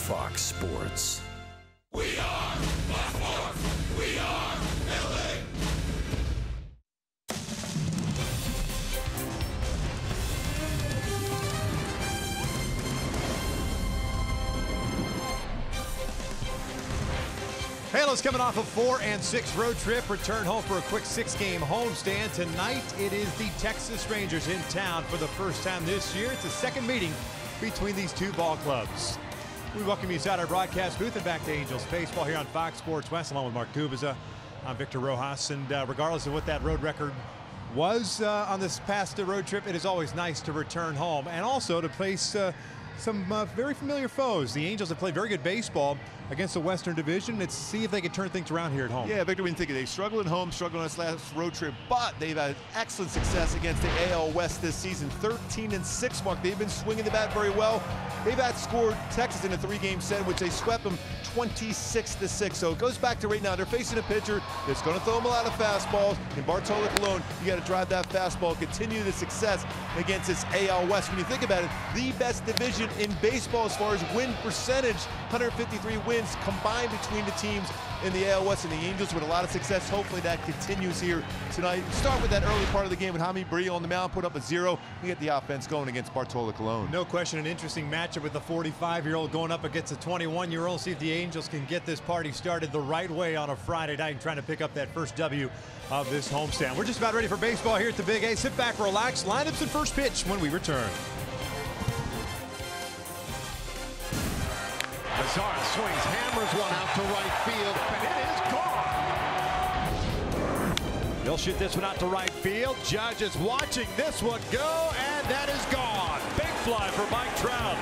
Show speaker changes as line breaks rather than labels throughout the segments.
Fox Sports.
We are Fox Sports. We are LA.
Halos coming off a 4-6 road trip, return home for a quick 6-game homestand. Tonight, it is the Texas Rangers in town for the first time this year. It's the second meeting between these two ball clubs. We welcome you inside our broadcast booth and back to Angels Baseball here on Fox Sports West, along with Mark Kubiza. I'm Victor Rojas, and regardless of what that road record was on this past road trip, it is always nice to return home and also to face some very familiar foes. The Angels have played very good baseball against the Western Division. Let's see if they can turn things around here at home.
Yeah, Victor, when you think they struggled at home, struggled on this last road trip, but they've had excellent success against the AL West this season. 13-6 mark. They've been swinging the bat very well. They've outscored Texas in a 3-game set, in which they swept them 26-6. So it goes back to right now. They're facing a pitcher that's going to throw them a lot of fastballs. In Bartolo Colon, you got to drive that fastball, continue the success against this AL West. When you think about it, the best division in baseball as far as win percentage, 153 wins combined between the teams in the AL West, and the Angels with a lot of success. Hopefully that continues here tonight. Start with that early part of the game with Jaime Barria on the mound, put up a 0. We get the offense going against Bartolo Colon.
No question, an interesting matchup with the 45-year-old going up against a 21-year-old. See if the Angels can get this party started the right way on a Friday night and trying to pick up that first W of this homestand. We're just about ready for baseball here at the Big A. Sit back, relax, lineups and first pitch when we return.
Bizarre swings, hammers one out to right field, and it is gone. They'll shoot this one out to right field. Judge is watching this one go, and that is gone. Big fly for Mike Trout.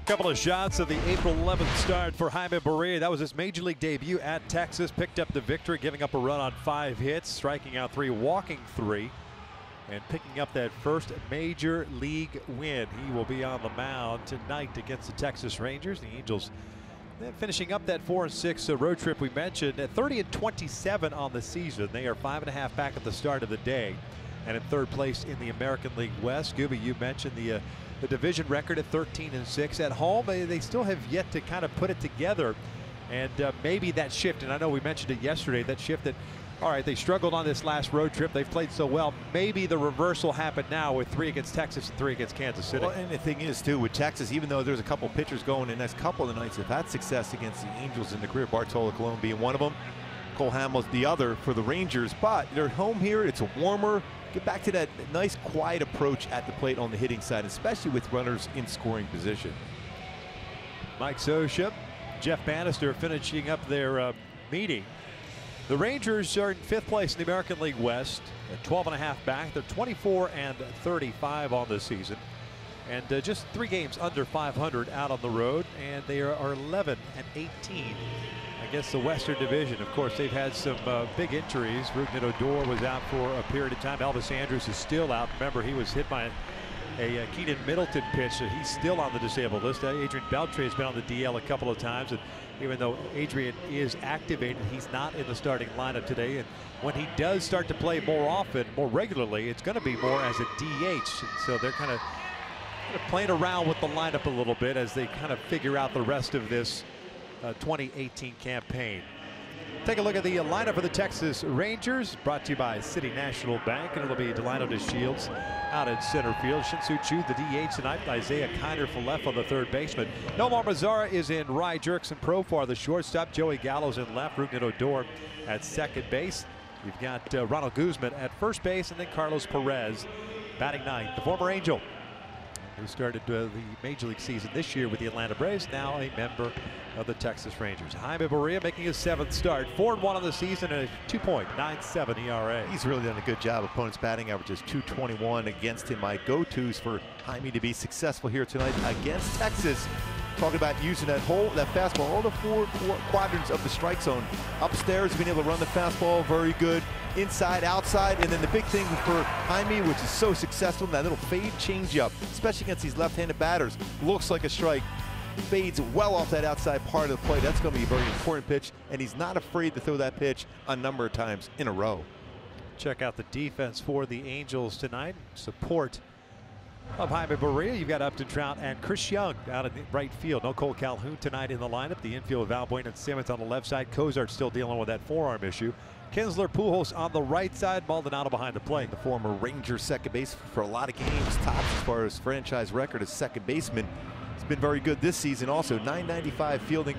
Couple of shots of the April 11th start for Jaime Barria. That was his major league debut at Texas. Picked up the victory, giving up a run on 5 hits, striking out 3, walking 3, and picking up that first major league win. He will be on the mound tonight against the Texas Rangers. The Angels then finishing up that 4-6 road trip we mentioned at 30-27 on the season. They are 5.5 back at the start of the day, and in 3rd place in the American League West. Gooby, you mentioned the division record at 13-6 at home. They still have yet to kind of put it together, and maybe that shift, and I know we mentioned it yesterday, that shift that, all right, they struggled on this last road trip. They've played so well. Maybe the reverse will happen now with 3 against Texas and 3 against Kansas City.
Well, and the thing is, too, with Texas, even though there's a couple pitchers going in the next couple of the nights have had success against the Angels in the career, Bartolo Colon being one of them, Cole Hamels the other for the Rangers, but they're home here. It's warmer. Get back to that nice, quiet approach at the plate on the hitting side, especially with runners in scoring position.
Mike Sosha, Jeff Bannister finishing up their meeting. The Rangers are in 5th place in the American League West at 12.5 back. They're 24-35 on the season, and just 3 games under 500 out on the road, and they are 11-18 against the Western Division. Of course, they've had some big injuries. Rougned Odor was out for a period of time. Elvis Andrus is still out. Remember, he was hit by a Keenan Middleton pitch, so he's still on the disabled list. Adrian Beltre has been on the DL a couple of times, and even though Adrian is activated, he's not in the starting lineup today. And when he does start to play more often, more regularly, it's going to be more as a DH. And so they're kind of playing around with the lineup a little bit as they kind of figure out the rest of this 2018 campaign. Take a look at the lineup for the Texas Rangers, brought to you by City National Bank, and it'll be Delino DeShields out in center field. Shin-Soo Choo, the DH tonight. Isaiah Kiner for left on the 3rd baseman. Nomar Mazara is in right. Jurickson Profar, the shortstop. Joey Gallo's in left. Rougned Odor at 2nd base. You've got Ronald Guzman at 1st base, and then Carlos Perez batting 9th. The former Angel, who started the Major League season this year with the Atlanta Braves, now a member of the Texas Rangers. Jaime Barria making his 7th start, 4-1 on the season, and a 2.97 ERA.
He's really done a good job. Opponent's batting average is .221 against him. My go-tos for Jaime to be successful here tonight against Texas. Talking about using that fastball, all the four quadrants of the strike zone. Upstairs, being able to run the fastball, very good. Inside, outside, and then the big thing for Jaime, which is so successful, that little fade changeup, especially against these left-handed batters, looks like a strike, fades well off that outside part of the plate. That's going to be a very important pitch, and he's not afraid to throw that pitch a number of times in a row.
Check out the defense for the Angels tonight. Support of Jaime Barria. You've got Upton, Trout, and Chris Young out in the right field. No Cole Calhoun tonight in the lineup. The infield of Valbuena and Simmons on the left side. Cozart still dealing with that forearm issue. Kinsler, Pujols on the right side. Maldonado behind the plate.
The former Ranger second base for a lot of games, tops as far as franchise record as second baseman. He's been very good this season also. .995 fielding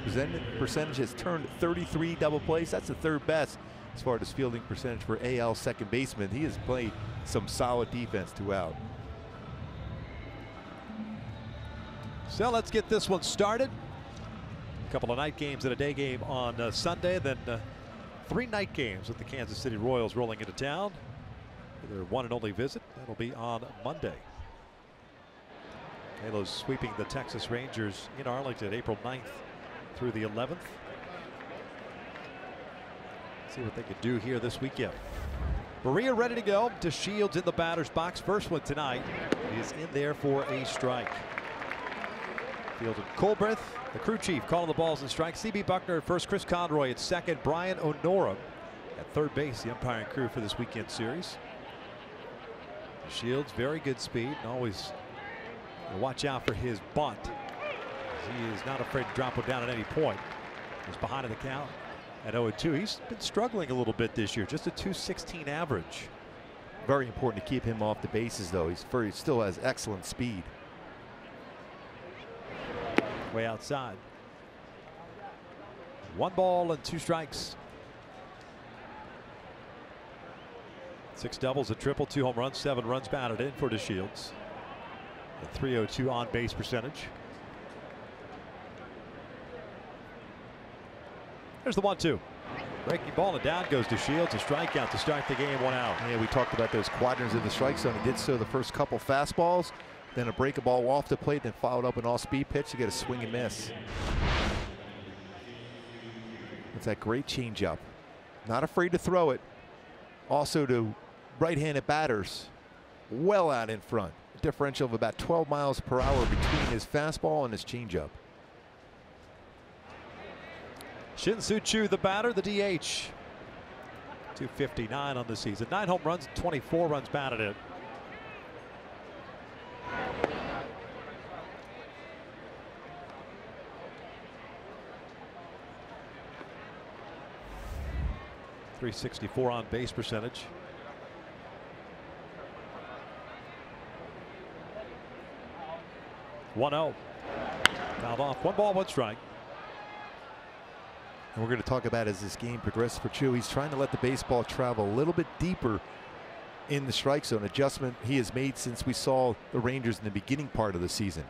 percentage, has turned 33 double plays. That's the 3rd best as far as fielding percentage for AL second baseman. He has played some solid defense throughout.
So let's get this one started. A couple of night games and a day game on Sunday, then 3 night games with the Kansas City Royals rolling into town. Their one and only visit. That'll be on Monday. Halos sweeping the Texas Rangers in Arlington April 9th through the 11th. See what they can do here this weekend. Barria ready to go. DeShields in the batter's box. First one tonight is in there for a strike. Fielded Colbreth, the crew chief, calling the balls and strikes. C.B. Buckner at first, Chris Conroy at 2nd, Brian Onorum at 3rd base, the umpiring crew for this weekend series. Shields, very good speed, and always watch out for his bunt. He is not afraid to drop it down at any point. He's behind in the count at 0-2. He's been struggling a little bit this year, just a .216 average.
Very important to keep him off the bases, though. He still has excellent speed.
Way outside. 1 ball and 2 strikes. 6 doubles, a triple, 2 home runs, 7 runs batted in for DeShields. A .302 on base percentage. There's the 1-2. Breaking ball, and down goes DeShields. A strikeout to start the game, 1 out.
Yeah, we talked about those quadrants in the strike zone. He did so the first couple fastballs. then a break a ball off the plate, then followed up an all-speed pitch to get a swing and miss. It's that great changeup. Not afraid to throw it. Also to right-handed batters, well out in front. A differential of about 12 miles per hour between his fastball and his changeup.
Shin-Soo Choo, the batter, the DH. 259 on the season. 9 home runs, 24 runs batted in. .364 on base percentage. .10. Fouled off. 1 ball, 1 strike.
And we're going to talk about as this game progresses for Choo. He's trying to let the baseball travel a little bit deeper in the strike zone. Adjustment he has made since we saw the Rangers in the beginning part of the season.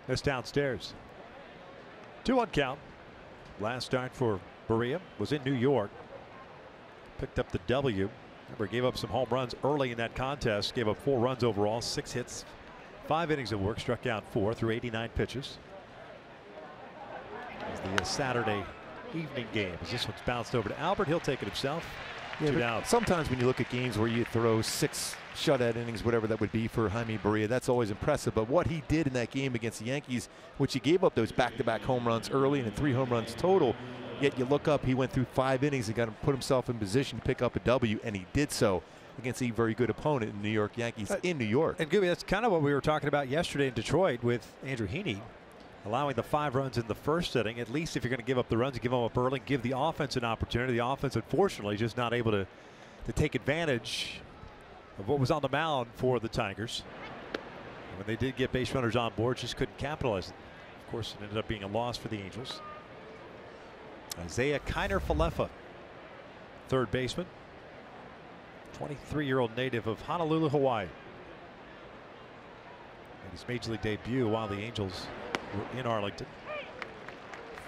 This downstairs. 2-1 count. Last start for Barria was in New York. Picked up the W. Remember, gave up some home runs early in that contest. Gave up 4 runs overall, 6 hits, 5 innings of work. Struck out 4 through 89 pitches. It's the Saturday evening game as this one's bounced over to Albert. He'll take it himself.
Yeah,
2 down.
Sometimes when you look at games where you throw 6 shutout innings, whatever that would be for Jaime Barria, that's always impressive. But what he did in that game against the Yankees, which he gave up those back-to-back home runs early and 3 home runs total, yet you look up, he went through 5 innings and got to put himself in position to pick up a W, and he did so against a very good opponent in New York Yankees in New York.
And Gooby, that's kind of what we were talking about yesterday in Detroit with Andrew Heaney, allowing the 5 runs in the first inning. At least if you're going to give up the runs, you give them up early, give the offense an opportunity. The offense, unfortunately, just not able to take advantage of what was on the mound for the Tigers. And when they did get base runners on board, just couldn't capitalize. Of course, it ended up being a loss for the Angels. Isaiah Kiner-Falefa, third baseman, 23-year-old native of Honolulu, Hawaii. And his major league debut while the Angels were in Arlington.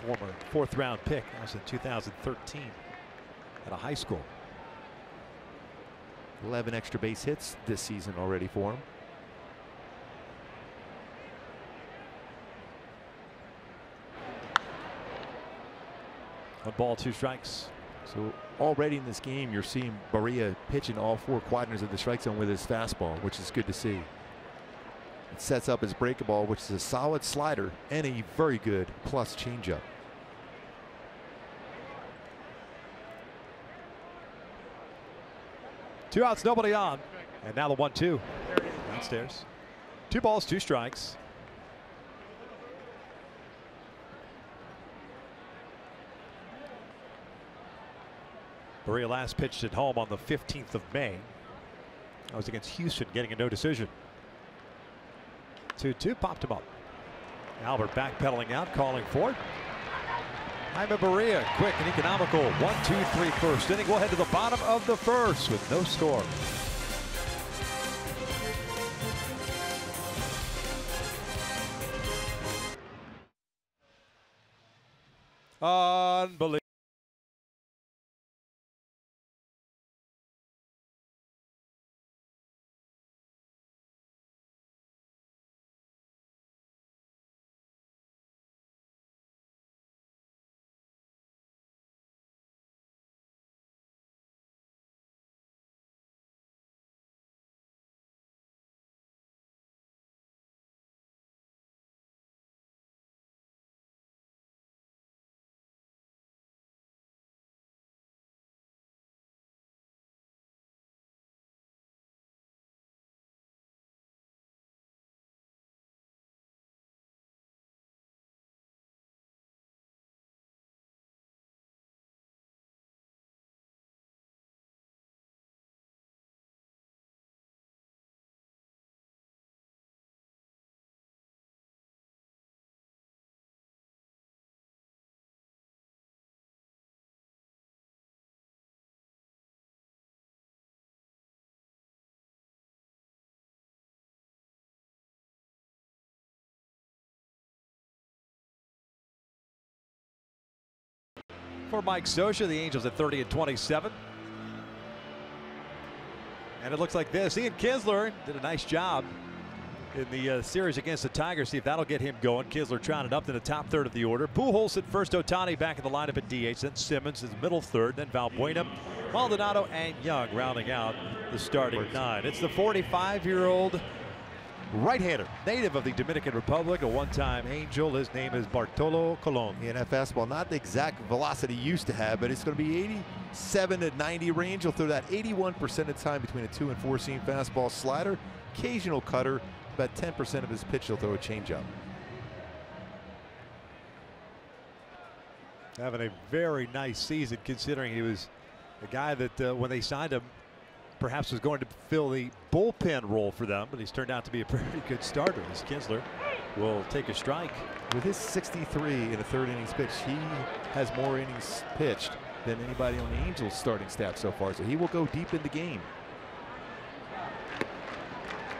Former 4th-round pick. That was in 2013 at a high school.
11 extra base hits this season already for him.
One ball, 2 strikes.
So already in this game, you're seeing Barria pitching all 4 quadrants of the strike zone with his fastball, which is good to see. It sets up his breakable, which is a solid slider and a very good plus changeup.
Two outs, nobody on. And now the 1-2 downstairs. 2 balls, 2 strikes. Barria last pitched at home on the 15th of May. That was against Houston, getting a no decision. 2-2, popped him up. Albert backpedaling out, calling for it. Jaime Barria, quick and economical. 1-2-3 first inning. We'll head to the bottom of the first with no score. Unbelievable. for Mike Scioscia. The Angels at 30-27. And it looks like this. Ian Kinsler did a nice job in the series against the Tigers. See if that'll get him going. Kinsler trotted up to the top third of the order. Pujols at first, Ohtani back in the lineup at DH, then Simmons is middle third, then Valbuena, Maldonado, and Young rounding out the starting 9. It's the 45-year-old right-hander, native of the Dominican Republic, a one-time Angel. His name is Bartolo Colon.
And that fastball, not the exact velocity he used to have, but it's going to be 87 to 90 range. He'll throw that 81% of the time between a 2- and 4-seam fastball, slider, occasional cutter. About 10% of his pitch he'll throw a changeup.
Having a very nice season, considering he was a guy that when they signed him perhaps was going to fill the bullpen role for them, but he's turned out to be a pretty good starter. As Kinsler will take a strike.
With his 63 in a third innings pitch, he has more innings pitched than anybody on the Angels starting staff so far, so he will go deep in the game.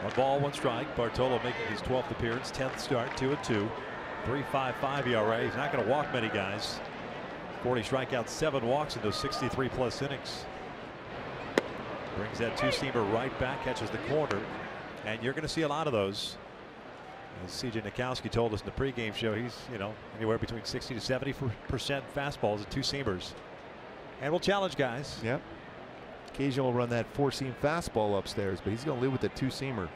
1 ball, 1 strike. Bartolo making his 12th appearance, 10th start, 2-2, 3.55 ERA. He's not going to walk many guys. 40 strikeouts, 7 walks in those 63+ innings. Brings that 2-seamer right back, catches the corner, and you're going to see a lot of those. As CJ Nikowski told us in the pregame show, he's anywhere between 60 to 70% fastballs and 2-seamers, and will challenge guys.
Yep. Occasionally will run that 4-seam fastball upstairs, but he's going to live with the 2-seamer.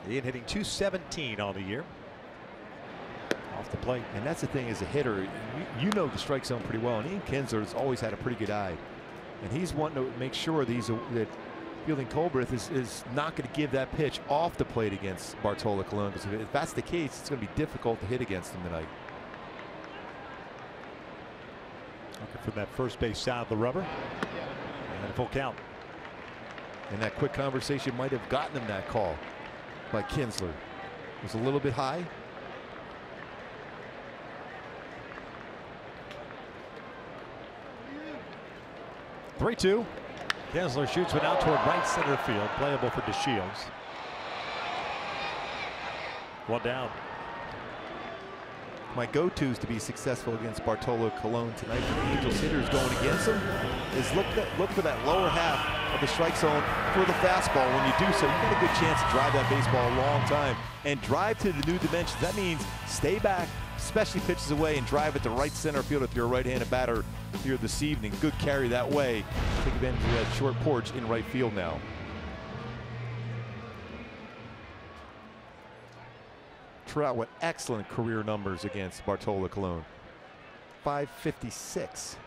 Ian hitting .217 on the year. Off the plate.
And that's the thing, as a hitter, you know the strike zone pretty well. And Ian Kinsler has always had a pretty good eye. And he's wanting to make sure that fielding Colbreth is not going to give that pitch off the plate against Bartolo Colon. Because if that's the case, it's going to be difficult to hit against him tonight.
Looking for that first base side of the rubber. And a full count.
And that quick conversation might have gotten him that call by Kinsler. It was a little bit high.
(3-2). Kinsler shoots one out toward right center field. Playable for DeShields. 1 down.
My go-tos to be successful against Bartolo Colon tonight for the Angels hitters going against him is look for that lower half of the strike zone for the fastball. When you do so, you've got a good chance to drive that baseball a long time and drive to the new dimensions. That means stay back, especially pitches away, and drive at the right center field if you're a right-handed batter here this evening. Good carry that way. Take advantage of that short porch in right field now. Trout with excellent career numbers against Bartolo Colon. .556.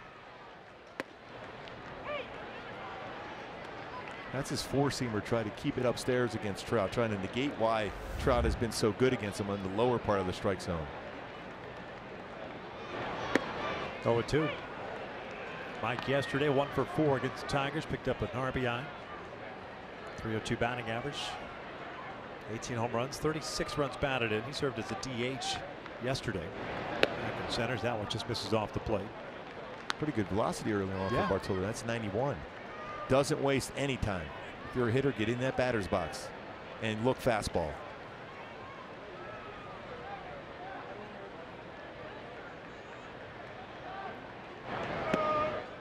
That's his 4-seamer, trying to keep it upstairs against Trout, trying to negate why Trout has been so good against him on the lower part of the strike zone.
0-2. Mike yesterday 1 for 4 against the Tigers, picked up an RBI. .302 batting average. 18 home runs, 36 runs batted in. He served as a DH yesterday. Back in centers, that one just misses off the plate.
Pretty good velocity early on for Bartolo. That's 91. Doesn't waste any time. If you're a hitter, get in that batter's box and look fastball.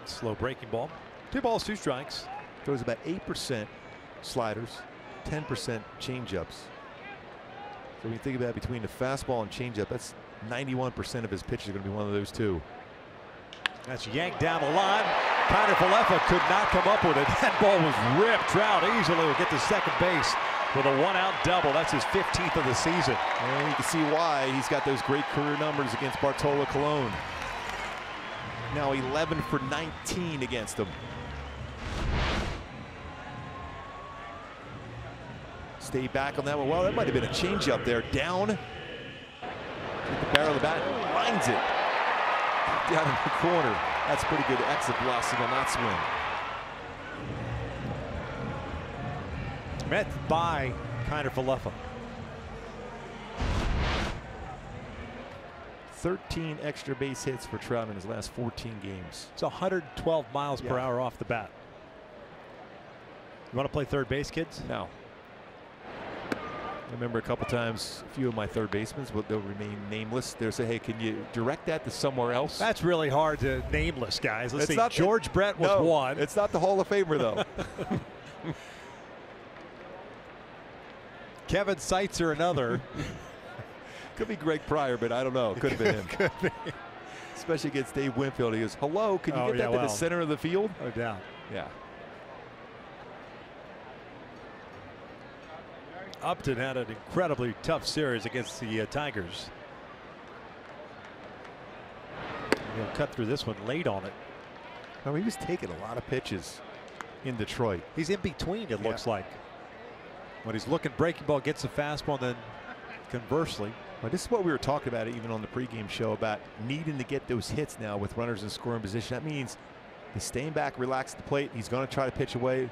Slow breaking ball. 2 balls, 2 strikes.
Throws about 8% sliders, 10% changeups. So when you think about it, between the fastball and changeup, that's 91% of his pitches are going to be one of those two.
That's yanked down the line. Falefa could not come up with it. That ball was ripped. Trout easily will get to second base with a 1-out double. That's his 15th of the season.
And you can see why he's got those great career numbers against Bartolo Colon. Now 11 for 19 against him. Stay back on that one. Well, that might have been a changeup there. Down. Hit the barrel of the bat. Lines it. Down in the corner. That's pretty good exit velocity on that swing.
Met by Falefa.
13 extra base hits for Trout in his last 14 games.
It's 112 miles per hour off the bat. You want to play third base, kids?
No. remember a couple times, a few of my third basemen, they'll remain nameless. They'll say, hey, can you direct that to somewhere else?
That's really hard to nameless, guys. Let's see. George Brett was
no,
one.
It's not the Hall of Famer, though.
Kevin Seitzer another.
Could be Greg Pryor, but I don't know. Could have been him.
Could be.
Especially against Dave Winfield. He goes, hello, can you get that to the center of the field?
No doubt.
Yeah.
Upton had an incredibly tough series against the Tigers. He'll cut through this one late on it.
Oh, he was taking a lot of pitches in Detroit.
He's in between, it looks like. When he's looking breaking ball, gets a fastball, and then conversely.
Well, this is what we were talking about even on the pregame show about needing to get those hits now with runners in scoring position. That means he's staying back, relax at the plate. He's going to try to pitch away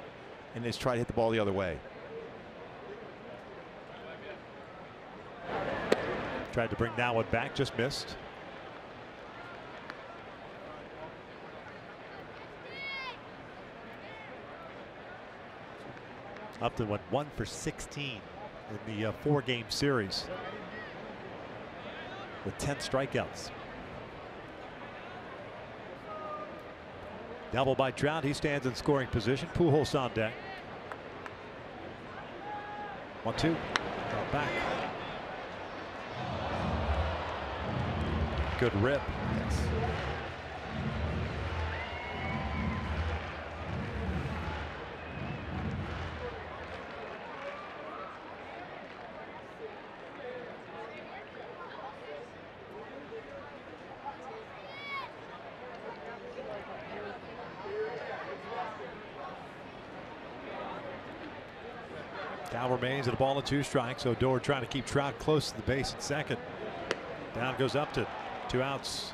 and just try to hit the ball the other way.
Tried to bring that one back, just missed. Upton went 1 for 16 in the 4-game series with 10 strikeouts. Double by Trout. He stands in scoring position. Pujols on deck. 1-2. Drop back. Good rip.
Yes.
Down remains at a ball and 2 strikes. Odor trying to keep Trout close to the base at second. Down goes Upton. 2 outs.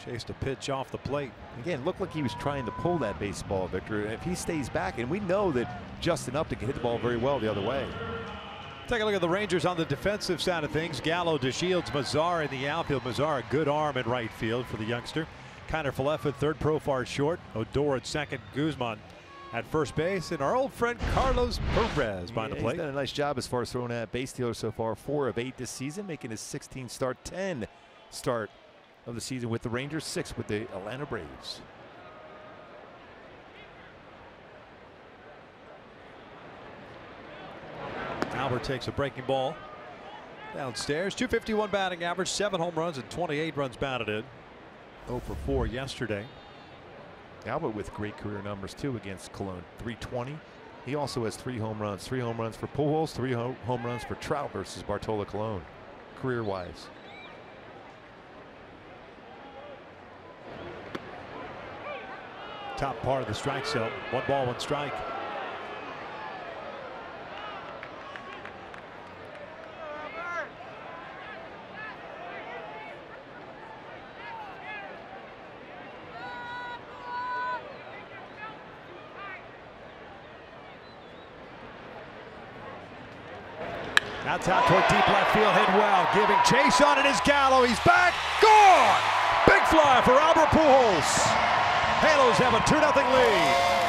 Chased a pitch off the plate.
Again, looked like he was trying to pull that baseball, Victor. If he stays back, and we know that Justin Upton can hit the ball very well the other way.
Take a look at the Rangers on the defensive side of things. Gallo, DeShields, Mazar in the outfield. Mazar, a good arm in right field for the youngster. Kiner Falefa at third, Profar short. Odor at second, Guzman at first base, and our old friend Carlos Perez behind the plate.
He's done a nice job as far as throwing at base stealers so far. 4 of 8 this season, making his 16th start, 10 start of the season with the Rangers, 6 with the Atlanta Braves.
Albert takes a breaking ball downstairs. 251 batting average, 7 home runs and 28 runs batted in. 0 for 4 yesterday.
Albert with great career numbers too against Cologne. 320. He also has 3 home runs. 3 home runs for Pujols, 3 home runs for Trout versus Bartola Cologne, career-wise.
Top part of the strike zone. 1 ball, 1 strike. That's out toward deep left field, hit well, giving chase on it is Gallo. He's back, gone! Big fly for Albert Pujols. Halos have a 2-0 lead.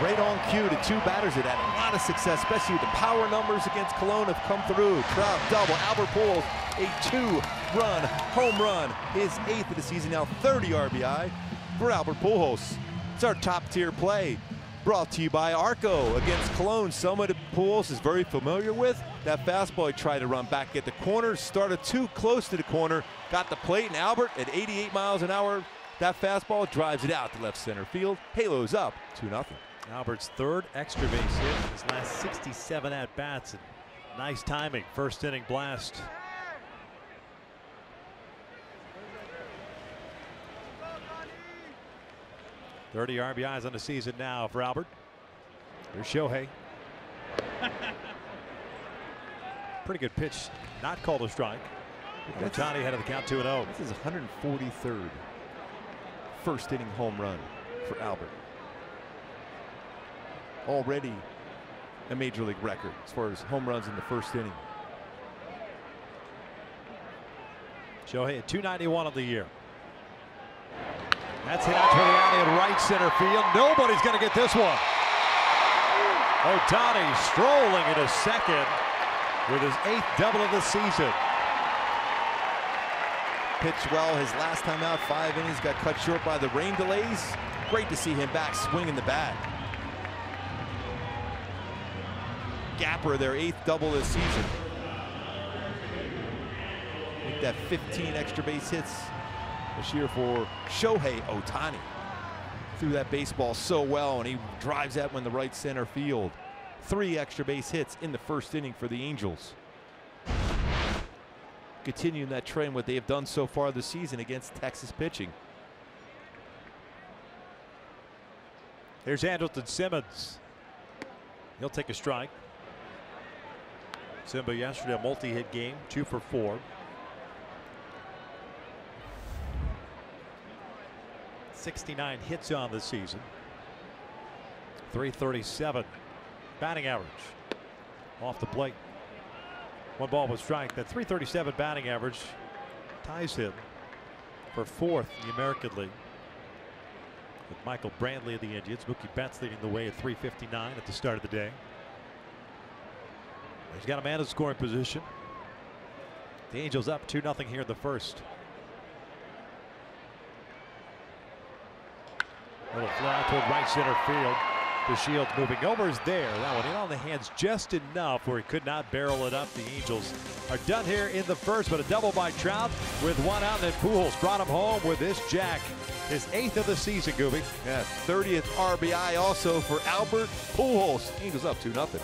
Right on cue to 2 batters that had a lot of success, especially with the power numbers against Cologne have come through. Trout double, Albert Pujols a 2-run home run, his 8th of the season, now 30 RBI for Albert Pujols. It's our top tier play, brought to you by Arco against Cologne. Someone that Pujols is very familiar with. That fastball he tried to run back at the corner, started too close to the corner, got the plate, and Albert at 88 miles an hour, that fastball drives it out to left center field. Halos up 2-0.
Albert's 3rd extra base hit in his last 67 at-bats. Nice timing, first inning blast. .30 RBIs on the season now for Albert. Here's Shohei. Pretty good pitch, not called a strike. Otani head of the count, 2-0.
This is 143rd first inning home run for Albert. Already a major league record as far as home runs in the first inning.
Shohei at 291 of the year. That's hit out to the alley in right center field. Nobody's going to get this one. Ohtani strolling into second with his 8th double of the season.
Pitched well his last time out, 5 innings, got cut short by the rain delays. Great to see him back swinging the bat. Gapper, their 8th double this season. Make that 15 extra base hits this year for Shohei Ohtani. Threw that baseball so well, and he drives that one to right center field. 3 extra base hits in the first inning for the Angels. Continuing that trend, what they have done so far this season against Texas pitching.
Here's Andrelton Simmons. He'll take a strike. Simba yesterday, a multi-hit game, 2 for 4. 69 hits on the season. 337 batting average off the plate. 1 ball with strike. That 337 batting average ties him for 4th in the American League, with Michael Brantley of the Indians. Mookie Betts leading the way at 359 at the start of the day. He's got a man in scoring position. The Angels up 2-0 here in the first. Little fly toward right center field. The Shields moving over is there. That one in on the hands just enough where he could not barrel it up. The Angels are done here in the first, but a double by Trout with 1 out, and then Pujols brought him home with this jack. His 8th of the season, Gooby.
Yeah, 30th RBI also for Albert Pujols. Angels up 2-0.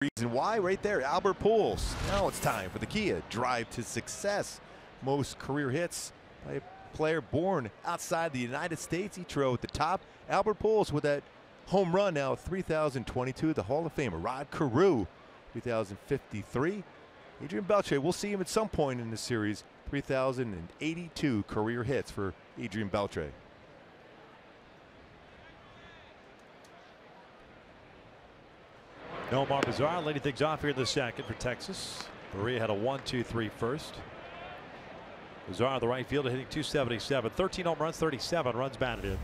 Reason why right there, Albert Pujols. Now it's time for the Kia Drive to Success. Most career hits by a player born outside the United States. He drove at the top. Albert Pujols with that home run now, 3,022. The Hall of Famer Rod Carew, 3,053. Adrian Beltre, we'll see him at some point in the series. 3,082 career hits for Adrian Beltre.
Nomar Mazara leading things off here in the second for Texas. Barria had a 1-2-3 first. Mazara, the right fielder, hitting .277. 13 home runs, 37 runs batted in.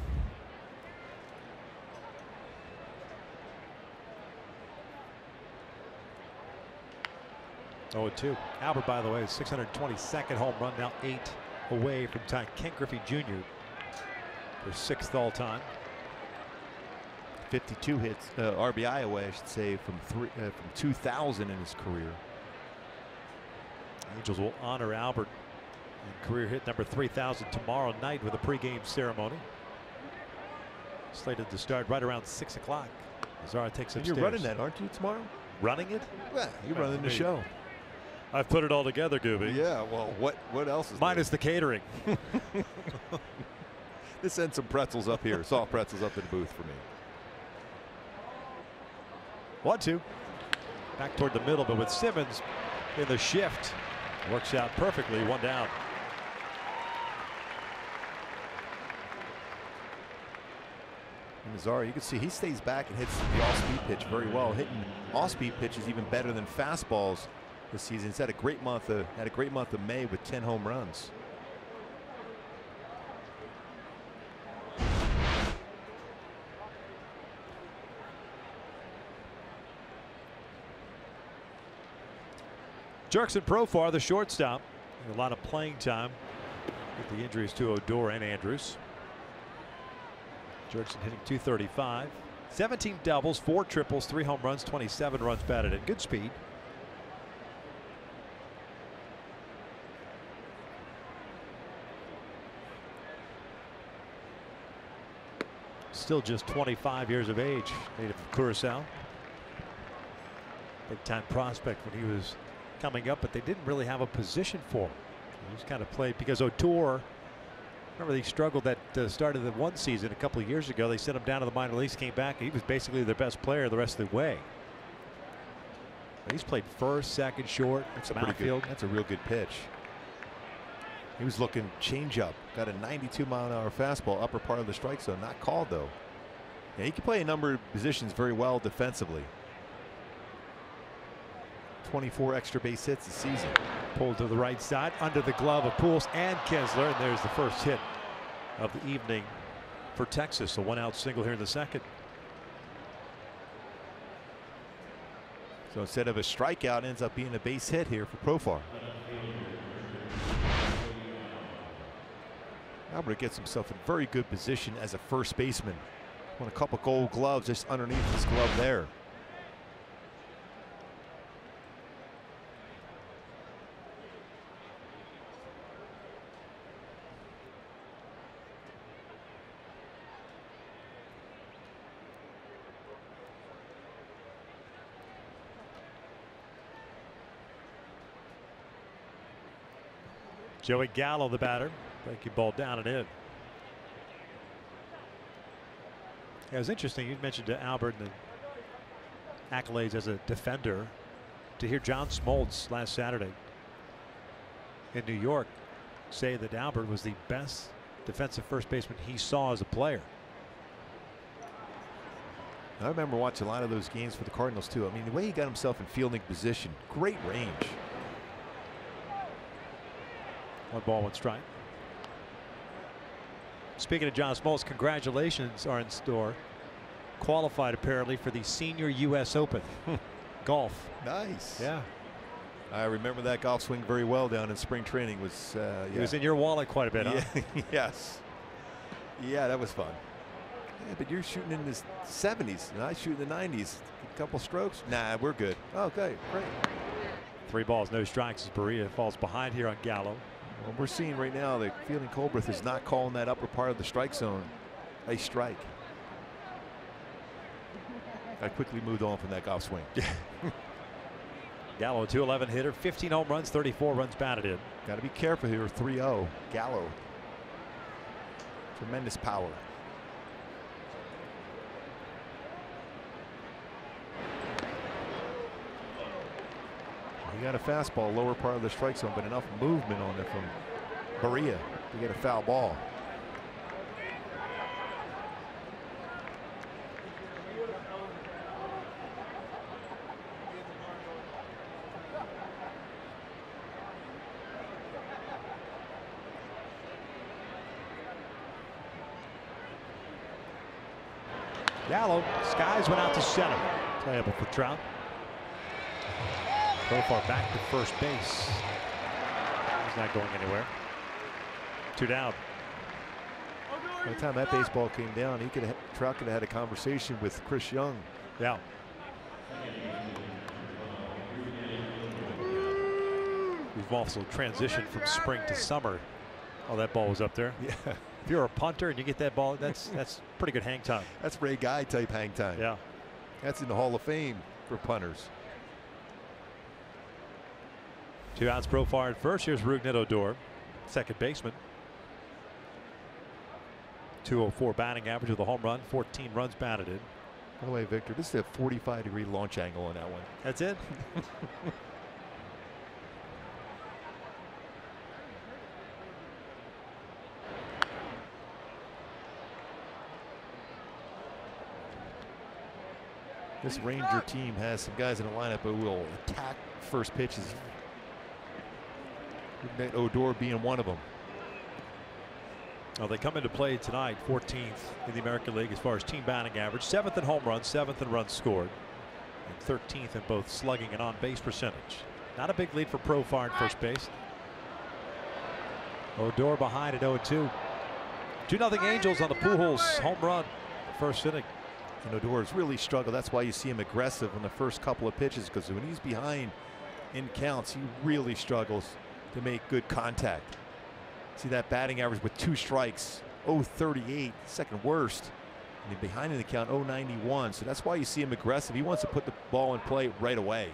Oh, 2. Albert, by the way, 622nd home run, now 8 away from tying Ken Griffey Jr. for 6th all time.
52 hits, RBI away, I should say, from 2000 in his career.
Angels will honor Albert in career hit number 3,000 tomorrow night with a pregame ceremony. Slated to start right around 6 o'clock. Mazara takes upstairs.
You're running that, aren't you, tomorrow?
Running it?
Yeah, you're running the show.
I've put it all together, Gooby.
Yeah, well, what else is
Minus the catering.
Let's send some pretzels up here. Soft pretzels up in the booth for me.
1-2. Back toward the middle, but with Simmons in the shift. Works out perfectly. 1 down.
Mazzara, you can see he stays back and hits the off-speed pitch very well. Hitting off-speed pitches even better than fastballs this season. He's had a great month of May with 10 home runs.
Jerkson Profar, the shortstop. A lot of playing time with the injuries to Odor and Andrews. Jerkson hitting .235. 17 doubles, 4 triples, 3 home runs, 27 runs batted in. Good speed. Still just 25 years of age. Native of Curacao. Big time prospect when he was coming up, but they didn't really have a position for him. He just kind of played because Odor, remember, he struggled at the start of the one season a couple of years ago. They sent him down to the minor leagues, came back, and he was basically their best player the rest of the way. But he's played first, second, short.
That's a pretty good. That's a real good pitch. He was looking changeup. Got a 92-mile-an-hour fastball, upper part of the strike zone. Not called though. Yeah, he can play a number of positions very well defensively. 24 extra base hits this season.
Pulled to the right side under the glove of Pujols and Kinsler, and there's the first hit of the evening for Texas. A 1-out single here in the second.
So instead of a strikeout, ends up being a base hit here for Profar. Albert gets himself in very good position as a first baseman. Won a couple gold gloves just underneath his glove there.
Joey Gallo, the batter. Breaking ball down and in. Yeah, it was interesting. You mentioned to Albert the accolades as a defender. To hear John Smoltz last Saturday in New York say that Albert was the best defensive first baseman he saw as a player.
I remember watching a lot of those games for the Cardinals too. I mean, the way he got himself in fielding position, great range.
1 ball, 1 strike. Speaking of John Smoltz, congratulations are in store. Qualified apparently for the Senior U.S. Open. Golf.
Nice.
Yeah.
I remember that golf swing very well down in spring training.
Yeah. It was in your wallet quite a bit, huh?
Yes. Yeah, that was fun. Yeah, but you're shooting in the 70s and I shoot in the 90s. A couple strokes. Nah, we're good. Okay, great.
3 balls, no strikes as Barria falls behind here on Gallo.
Well, we're seeing right now that Fielding Colbreth is not calling that upper part of the strike zone a strike. I quickly moved on from that golf swing.
Gallo, 211 hitter, 15 home runs, 34 runs batted in.
Got to be careful here. 3-0. Gallo. Tremendous power. He got a fastball lower part of the strike zone, but enough movement on it from Barria to get a foul ball.
Gallo, skies went out to center. Playable for Trout. Profar back to first base. He's not going anywhere. 2 down.
By the time that baseball came down, Trout could have had a conversation with Chris Young.
Yeah. We've also transitioned from spring to summer. Oh, that ball was up there.
Yeah.
If you're a punter and you get that ball, that's pretty good hang time.
That's Ray Guy type hang time.
Yeah.
That's in the Hall of Fame for punters.
2 outs, Profar at first. Here's Rougned Odor, second baseman. 204 batting average with a home run, 14 runs batted in.
By the way, Victor, this is a 45-degree launch angle on that one.
That's it.
This Ranger team has some guys in the lineup who will attack first pitches. Odor being one of them.
Well, they come into play tonight 14th in the American League as far as team batting average, 7th in home runs, 7th in runs scored, and 13th in both slugging and on base percentage. Not a big lead for Profar at first base. Odor behind at 0-2. 2-0 Angels on the Pujols home run first inning.
And Odor has really struggled. That's why you see him aggressive on the first couple of pitches, because when he's behind in counts, he really struggles to make good contact. See that batting average with 2 strikes, 0.38, second worst. And behind in the count, 0.91. So that's why you see him aggressive. He wants to put the ball in play right away.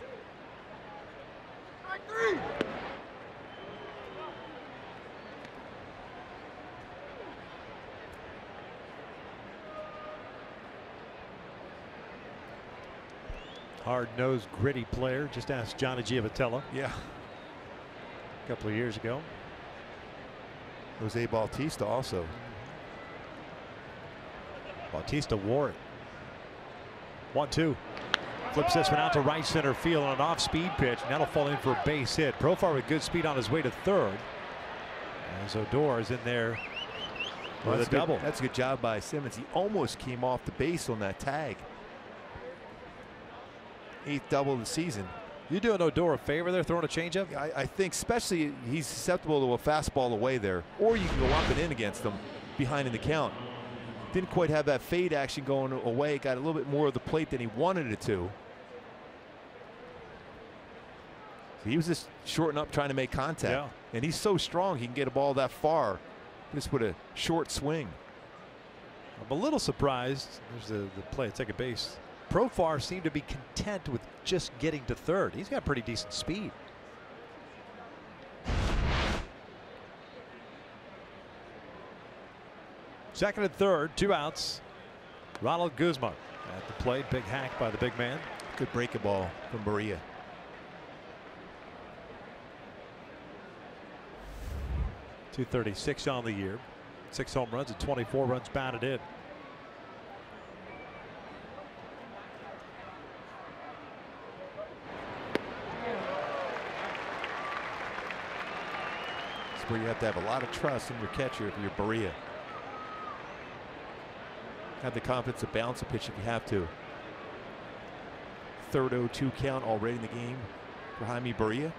Hard-nosed, gritty player. Just ask Johnny Giavatello.
Yeah.
A couple of years ago.
Jose Bautista also.
Bautista wore it. 1-2. Flips this one out to right center field on an off-speed pitch. And that'll fall in for a base hit. Profar with good speed on his way to third. As Odor is in there with a double.
That's a good job by Simmons. He almost came off the base on that tag. 8th double of the season.
You doing Odor a favor there, throwing a changeup?
I think especially he's susceptible to a fastball away there, or you can go up and in against him behind in the count. Didn't quite have that fade action going away. Got a little bit more of the plate than he wanted it to. He was just shorting up trying to make contact.
Yeah.
And he's so strong he can get a ball that far just with a short swing.
I'm a little surprised. There's the play at second base. Profar seemed to be content with just getting to third. He's got pretty decent speed. Second and third, 2 outs. Ronald Guzman at the plate. Big hack by the big man.
Good breaking ball from Barria.
.236 on the year. 6 home runs and 24 runs batted in.
Where you have to have a lot of trust in your catcher if you're Barria. Have the confidence to bounce a pitch if you have to. Third 0-2 count already in the game for Jaime Barria.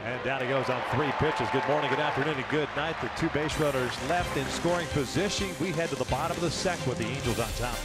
And down he goes on 3 pitches. Good morning, good afternoon, and good night. The 2 base runners left in scoring position. We head to the bottom of the second with the Angels on top.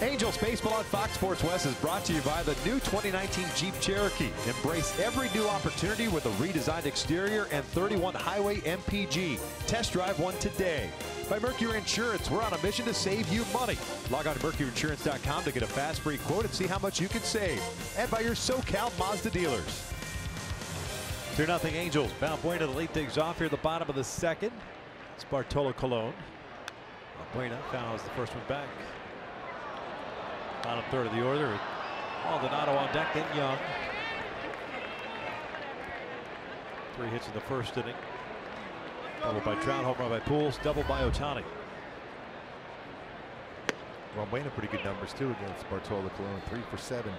Angels Baseball on Fox Sports West is brought to you by the new 2019 Jeep Cherokee. Embrace every new opportunity with a redesigned exterior and 31 highway MPG. Test drive one today. By Mercury Insurance, we're on a mission to save you money. Log on to mercuryinsurance.com to get a fast free quote and see how much you can save. And by your SoCal Mazda dealers. 2-0 Angels. Valbuena to lead things off here at the bottom of the second. It's Bartolo Colon. Valbuena fouls the first one back. Bottom third of the order. Maldonado on deck, then Young. 3 hits in the first inning. Double by Trout, home run by Pujols, double by Ohtani.
Valbuena pretty good numbers too against Bartolo Colon. 3 for 7.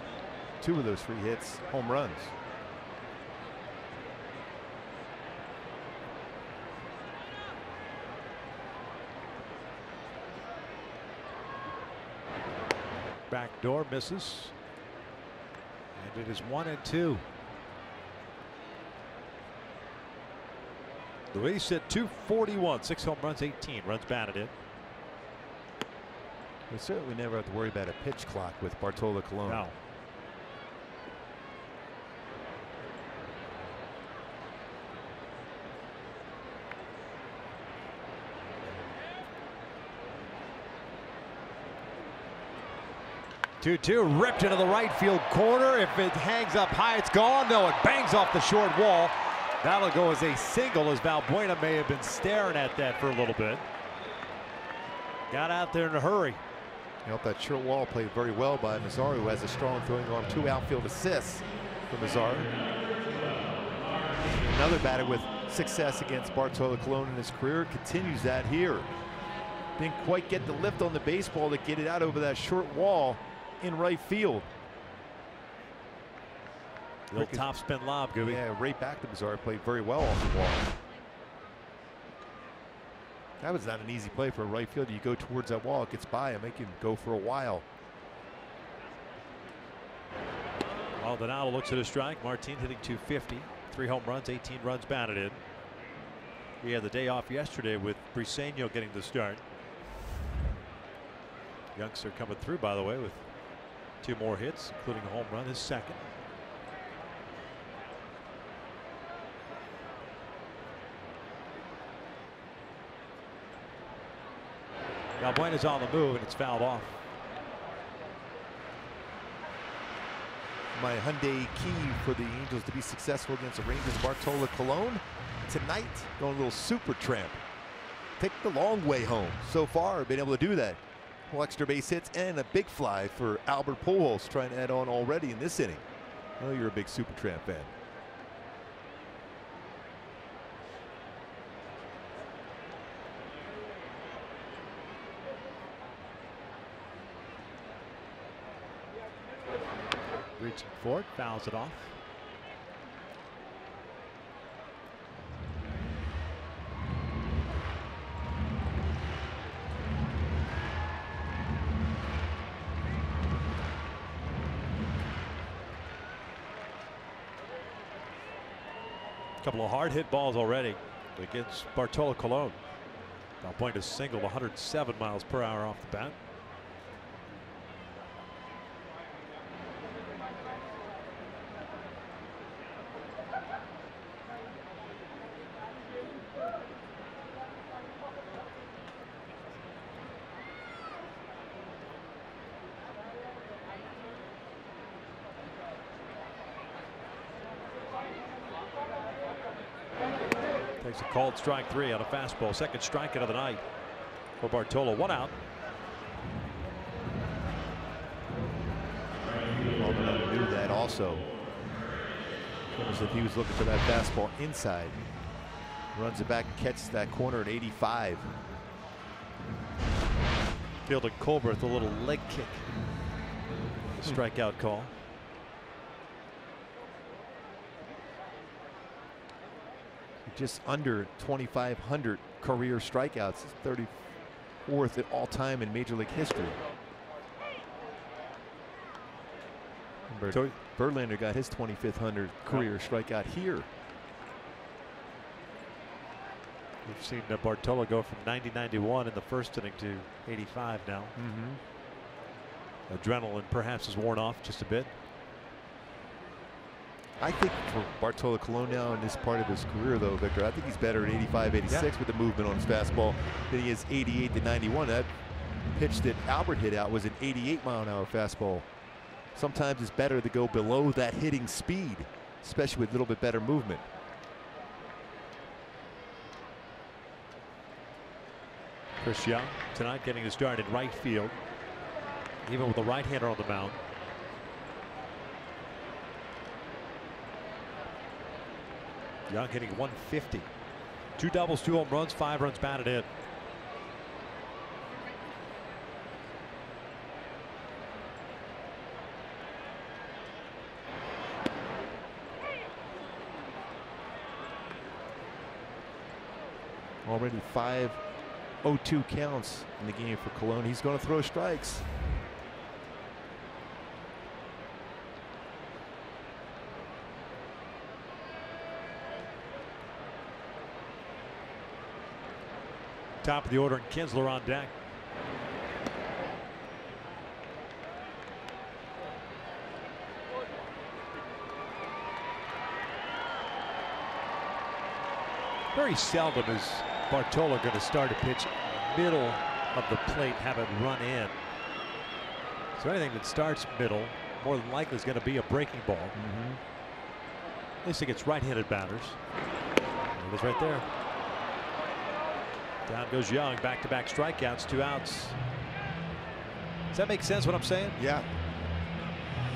2 of those 3 hits, home runs.
Back door misses. And it is 1-2. Luis at 241, 6 home runs, 18 runs batted in.
We certainly never have to worry about a pitch clock with Bartolo Colon.
No. Two ripped into the right field corner. If it hangs up high, it's gone. No, it bangs off the short wall. That'll go as a single, as Valbuena may have been staring at that for a little bit. Got out there in a hurry.
You know, that short wall played very well by Mazara, who has a strong throwing arm. 2 outfield assists for Mazara. Another batter with success against Bartolo Colon in his career. Continues that here. Didn't quite get the lift on the baseball to get it out over that short wall in right field.
Little top spin lob, Gooby.
Yeah, right back to Mazara. Played very well off the wall. That was not an easy play for a right fielder. You go towards that wall, it gets by and make him go for a while.
Maldonado looks at a strike. Martin hitting 250. 3 home runs, 18 runs batted in. He had the day off yesterday with Briseño getting the start. Youngster coming through, by the way, with 2 more hits, including a home run, his second. Valbuena's on the move, and it's fouled off.
My Hyundai key for the Angels to be successful against the Rangers, Bartolo Colon. Tonight, going a little super tramp. Take the long way home. So far, been able to do that. Well, extra base hits and a big fly for Albert Pujols, trying to add on already in this inning. I know you're a big super tramp fan.
Reaching for it, fouls it off. Couple of hard hit balls already against Bartolo Colon. Valbuena singled 107 miles per hour off the bat. Takes a called strike 3 on a fastball. Second strikeout of the night for Bartolo. 1 out.
Maldonado knew that also. Almost if he was looking for that fastball inside. Runs it back and catches that corner at 85.
Fielding Colbert with a little leg kick. The strikeout call.
Just under 2,500 career strikeouts. 34th at all time in Major League history. Verlander got his 2,500 career strikeout here.
We've seen Bartolo go from 90-91 in the first inning to 85 now. adrenaline perhaps is worn off just a bit.
I think for Bartolo Colon now in this part of his career, though, Victor, I think he's better at 85, 86 with the movement on his fastball than he is 88 to 91. That pitch that Albert hit out was an 88-mile-an-hour fastball. Sometimes it's better to go below that hitting speed, especially with a little bit better movement.
Chris Young tonight getting a start in right field, even with a right-hander on the mound. Young hitting 150. 2 doubles, 2 home runs, 5 runs batted in.
Already 5-0-2 counts in the game for Colon. He's going to throw strikes.
Top of the order, and Kinsler on deck. Very seldom is Bartolo going to start a pitch middle of the plate, have it run in. So anything that starts middle more than likely is going to be a breaking ball. At least against right-handed batters. It is right there. Down goes Young, back-to-back strikeouts, 2 outs. Does that make sense what I'm saying?
Yeah.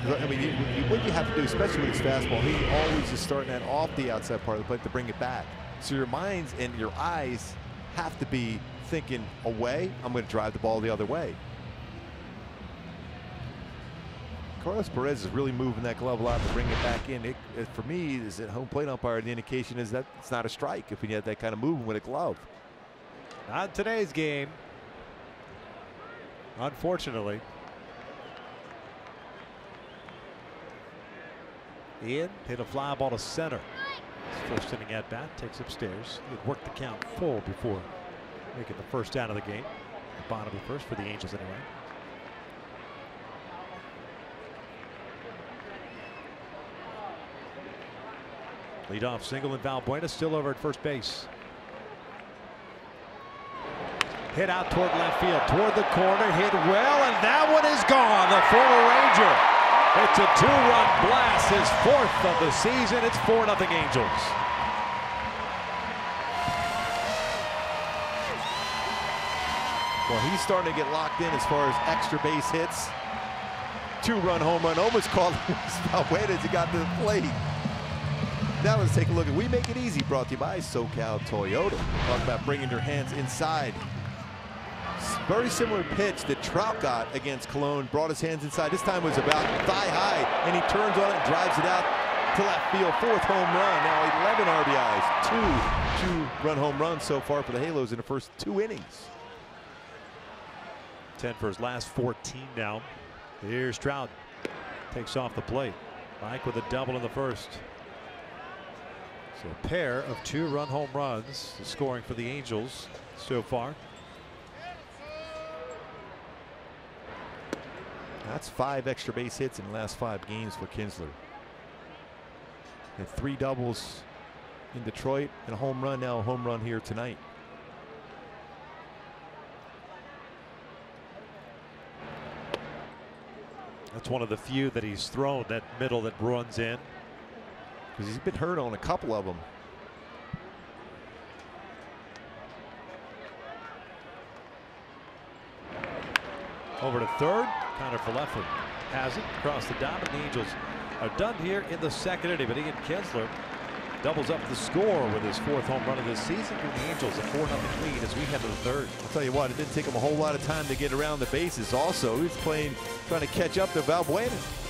I mean, what you have to do, especially with his fastball, he always is starting that off the outside part of the plate to bring it back. So your minds and your eyes have to be thinking away. I'm going to drive the ball the other way. Carlos Perez is really moving that glove a lot to bring it back in. For me, as a home plate umpire, the indication is that it's not a strike if you have that kind of movement with a glove.
Not in today's game, unfortunately. Ian hit a fly ball to center. His first inning at bat, takes upstairs. He had worked the count full before making the first out of the game. The bottom of the first for the Angels anyway. Leadoff single, and Valbuena still over at first base. Hit out toward left field, toward the corner, hit well, and that one is gone. The former Ranger. It's a 2-run blast, his 4th of the season. It's 4-0 Angels.
Well, he's starting to get locked in as far as extra base hits. 2-run home run, almost called Valbuena as he got to the plate. Now let's take a look at We Make It Easy, brought to you by SoCal Toyota. Talk about bringing your hands inside. Very similar pitch that Trout got against Colon, brought his hands inside. This time was about thigh high, and he turns on it and drives it out to left field. 4th home run. Now 11 RBIs. 2 2-run home runs so far for the Halos in the first 2 innings.
10 for his last 14 now. Here's Trout. Takes off the plate. Mike with a double in the first. So a pair of 2-run home runs scoring for the Angels so far.
That's 5 extra base hits in the last 5 games for Kinsler. And 3 doubles in Detroit and a home run, now a home run here tonight.
That's one of the few that he's thrown, that middle that runs in.
Because he's been hurt on a couple of them.
Over to third. Connor Falefa has it across the diamond. The Angels are done here in the 2nd inning, but Ian Kinsler doubles up the score with his 4th home run of this season, giving the Angels a 4-0 lead as we head to the 3rd.
I'll tell you what, it didn't take him a whole lot of time to get around the bases. Also, he's trying to catch up to Valbuena.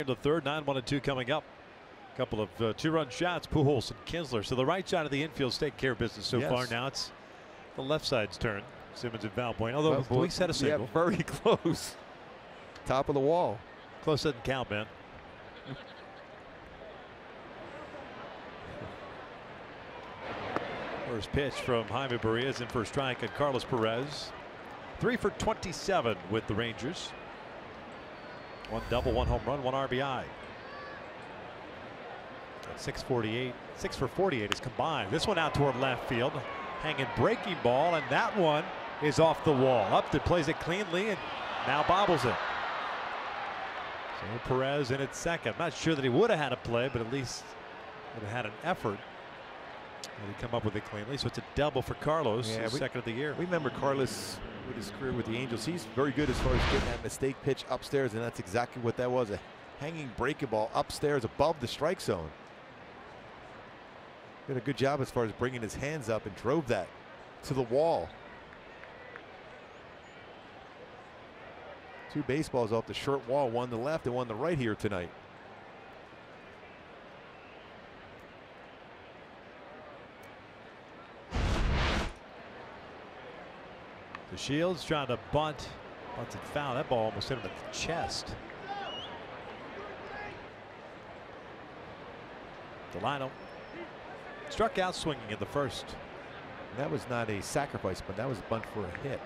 The third, 9-1-2 coming up. A couple of 2-run shots, Pujols and Kinsler. So the right side of the infield's taking care of business so far. Now it's the left side's turn. Simmons and Valbuena. Although Luis had a single.
Yeah, very close. Top of the wall.
Close doesn't count, man. First pitch from Jaime Barria is in for a strike at Carlos Perez. 3 for 27 with the Rangers. 1 double, 1 home run, 1 RBI. At 648, 6 for 48 is combined. This one out toward left field. Hanging breaking ball, and that one is off the wall. Upton plays it cleanly and now bobbles it. So Perez in at second. Not sure that he would have had a play, but at least would have had an effort. And he come up with it cleanly. So it's a double for Carlos, his second of the year.
We remember Carlos with his career with the Angels. He's very good as far as getting that mistake pitch upstairs, and that's exactly what that was. A hanging breaking ball upstairs above the strike zone. Did a good job as far as bringing his hands up and drove that to the wall. 2 baseballs off the short wall, 1 to left and 1 to right here tonight.
The Shields trying to bunt. Bunted foul. That ball almost hit him in the chest. Delano struck out swinging in the first.
And that was not a sacrifice, but that was a bunt for a hit.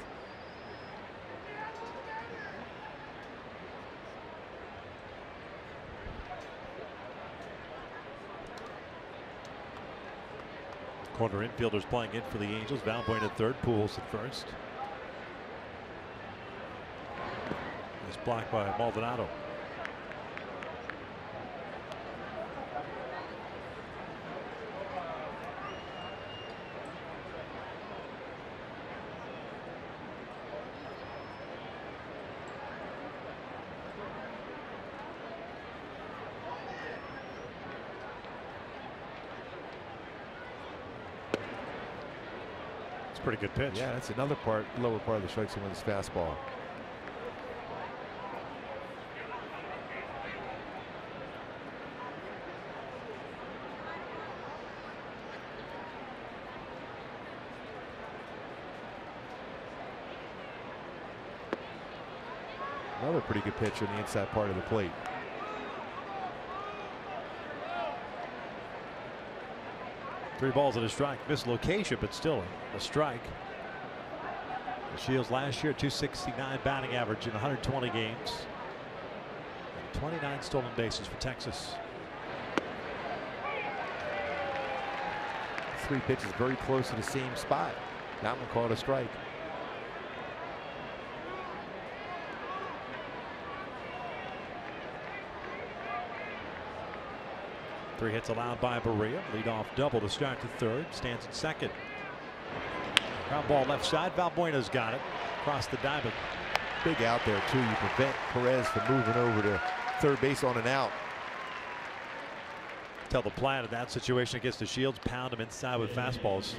Corner infielders playing in for the Angels. Valbuena at third, Pujols at first. It's blocked by Maldonado. Pretty good pitch.
Yeah, that's another lower part of the strike zone with his fastball. Another pretty good pitch on the inside part of the plate.
Three balls and a strike. Missed location, but still a strike. The Shields last year, 269 batting average in 120 games. And 29 stolen bases for Texas.
3 pitches very close to the same spot. That one called a strike.
Three hits allowed by Barria. Leadoff double to start the third. Stands at second. Ground ball left side. Valbuena's got it. Across the diamond.
Big out there too. You prevent Perez from moving over to third base on an out.
Tell the plan in that situation against the Shields. Pound him inside with fastballs.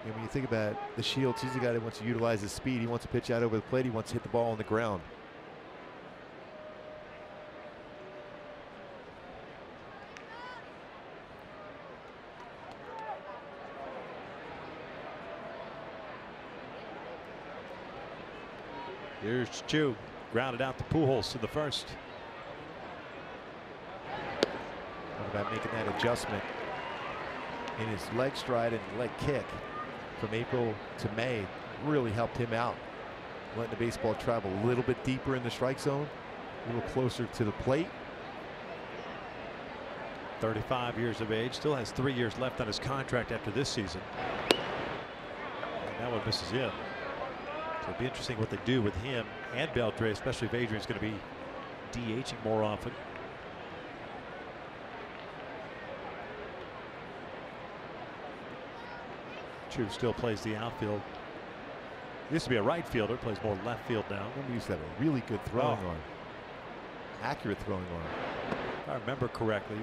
And when you think about the Shields, he's the guy that wants to utilize his speed. He wants to pitch out over the plate. He wants to hit the ball on the ground.
Here's Chu. Grounded out to Pujols in the first.
What about making that adjustment in his leg stride and leg kick from April to May? Really helped him out. Letting the baseball travel a little bit deeper in the strike zone, a little closer to the plate.
35 years of age. Still has 3 years left on his contract after this season. And that one misses in. It'll be interesting what they do with him and Beltre, especially if Adrian's going to be DHing more often. Chu still plays the outfield. Used to be a right fielder, plays more left field now.
He used to have a really good throwing arm. Accurate throwing arm.
If I remember correctly,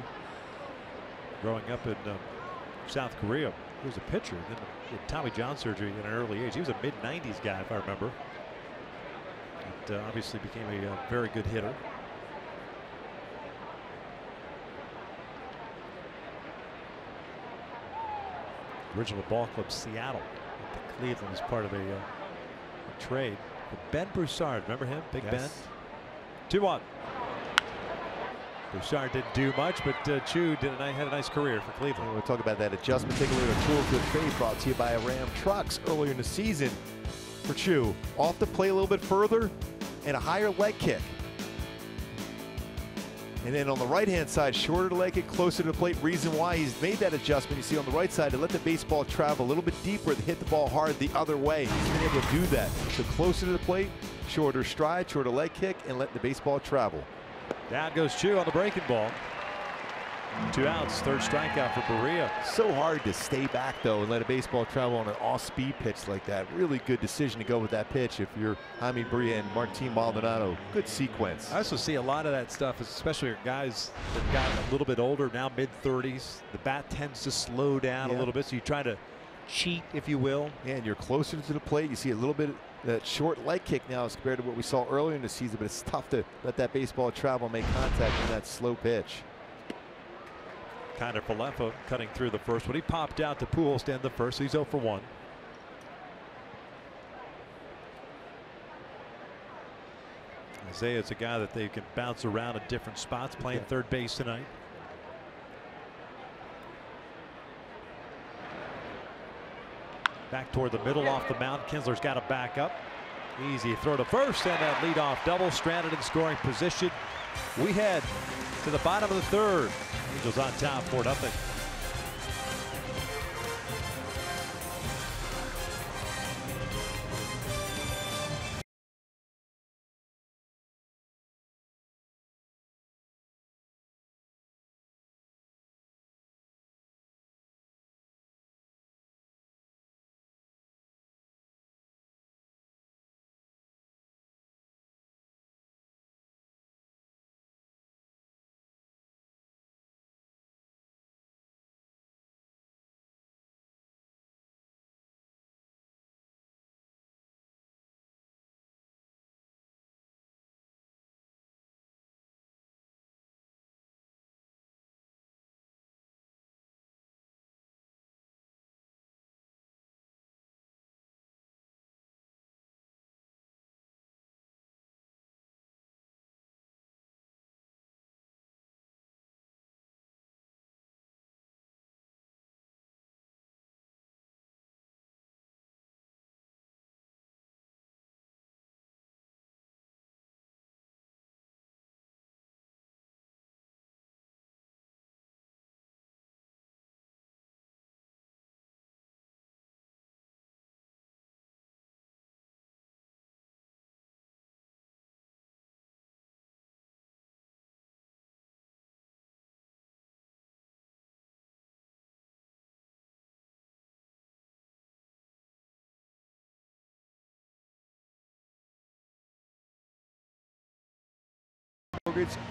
growing up in South Korea, he was a pitcher. Then had Tommy John surgery at an early age. He was a mid-90s guy, if I remember. It obviously became a very good hitter. Original ball club Seattle went to Cleveland as part of a trade for Ben Broussard. Remember him? Big Ben. 2-1. Broussard didn't do much, but Chu had a nice career for Cleveland.
We'll talk about that adjustment. Take a look at Tools with Trade, brought to you by Ram Trucks earlier in the season. For Chu, off the play a little bit further and a higher leg kick. And then on the right-hand side, shorter leg kick, closer to the plate. Reason why he's made that adjustment, you see on the right side, to let the baseball travel a little bit deeper, to hit the ball hard the other way. He's been able to do that. So closer to the plate, shorter stride, shorter leg kick, and let the baseball travel.
Down goes Chu on the breaking ball. 2 outs, third strikeout for Barria.
So hard to stay back, though, and let a baseball travel on an off-speed pitch like that. Really good decision to go with that pitch if you're Jaime Barria and Martin Maldonado. Good sequence.
I also see a lot of that stuff, especially guys that got a little bit older, now mid-30s. The bat tends to slow down a little bit, so you try to cheat, if you will.
Yeah, and you're closer to the plate. You see a little bit of that short leg kick now as compared to what we saw earlier in the season, but it's tough to let that baseball travel and make contact in that slow pitch.
Kind of Falefa cutting through the first one. He popped out to Pujols to end the first, so he's 0 for 1. Isaiah's a guy that they can bounce around at different spots, playing third base tonight. Back toward the middle off the mound. Kinsler's got to back up. Easy throw to first, and that leadoff double, stranded in scoring position. We head to the bottom of the third. Angels on top 4-0.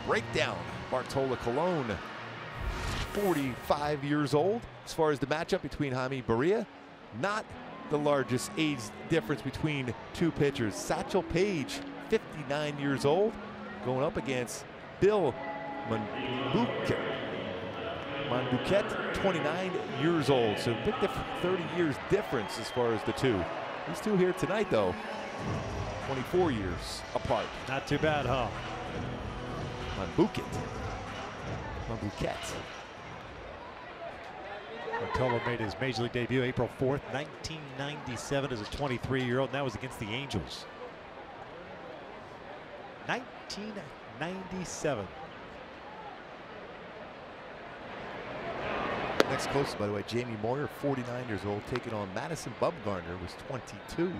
Breakdown. Bartola Colon, 45 years old. As far as the matchup between Jaime Barria, not the largest age difference between two pitchers. Satchel Paige, 59 years old, going up against Bill Manduquet, 29 years old. So big 30 years difference as far as the two. These two here tonight, though, 24 years apart.
Not too bad, huh?
Manduquet.
Bartolo made his Major League debut April 4th, 1997 as a 23-year-old, and that was against the Angels. 1997.
Next closest, by the way, Jamie Moyer, 49 years old, taking on Madison Bumgarner, was 22.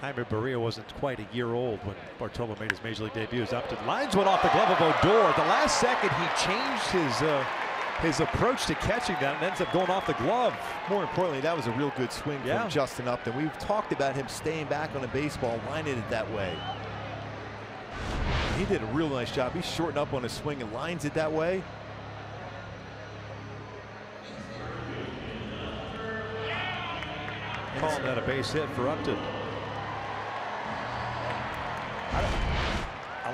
Jaime Barria wasn't quite a year old when Bartolo made his Major League debut. He was up to the lines, went off the glove of Odor. At the last second, he changed his approach to catching that and ends up going off the glove.
More importantly, that was a real good swing from Justin Upton. We've talked about him staying back on a baseball, lining it that way. He did a real nice job. He shortened up on his swing and lines it that way.
Calling that a base hit for Upton.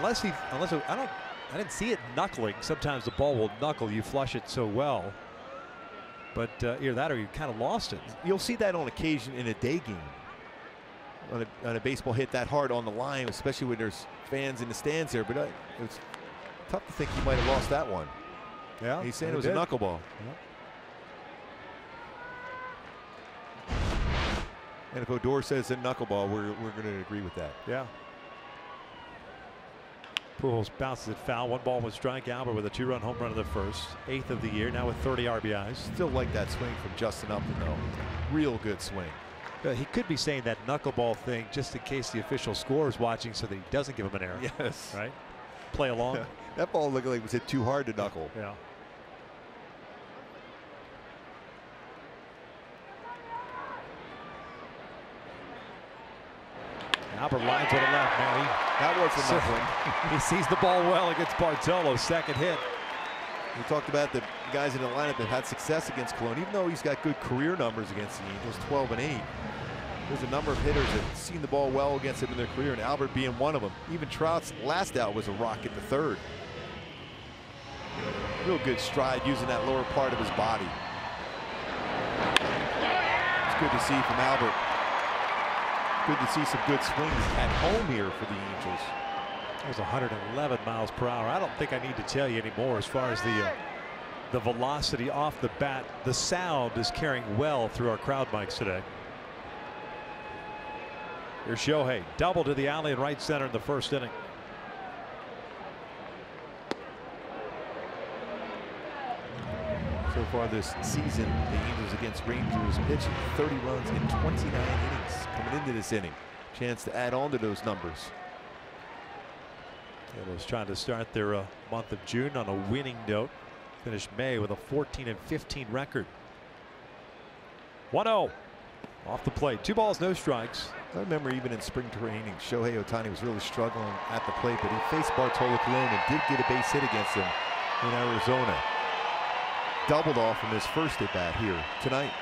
I didn't see it knuckling. Sometimes the ball will knuckle. You flush it so well. But either that or you kind of lost it.
You'll see that on occasion in a day game. On a baseball hit that hard on the line, especially when there's fans in the stands there. But it's tough to think he might have lost that one.
Yeah,
he's saying it was a knuckleball.
Yeah.
And if Odor says it's a knuckleball, we're going to agree with that.
Yeah. Pujols bounces it foul. 1 ball, 1 strike. Albert with a 2-run home run in the first. 8th of the year, now with 30 RBIs.
Still like that swing from Justin Upton, though. Real good swing.
He could be saying that knuckleball thing just in case the official score is watching so that he doesn't give him an error.
Yes.
Right? Play along.
That ball looked like it was hit too hard to knuckle.
Yeah. Albert lines to the left, man.
That was a knuckling.
He sees the ball well against Bartolo. 2nd hit.
We talked about the guys in the lineup that had success against Cologne. Even though he's got good career numbers against the Angels, 12 and 8. There's a number of hitters that have seen the ball well against him in their career, and Albert being one of them. Even Trout's last out was a rocket to 3rd. Real good stride using that lower part of his body. It's good to see from Albert. Good to see some good swings at home here for the Angels.
It was 111 miles per hour. I don't think I need to tell you anymore as far as the velocity off the bat. The sound is carrying well through our crowd mics today. Here's Shohei, double to the alley in right center in the 1st inning.
So far this season, the Angels against Rangers pitching 30 runs in 29 innings coming into this inning. Chance to add on to those numbers.
Angels trying to start their month of June on a winning note. Finished May with a 14-15 record. 1-0 off the plate. 2 balls, no strikes.
I remember even in spring training, Shohei Ohtani was really struggling at the plate, but he faced Bartolo Colon and did get a base hit against him in Arizona. Doubled off from his first at bat here tonight.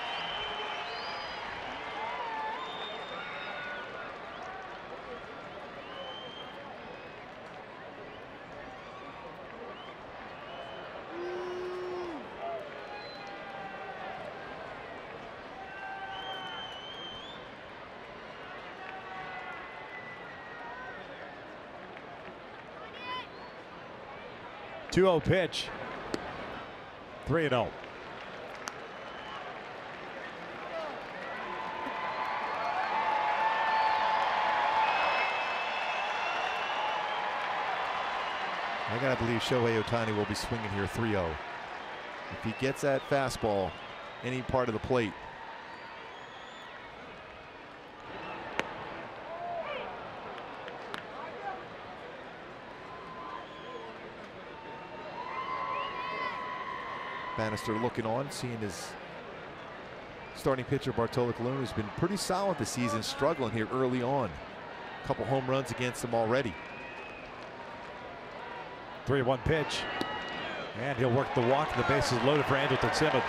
Two-0 pitch. 3-0.
I gotta believe Shohei Ohtani will be swinging here 3-0. If he gets that fastball any part of the plate. Bannister looking on, seeing his starting pitcher Bartolo Colon, who's been pretty solid this season, struggling here early on. A couple home runs against him already.
3-1 pitch. And he'll work the walk. The bases loaded for Andrelton Simmons.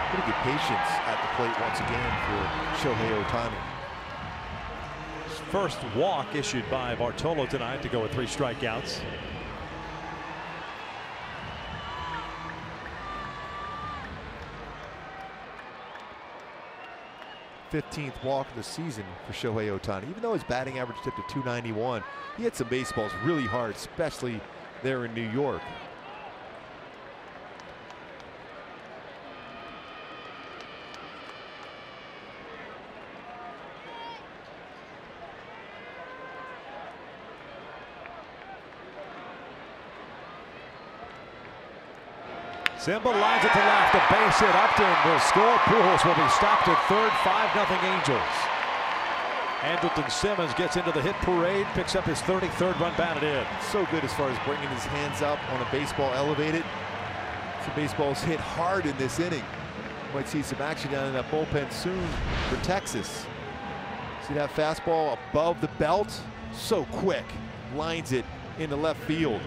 Pretty good patience at the plate once again for Shohei Ohtani.
First walk issued by Bartolo tonight to go with 3 strikeouts.
'15th walk of the season for Shohei Ohtani. Even though his batting average dipped to .291, he hit some baseballs really hard, especially there in New York.
Simba lines it to left. A base hit. Upton will score. Pujols will be stopped at third. 5-0 Angels. Andrelton Simmons gets into the hit parade, picks up his 33rd run batted in.
So good as far as bringing his hands up on a baseball elevated. Some baseballs hit hard in this inning. Might see some action down in that bullpen soon for Texas. See that fastball above the belt? So quick. Lines it into left field.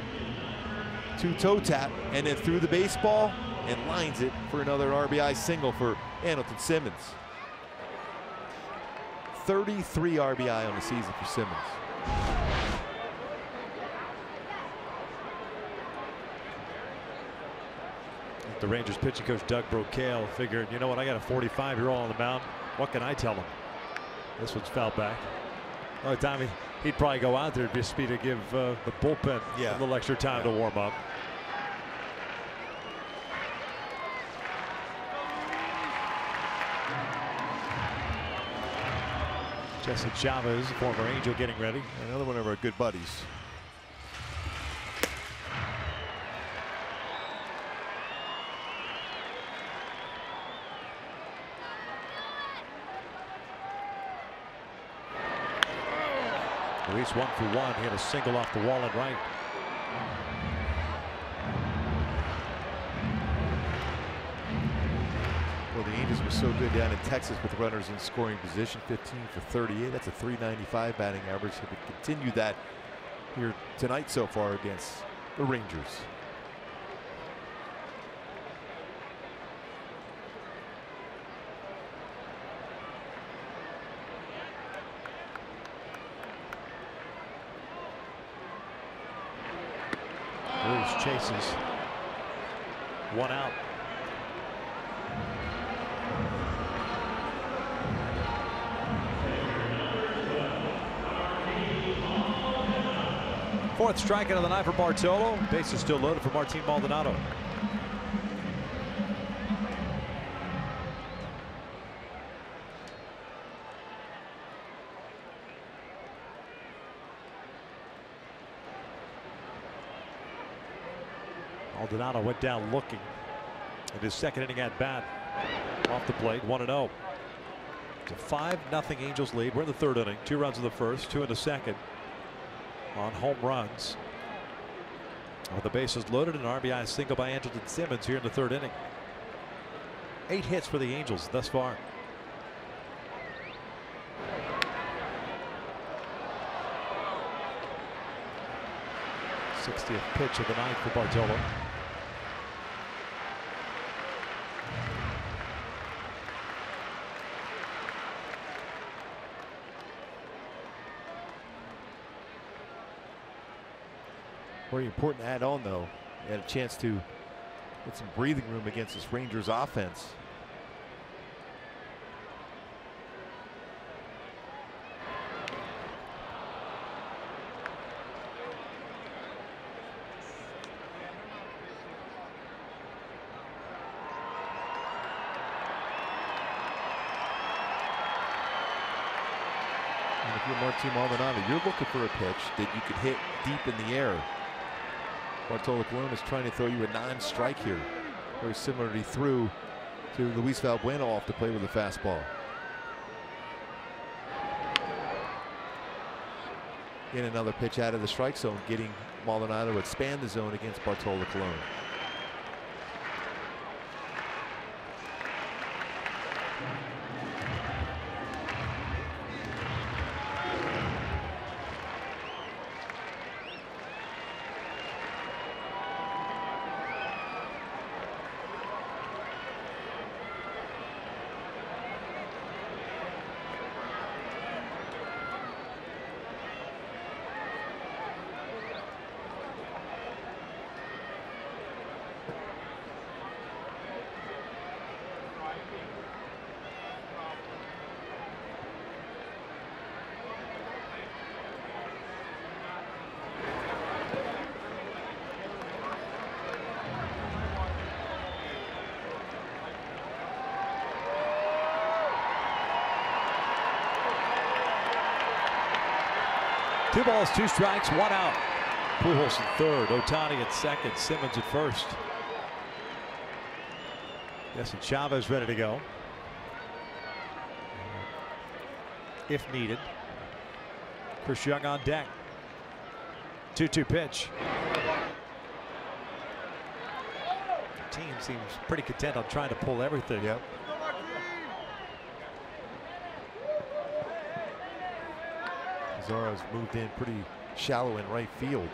2-toe tap and then through the baseball and lines it for another RBI single for Andrelton Simmons. 33 RBI on the season for Simmons.
The Rangers pitching coach Doug Brocail figured, you know what, I got a 45-year-old on the mound. What can I tell him? This one's fouled back. Oh, Tommy, he'd probably go out there just be to give the bullpen a little extra time to warm up. Jesse Chavez, former Angel, getting ready.
Another one of our good buddies.
Luis 1 for 1. He had a single off the wall and right.
Well, the Angels were so good down in Texas with runners in scoring position. 15 for 38. That's a .395 batting average. They could continue that here tonight so far against the Rangers.
Bruce chases. 1 out. Fourth strikeout of the night for Bartolo. Base is still loaded for Martin Maldonado. Maldonado went down looking in his second inning at bat. Off the plate, 1-0. It's a 5-0 Angels lead. We're in the third inning. 2 runs in the first, 2 in the second. On home runs. With the bases loaded, an RBI single by Andrelton Simmons here in the third inning. 8 hits for the Angels thus far. th pitch of the ninth for Bartolo.
Very important to add on, though. He had a chance to get some breathing room against this Rangers offense. And if you're Martin Maldonado, you're looking for a pitch that you could hit deep in the air. Bartolo Colon is trying to throw you a non-strike here. Very similar to he threw to Luis Valbuena off to play with a fastball. In another pitch out of the strike zone, getting Maldonado to expand the zone against Bartolo Colon.
Two balls, 2 strikes, 1 out. Pujols in third, Ohtani at second, Simmons at first. Jesse Chavez ready to go if needed. Chris Young on deck. 2-2 pitch. The team seems pretty content on trying to pull everything.
Yep. Zara's moved in pretty shallow in right field.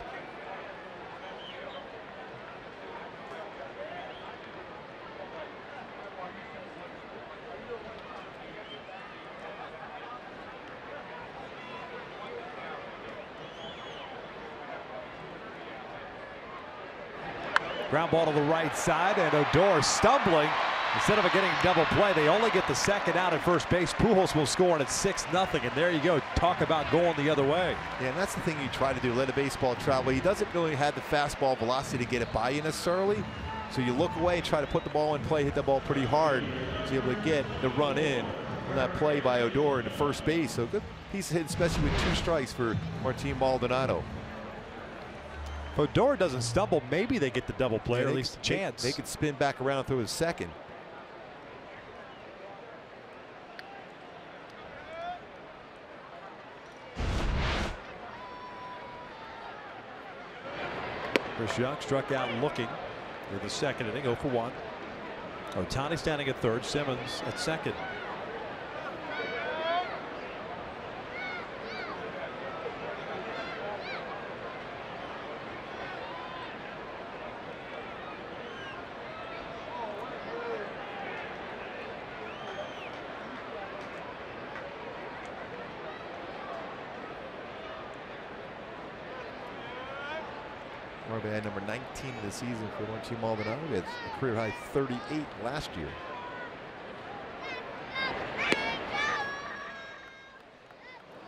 Ground ball to the right side, and Odor stumbling. Instead of getting double play, they only get the second out at first base. Pujols will score, and it's 6-0. And there you go. Talk about going the other way.
Yeah, and that's the thing you try to do, let a baseball travel. He doesn't really have the fastball velocity to get it by you necessarily. So you look away and try to put the ball in play, hit the ball pretty hard to be able to get the run in on that play by Odor into first base. So good piece of hit, especially with 2 strikes for Martin Maldonado.
If Odor doesn't stumble, maybe they get the double play, or at least a chance.
They could spin back around and throw a second.
Chris Young struck out looking in the second inning, 0 for 1. Ohtani standing at third, Simmons at second.
Martin had number 19 of the season for Martin Maldonado. He had a career high 38 last year.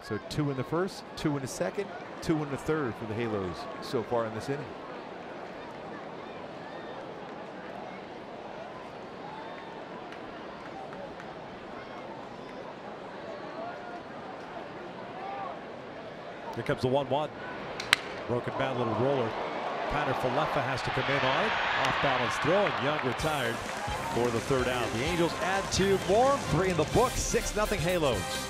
So 2 in the first, 2 in the second, 2 in the third for the Halos so far in this inning.
Here comes the 1-1. Broken bat, little roller. Patter Falefa has to come in on it. Off balance throw, and Young retired for the third out. The Angels add 2 more. 3 in the book. 6-0 Halos.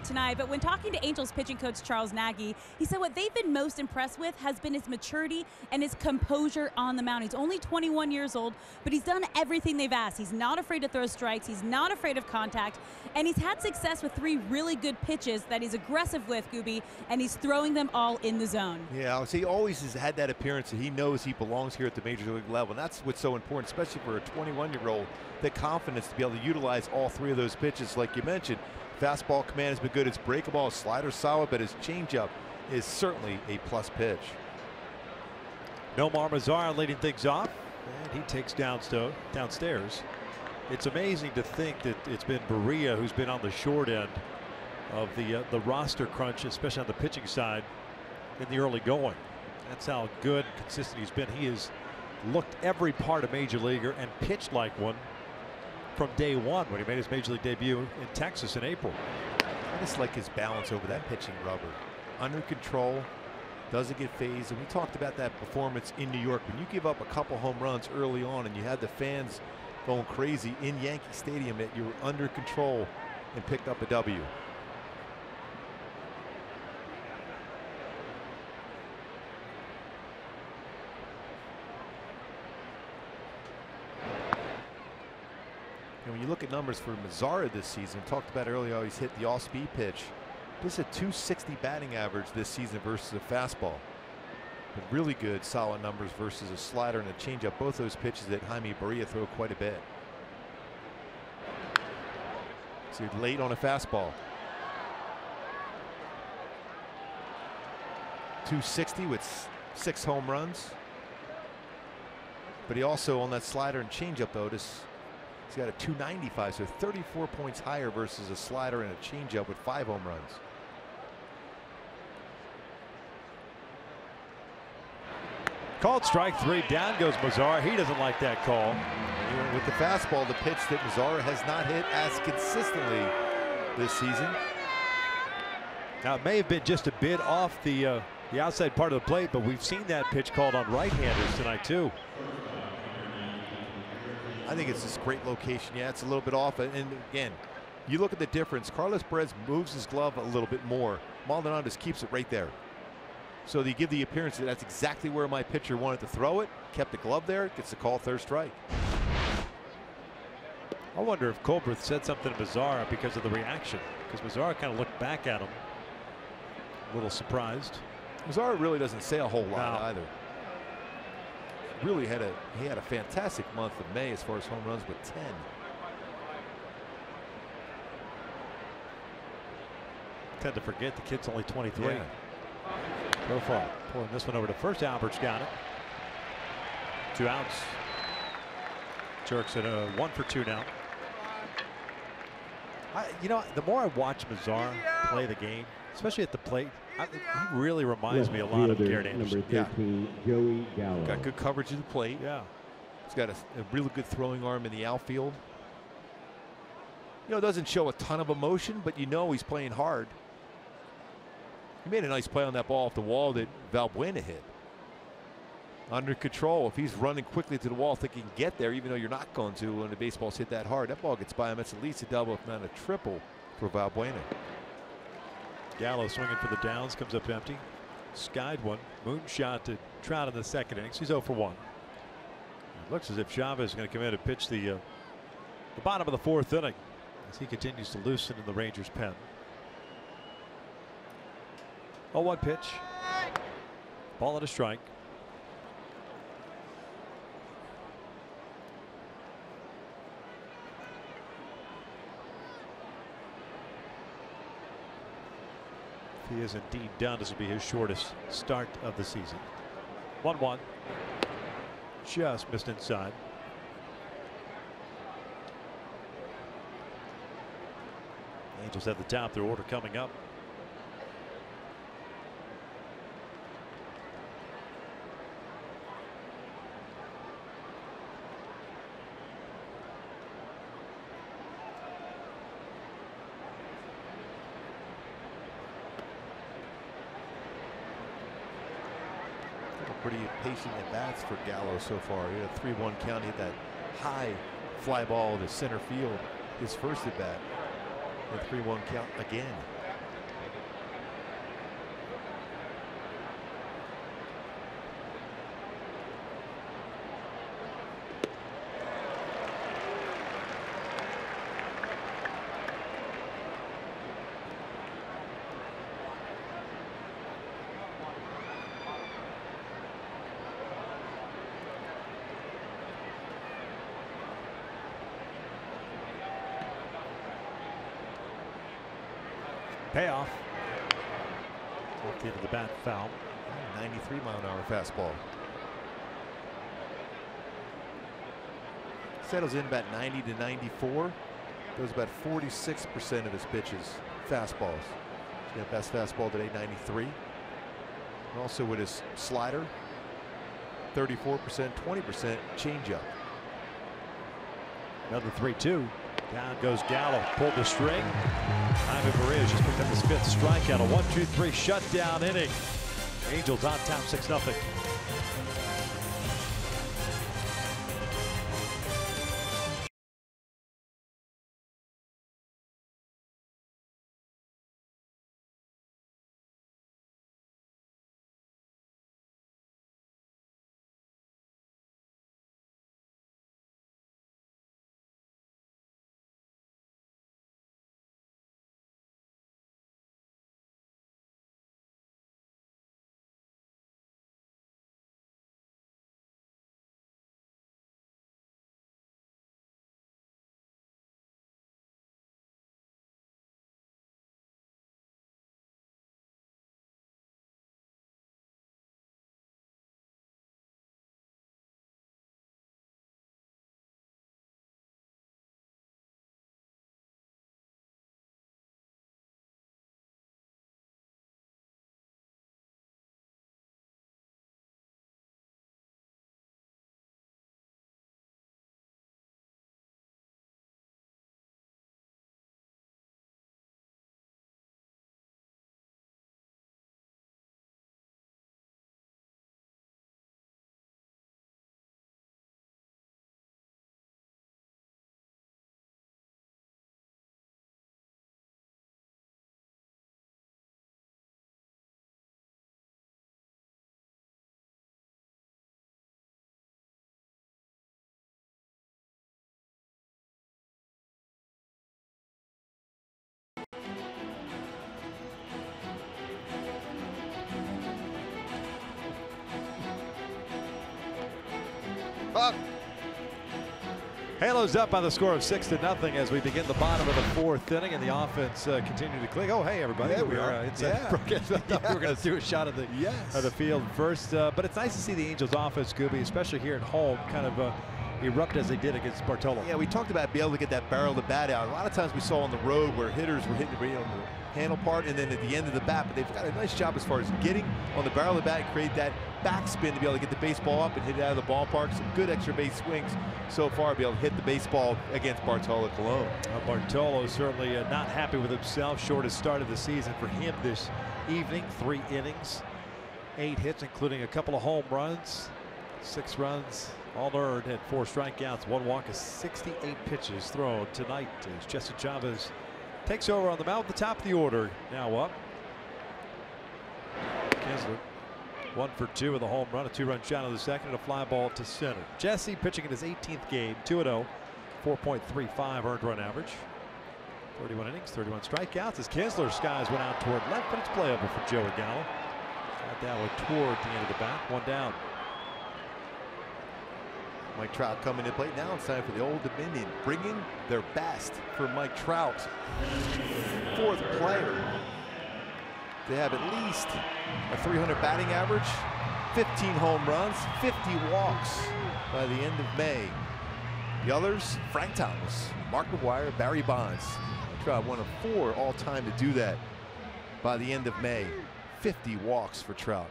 Tonight, but when talking to Angels pitching coach Charles Nagy, he said what they've been most impressed with has been his maturity and his composure on the mound. He's only 21 years old, but he's done everything they've asked. He's not afraid to throw strikes. He's not afraid of contact, and he's had success with 3 really good pitches that he's aggressive with, Gooby, and he's throwing them all in the zone.
Yeah, he always has had that appearance that he knows he belongs here at the major league level, and that's what's so important, especially for a 21-year-old, the confidence to be able to utilize all 3 of those pitches like you mentioned. Fastball command has been good. His breakable, his slider solid, but his changeup is certainly a plus pitch.
Nomar Mazara leading things off, and he takes downstairs. It's amazing to think that it's been Barria who's been on the short end of the roster crunch, especially on the pitching side in the early going. That's how good and consistent he's been. He has looked every part of major leaguer and pitched like one from day one when he made his major league debut in Texas in April.
I just like his balance over that pitching rubber. Under control, Doesn't get phased. And we talked about that performance in New York. When you give up a couple home runs early on and you had the fans going crazy in Yankee Stadium, that you were under control and picked up a W. And when you look at numbers for Mazara this season, talked about earlier how he's hit the off-speed pitch. This is a 260 batting average this season versus a fastball. But really good, solid numbers versus a slider and a changeup. Both those pitches that Jaime Barria throw quite a bit. So late on a fastball. 260 with 6 home runs. But he also on that slider and changeup, Otis, he's got a 295, so 34 points higher versus a slider and a changeup with 5 home runs.
Called strike 3. Down goes Mazara. He doesn't like that call.
With the fastball, the pitch that Mazara has not hit as consistently this season.
Now it may have been just a bit off the outside part of the plate, but we've seen that pitch called on right-handers tonight too.
I think it's this great location. Yeah, it's a little bit off. And again, you look at the difference. Carlos Perez moves his glove a little bit more. Maldonado just keeps it right there. So they give the appearance that that's exactly where my pitcher wanted to throw it. Kept the glove there. Gets the call, third strike.
I wonder if Colbert said something to Mazara because of the reaction. Because Mazara kind of looked back at him, a little surprised.
Mazara really doesn't say a whole lot either. Really had a fantastic month of May as far as home runs with 10.
Tend to forget the kid's only 23.
Yeah.
Profile pulling this one over to first. Albert's got it. 2 outs. Jerks at a 1 for 2 now. You know, the more I watch Mazara play the game, especially at the plate, he really reminds me a lot of Garrett Anderson.
Number 13, Joey Gallo.
Got good coverage of the plate.
Yeah.
He's got a really good throwing arm in the outfield. You know, it doesn't show a ton of emotion, but you know he's playing hard. He made a nice play on that ball off the wall that Valbuena hit. Under control. If he's running quickly to the wall, thinking he can get there, even though you're not going to when the baseball's hit that hard, that ball gets by him. It's at least a double, if not a triple, for Valbuena.
Gallo swinging for the downs, comes up empty. Skied one. Moonshot to Trout in the second innings. He's 0 for 1. It looks as if Chavez is going to come in and pitch the bottom of the 4th inning as he continues to loosen in the Rangers' pen. 0-1 pitch. Ball and a strike. If he is indeed done, this will be his shortest start of the season. 1-1. Just missed inside. Angels at the top. Their order coming up.
Pretty patient at bats for Gallo so far. He had a 3-1 count. He hit that high fly ball to center field his first at bat. A 3-1 count again.
Payoff. Off the end of the bat, foul.
93-mile-an-hour fastball. Settles in about 90 to 94. Throws about 46% of his pitches fastballs. He's got best fastball today, 93. And also with his slider, 34%, 20% changeup.
Another 3-2. Down goes Gallo. Pulled the string. Jaime Barria just picked up his 5th strikeout. A 1-2-3 shutdown inning. Angels on top 6-0. Halos up by the score of 6-0 as we begin the bottom of the 4th inning, and the offense continue to click. Oh, hey, everybody.
There we are.
Inside Brookings. I thought we were going to do a shot of the field first. But it's nice to see the Angels offense, Scooby, especially here at home, kind of erupt as they did against Bartolo.
Yeah, we talked about being able to get that barrel of the bat out. A lot of times we saw on the road where hitters were hitting on the handle part and then at the end of the bat, but they've got a nice job as far as getting on the barrel of the bat and create that backspin to be able to get the baseball up and hit it out of the ballpark. Some good extra base swings so far to be able to hit the baseball against Bartolo Colon.
Bartolo certainly not happy with himself. Shortest start of the season for him this evening. 3 innings, 8 hits, including a couple of home runs, 6 runs, all earned, had 4 strikeouts, 1 walk, 68 pitches thrown tonight as Jesse Chavez takes over on the mound at the top of the order. Now up. Kinsler 1 for 2 with a home run, a 2-run shot in the second, and a fly ball to center. Jesse pitching in his 18th game, 2-0, 4.35 earned run average. 31 innings, 31 strikeouts as Kinsler's skies went out toward left, but it's playable for Joey Gallo. Got that one toward the end of the bat, 1 down.
Mike Trout coming to play. Now it's time for the Old Dominion, bringing their best for Mike Trout. 4th player to have at least a 300 batting average, 15 home runs, 50 walks by the end of May. The others, Frank Thomas, Mark McGwire, Barry Bonds. Mike Trout one of 4 all-time to do that by the end of May. 50 walks for Trout.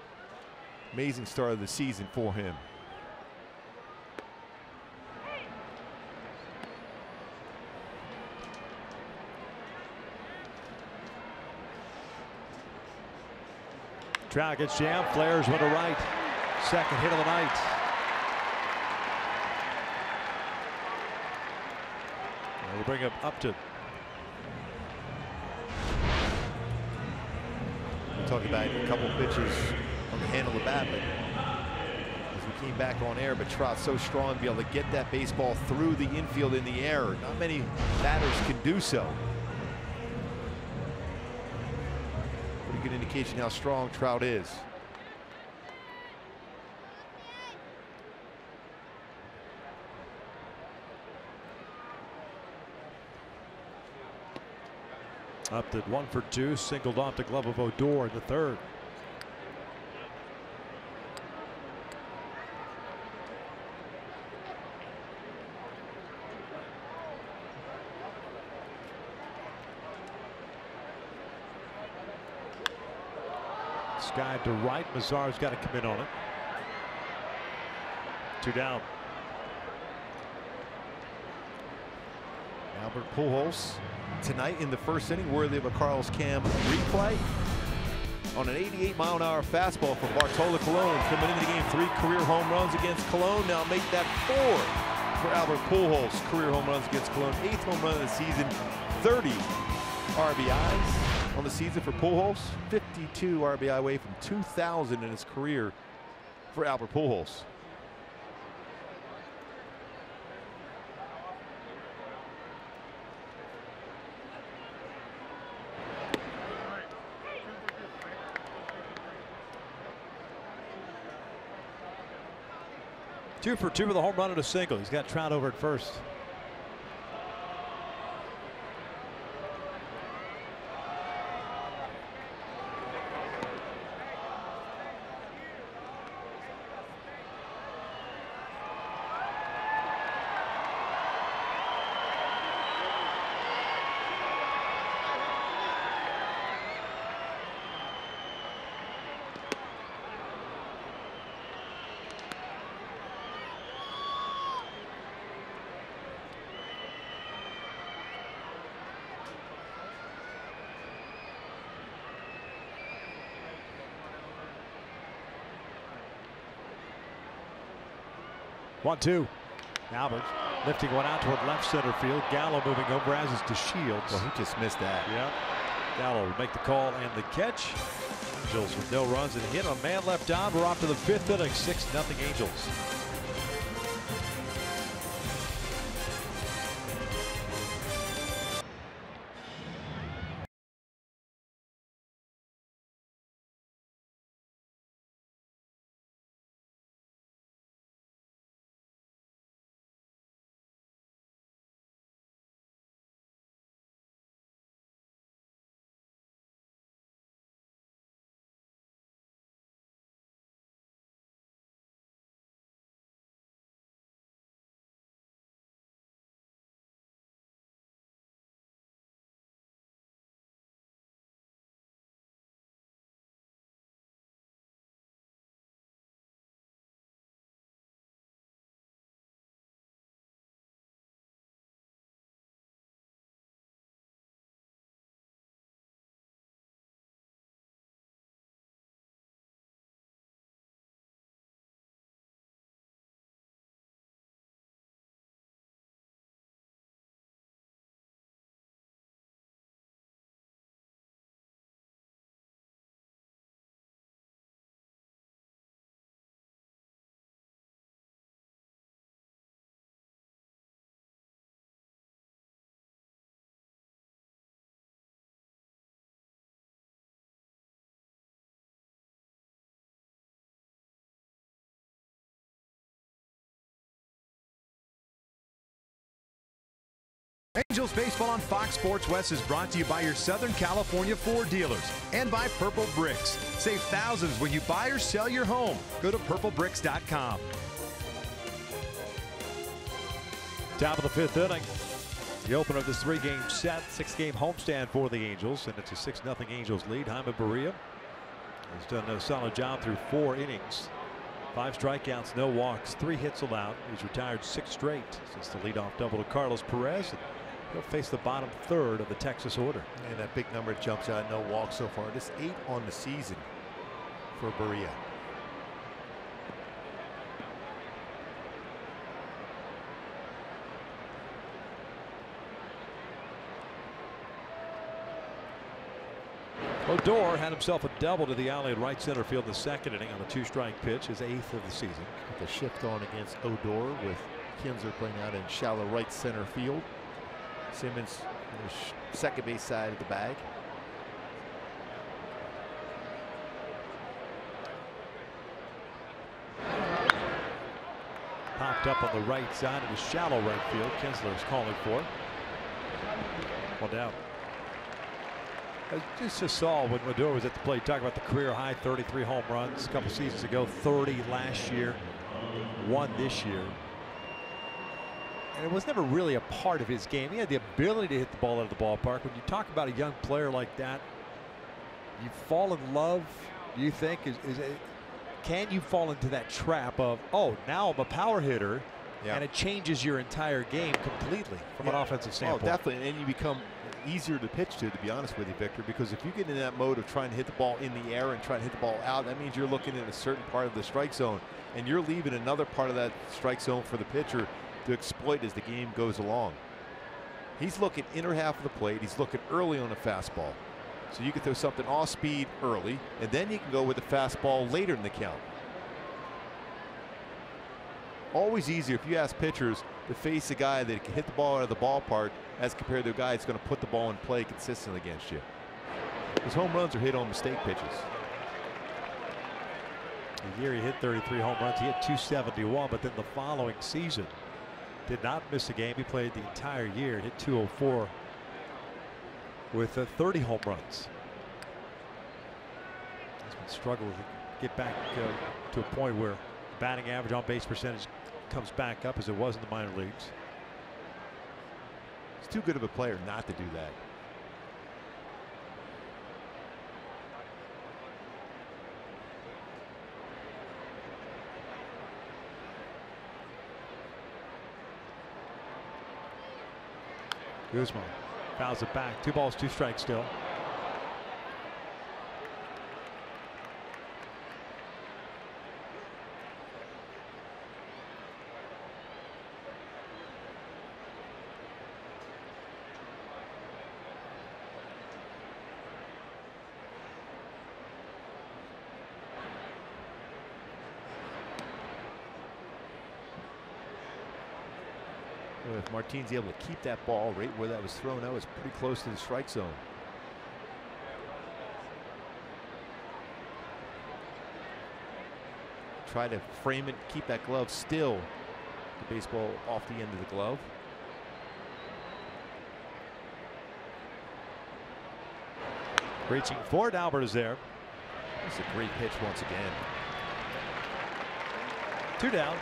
Amazing start of the season for him.
Trout gets jammed, flares one to right. 2nd hit of the night. And we'll bring him Upton.
We talked about a couple of pitches on the handle of the bat, but as we came back on air, but Trout's so strong to be able to get that baseball through the infield in the air. Not many batters can do so. Good indication how strong Trout is.
Upton 1 for 2, singled off the glove of Odor in the 3rd. Sky to right. Mazar's got to come in on it. 2 down.
Albert Pujols tonight in the 1st inning, worthy of a Carlos Cam replay. on an 88-mile-an-hour fastball from Bartolo Colon. Coming into the game, 3 career home runs against Colon. Now make that 4 for Albert Pujols. Career home runs against Colon. 8th home run of the season. 30 RBIs on the season for Pujols. 52 RBI away from 2,000 in his career for Albert Pujols.
Two for two with a home run and a single. He's got Trout over at first. One, two. Albert lifting one out toward left center field. Gallo moving over, as is DeShields.
Well, he just missed that.
Yeah. Gallo will make the call and the catch. Angels with no runs and a hit. A man left on. We're off to the 5th inning. 6-0 Angels.
Angels Baseball on Fox Sports West is brought to you by your Southern California Ford dealers and by Purple Bricks. Save thousands when you buy or sell your home. Go to purplebricks.com.
Top of the 5th inning. The opener of this 3-game set, 6-game homestand for the Angels, and it's a 6-0 Angels lead. Jaime Barria has done a solid job through 4 innings. 5 strikeouts, no walks, 3 hits allowed. He's retired 6 straight since the leadoff double to Carlos Perez. And he'll face the bottom 3rd of the Texas order.
And that big number jumps out. No walks so far. Just 8 on the season for Barria.
Odor had himself a double to the alley in right center field in the 2nd inning on a 2-strike pitch, his 8th of the season.
The shift on against Odor with Kinsler playing out in shallow right center field. Simmons on the second base side of the bag.
Popped up on the right side. It was shallow right field. Kinsler is calling for it. 1 down. I just saw when Odor was at the plate, talking about the career high 33 home runs a couple seasons ago, 30 last year, 1 this year. And it was never really a part of his game. He had the ability to hit the ball out of the ballpark. When you talk about a young player like that, you fall in love, do you think? Can you fall into that trap of, oh, now I'm a power hitter,
Yeah.
And it changes your entire game completely from an offensive standpoint.
Oh, definitely. And you become easier to pitch to be honest with you, Victor, because if you get in that mode of trying to hit the ball in the air and trying to hit the ball out, that means you're looking at a certain part of the strike zone, and you're leaving another part of that strike zone for the pitcher to exploit as the game goes along. He's looking inner half of the plate. He's looking early on a fastball. So you can throw something off speed early, and then you can go with the fastball later in the count. Always easier if you ask pitchers to face a guy that can hit the ball out of the ballpark as compared to a guy that's going to put the ball in play consistently against you. His home runs are hit on mistake pitches.
The year he hit 33 home runs, he hit 271, but then the following season did not miss a game. He played the entire year and hit 204 with 30 home runs. He's been struggling to get back to a point where batting average, on base percentage comes back up as it was in the minor leagues.
He's too good of a player not to do that.
Guzman fouls it back. 2 balls, 2 strikes still.
If Martine's able to keep that ball right where that was thrown, that was pretty close to the strike zone. Try to frame it, keep that glove still. The baseball off the end of the glove.
Reaching forward, Albert is there.
That's a great pitch once again.
2 down.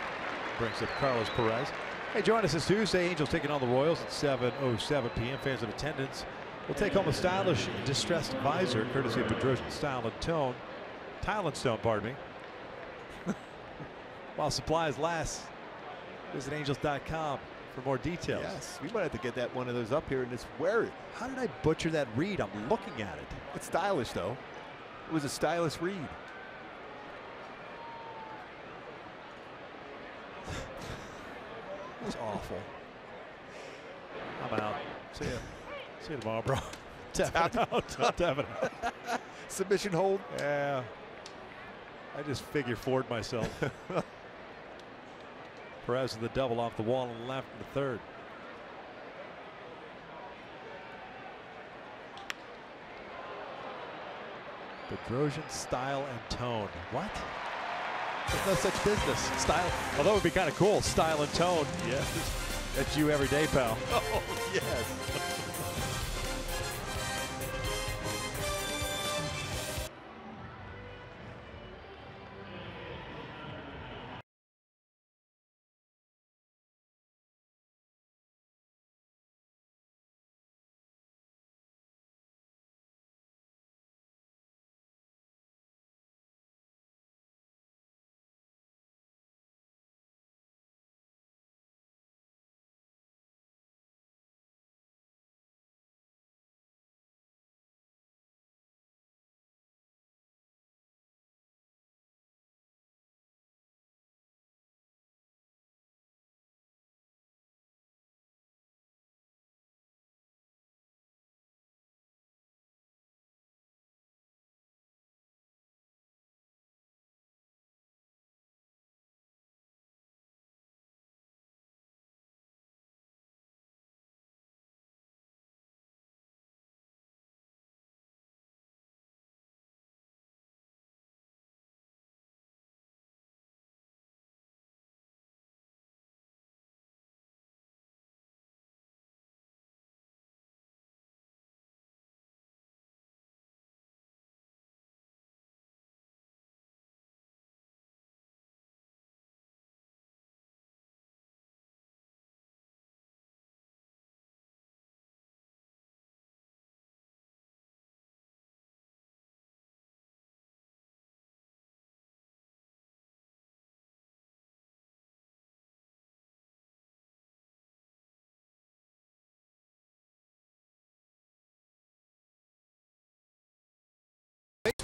Brings up Carlos Perez. Hey, join us this Tuesday. Angels taking on the Royals at 7:07 p.m. Fans in attendance will take home a stylish distressed visor courtesy of Bedrosian Style and Tone. Tile and Stone, pardon me. While supplies last, visit angels.com for more details.
Yes, we might have to get that one of those up here and just wear it.
How did I butcher that read? I'm looking at it.
It's stylish, though. It was a stylish read.
It's awful. I'm out. See ya. See you tomorrow, bro. Tapping out. Tapping out.
Submission hold.
Yeah. I just figure forward myself. Perez with the double off the wall and left in the third. Bedrosian Style and Tone. What? There's no such business. Style. Although it would be kind of cool. Style and Tone. Yes. That's you every day, pal.
Oh, yes.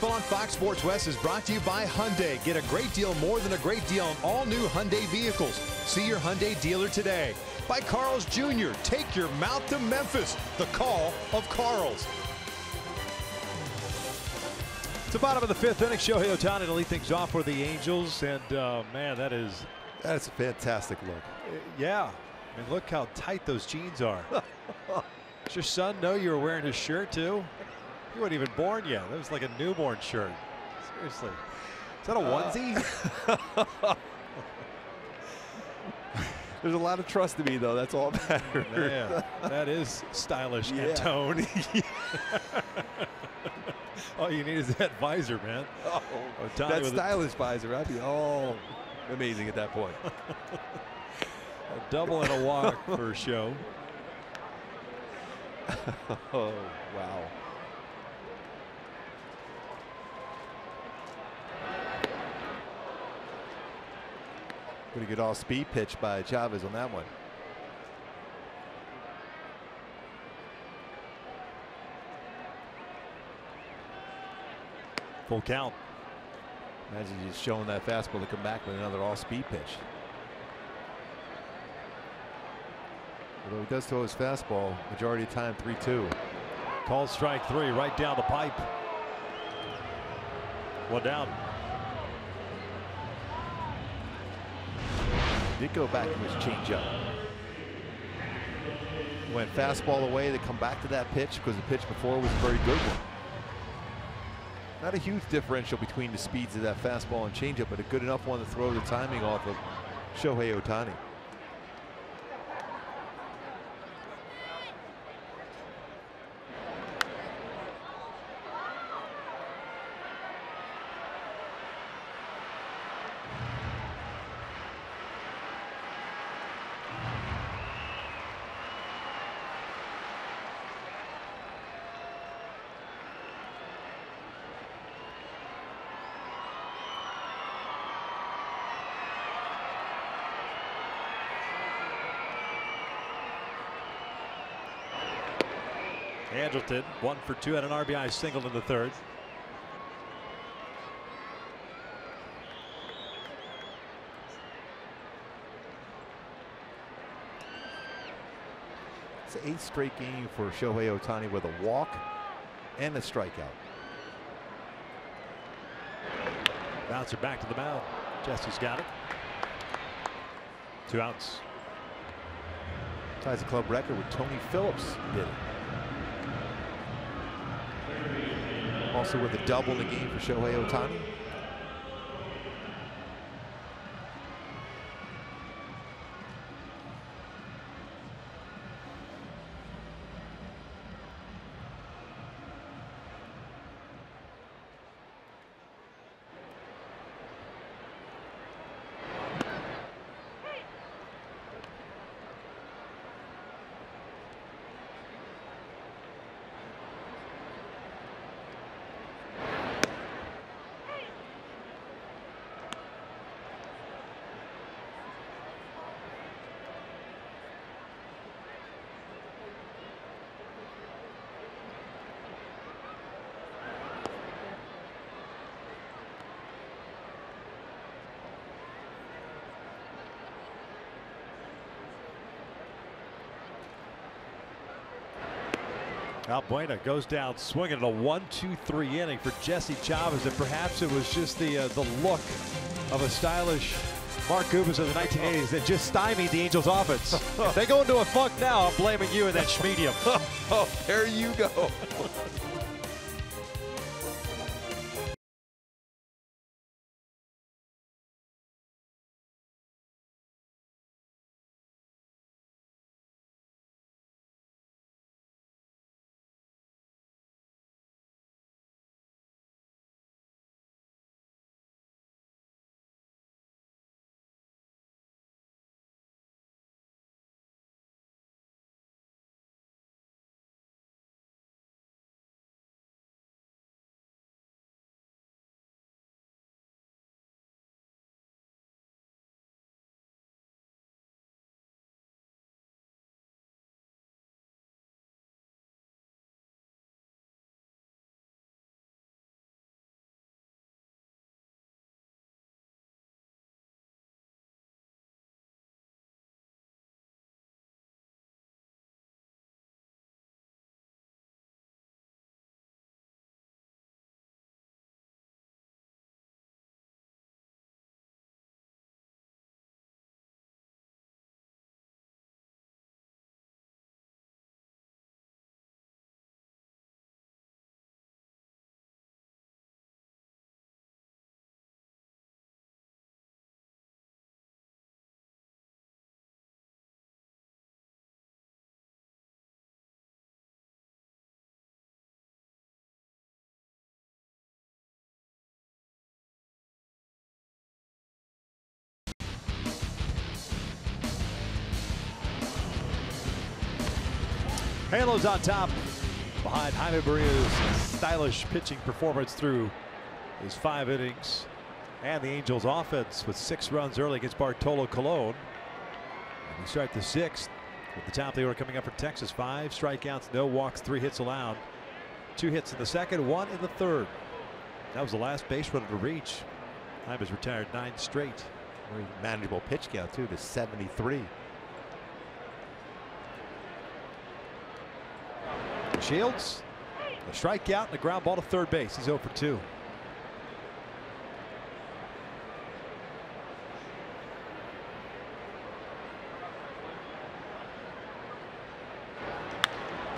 Baseball on Fox Sports West is brought to you by Hyundai. Get a great deal more than a great deal on all new Hyundai vehicles. See your Hyundai dealer today. By Carl's Jr. Take your mouth to Memphis. The call of Carl's.
It's the bottom of the 5th inning. Shohei Ohtani to lead things off for the Angels. And man, that's
a fantastic look.
Yeah. I mean, look how tight those jeans are. Does your son know you were wearing his shirt too? You weren't even born yet. That was like a newborn shirt. Seriously. Is that a onesie?
There's a lot of trust in me, though. That's all that matters.
Man, that is stylish and tone. All you need is that visor, man.
Oh, that stylish visor. That'd be all amazing at that point.
A double and a walk for a show.
Oh, wow. Pretty good all-speed pitch by Chavez on that one.
Full count.
Imagine just showing that fastball to come back with another all-speed pitch. Although he does throw his fastball majority of the time 3-2.
Called strike 3 right down the pipe. One down.
Did go back to his changeup. Went fastball away. They come back to that pitch because the pitch before was a very good one. Not a huge differential between the speeds of that fastball and changeup, but a good enough one to throw the timing off of Shohei Ohtani.
Andrelton 1 for 2 and an RBI single in the 3rd.
It's the 8th straight game for Shohei Ohtani with a walk and a strikeout.
Bouncer back to the mound. Jesse's got it. 2 outs.
Ties the club record with Tony Phillips did it. Also with a double in the game for Shohei Ohtani.
Albuena goes down swinging at a 1-2-3 inning for Jesse Chavez, and perhaps it was just the look of a stylish Mark Gubas of the 1980s that just stymied the Angels offense. If they go into a funk now, I'm blaming you and that schmedium.
Oh, there you go.
Halos on top behind Jaime Barria's stylish pitching performance through his 5 innings. And the Angels offense with 6 runs early against Bartolo Colon. And we start the 6th with the top of the order coming up for Texas. 5 strikeouts, no walks, 3 hits allowed. 2 hits in the second, 1 in the third. That was the last base runner to reach. Jaime's retired 9 straight.
Very manageable pitch count too to 73.
Shields, a strikeout and a ground ball to third base. He's 0 for 2.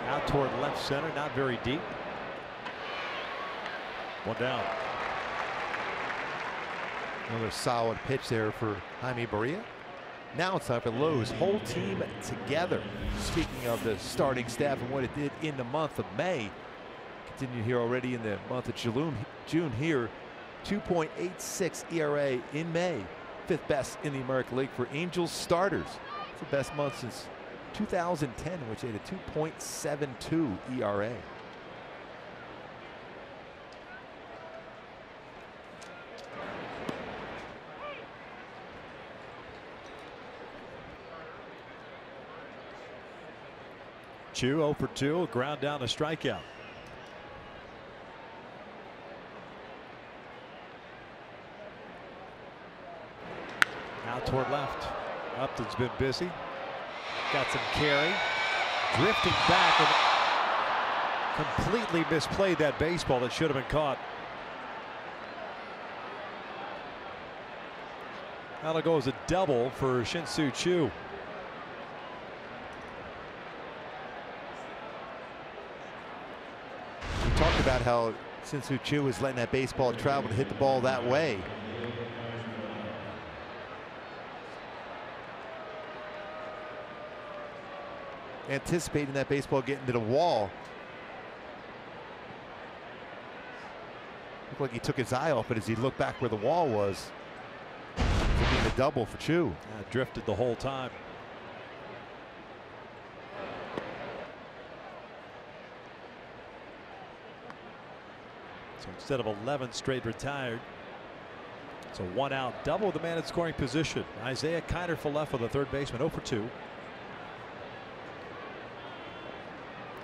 Out toward left center, not very deep. 1 down.
Another solid pitch there for Jaime Barria. Now it's time for Lowe's whole team together. Speaking of the starting staff and what it did in the month of May, continue here already in the month of June here. 2.86 ERA in May, 5th best in the American League for Angels starters. It's the best month since 2010, in which they had a 2.72 ERA.
Chu 0 for 2, a ground down, a strikeout. Out toward left. Upton's been busy. Got some carry. Drifting back and completely misplayed that baseball that should have been caught. That'll go as a double for Shin-Soo Choo.
Talked about how Shin-Soo Choo was letting that baseball travel to hit the ball that way. Anticipating that baseball getting to the wall. Looked like he took his eye off it as he looked back where the wall was. It being a double for Choo.
Yeah, drifted the whole time. So instead of 11 straight retired, it's a 1-out double with the man in scoring position. Isaiah Kiner-Falefa, the third baseman, 0 for 2.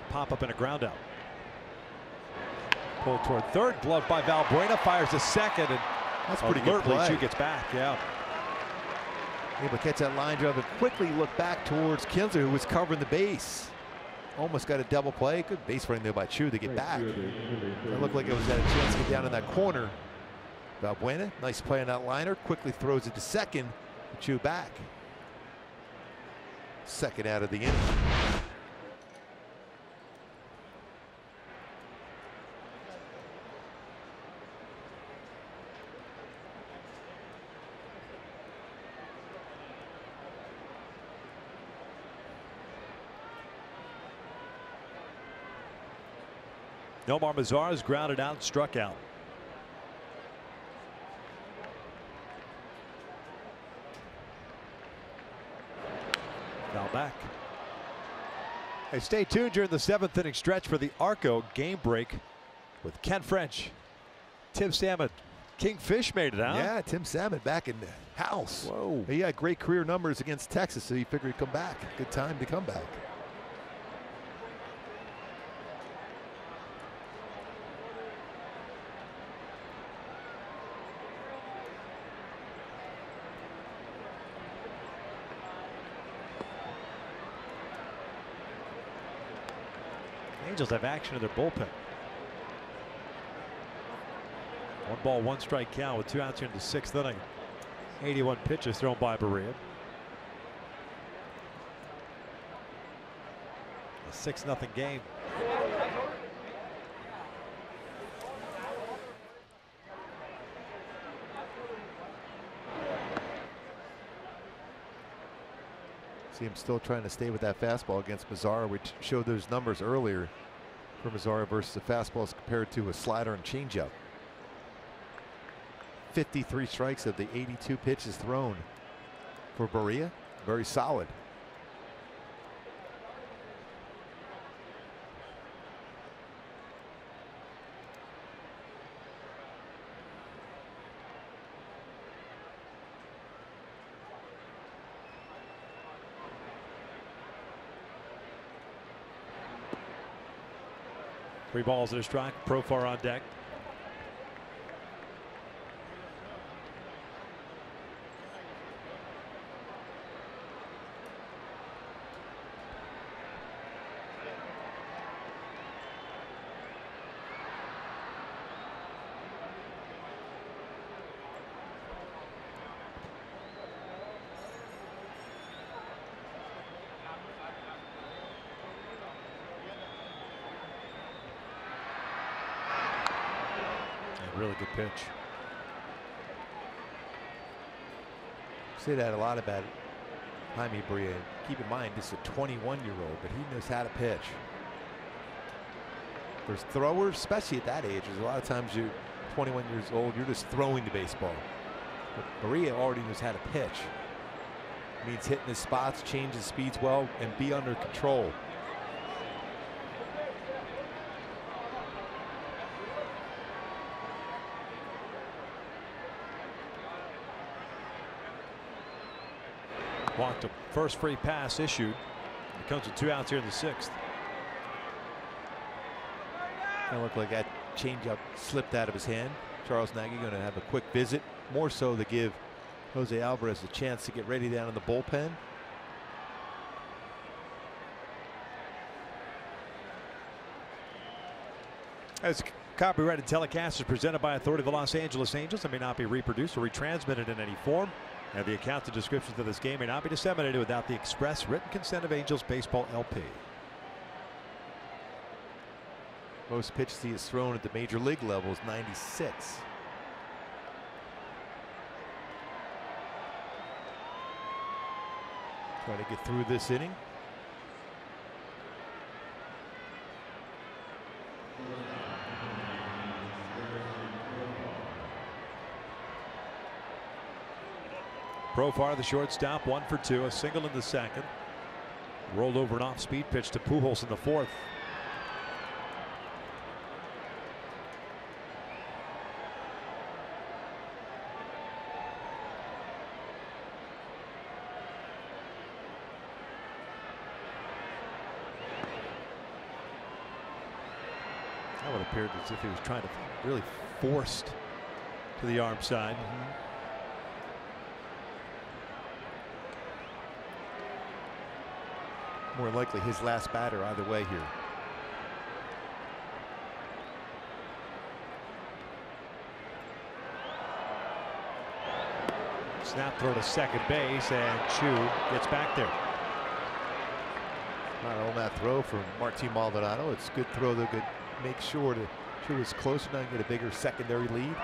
Pop up and a ground out. Pulled toward third, gloved by Valbuena, fires to second, and
that's pretty good play.
Choo gets back. Yeah.
Able to catch that line drive and quickly look back towards Kinsler, who was covering the base. Almost got a double play. Good base running there by Choo to get back. It looked like it was at a chance to get down in that corner. Valbuena, nice play on that liner. Quickly throws it to second. Choo back. Second out of the inning.
Nomar Mazar is grounded out and struck out. Now back. Hey, stay tuned during the 7th inning stretch for the Arco game break with Ken French, Tim Salmon. Kingfish made it out.
Yeah, Tim Salmon back in the house.
Whoa.
He had great career numbers against Texas, so he figured he'd come back. Good time to come back.
Angels have action in their bullpen. 1 ball, 1 strike count with 2 outs here in the 6th inning. 81 pitches thrown by Barria. A 6-0 game.
See him still trying to stay with that fastball against Mazara, which showed those numbers earlier for Mazara versus a fastball as compared to a slider and changeup. 53 strikes of the 82 pitches thrown for Barria. Very solid.
3 balls and a strike. Profar on deck. Really good pitch.
Say that a lot about Jaime Barria. Keep in mind, this is a 21-year-old, but he knows how to pitch. There's throwers, especially at that age. There's a lot of times you're 21 years old, you're just throwing the baseball. But Barria already knows how to pitch. It means hitting his spots, change his speeds well, and be under control.
Walked a first free pass issued. It comes with 2 outs here in the 6th.
Kind of looked like that changeup slipped out of his hand. Charles Nagy going to have a quick visit, more so to give Jose Alvarez a chance to get ready down in the bullpen.
As copyrighted telecast is presented by authority of the Los Angeles Angels and may not be reproduced or retransmitted in any form. And the accounts and descriptions of this game may not be disseminated without the express written consent of Angels Baseball LP.
Most pitches he has thrown at the major league level is 96. Try to get through this inning.
Profar, the shortstop, 1 for 2, a single in the 2nd. Rolled over an off-speed pitch to Pujols in the 4th. That would appear as if he was trying to really forced to the arm side.
More likely his last batter either way here.
Snap throw to second base, and Chu gets back there.
Not on that throw from Martin Maldonado. It's a good throw that could make sure that Chu is closer now and get a bigger secondary lead.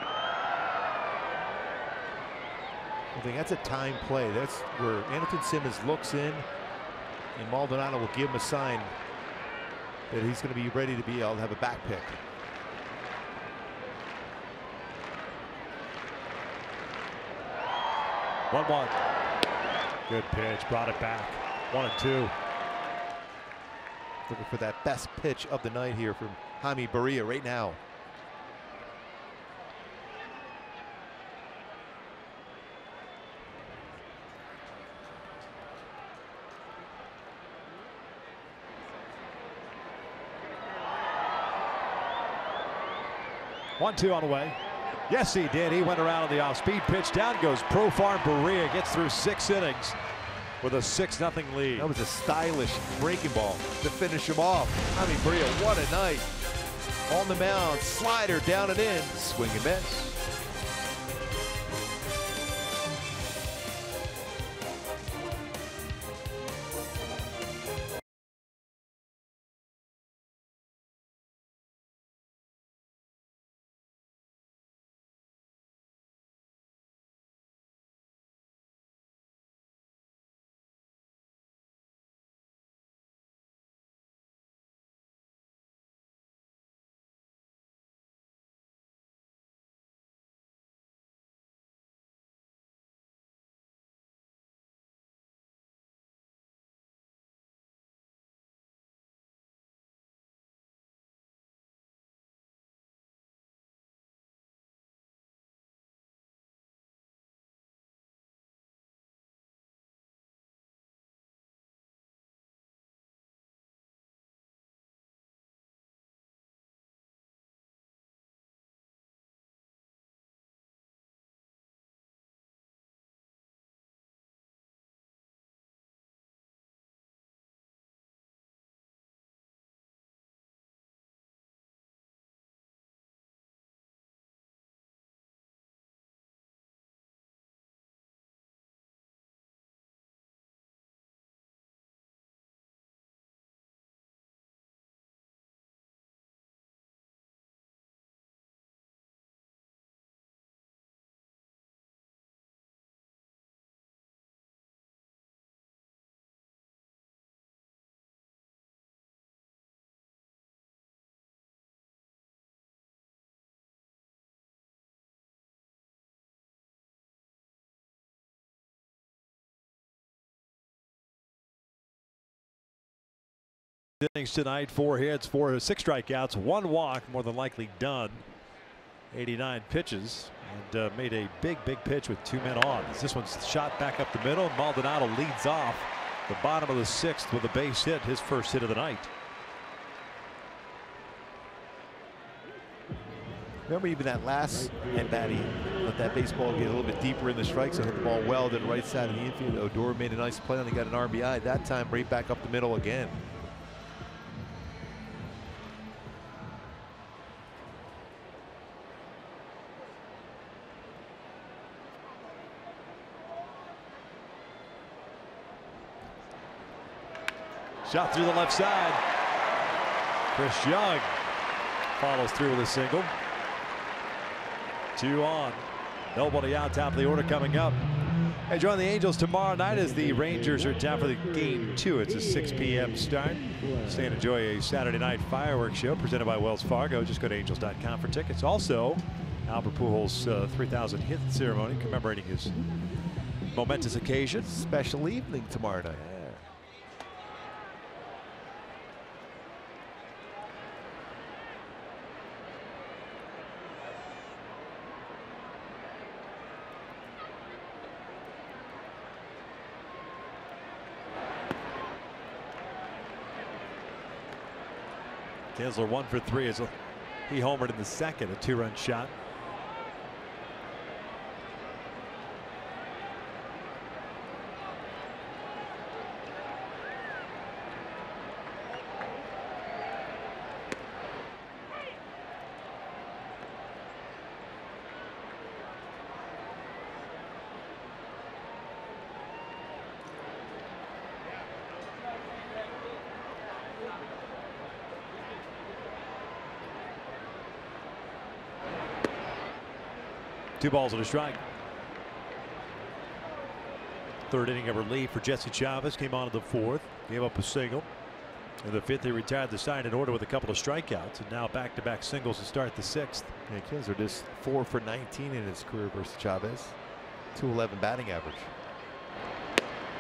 I think that's a time play. That's where Anderson Simmons looks in, and Maldonado will give him a sign that he's going to be ready to be able to have a back pick.
One. Good pitch, brought it back. 1-2.
Looking for that best pitch of the night here from Jaime Barria right now.
One-two on the way. Yes, he did. He went around on the off-speed pitch. Down goes Profar. Barria gets through 6 innings with a 6-0 lead.
That was a stylish breaking ball to finish him off. Jaime Barria, what a night. On the mound, slider down and in, swing and miss.
innings tonight, 4 hits, 6 strikeouts, 1 walk, more than likely done. 89 pitches, and made a big pitch with 2 men on. As this one's shot back up the middle, Maldonado leads off the bottom of the 6th with a base hit, his first hit of the night.
Remember, even that last at bat, he let that baseball get a little bit deeper in the strike zone, hit the ball well to the right side of the infield. Odor made a nice play, and he got an RBI. That time, right back up the middle again.
Shot through the left side. Chris Young follows through with a single. 2 on. Nobody out, top of the order coming up. Hey, join the Angels tomorrow night as the Rangers are down for the game 2. It's a 6 p.m. start. Stay and enjoy a Saturday night fireworks show presented by Wells Fargo. Just go to angels.com for tickets. Also, Albert Pujols' 3,000 hit ceremony commemorating his momentous occasion.
Special evening tomorrow night.
Kinsler 1 for 3 as he homered in the second, a 2-run shot. Two balls and a strike. Third inning of relief for Jesse Chavez. Came on in the 4th. Gave up a single. In the 5th, he retired the side in order with a couple of strikeouts. And now back-to-back singles to start the 6th.
Yeah, Kinsler just 4 for 19 in his career versus Chavez. 211 batting average.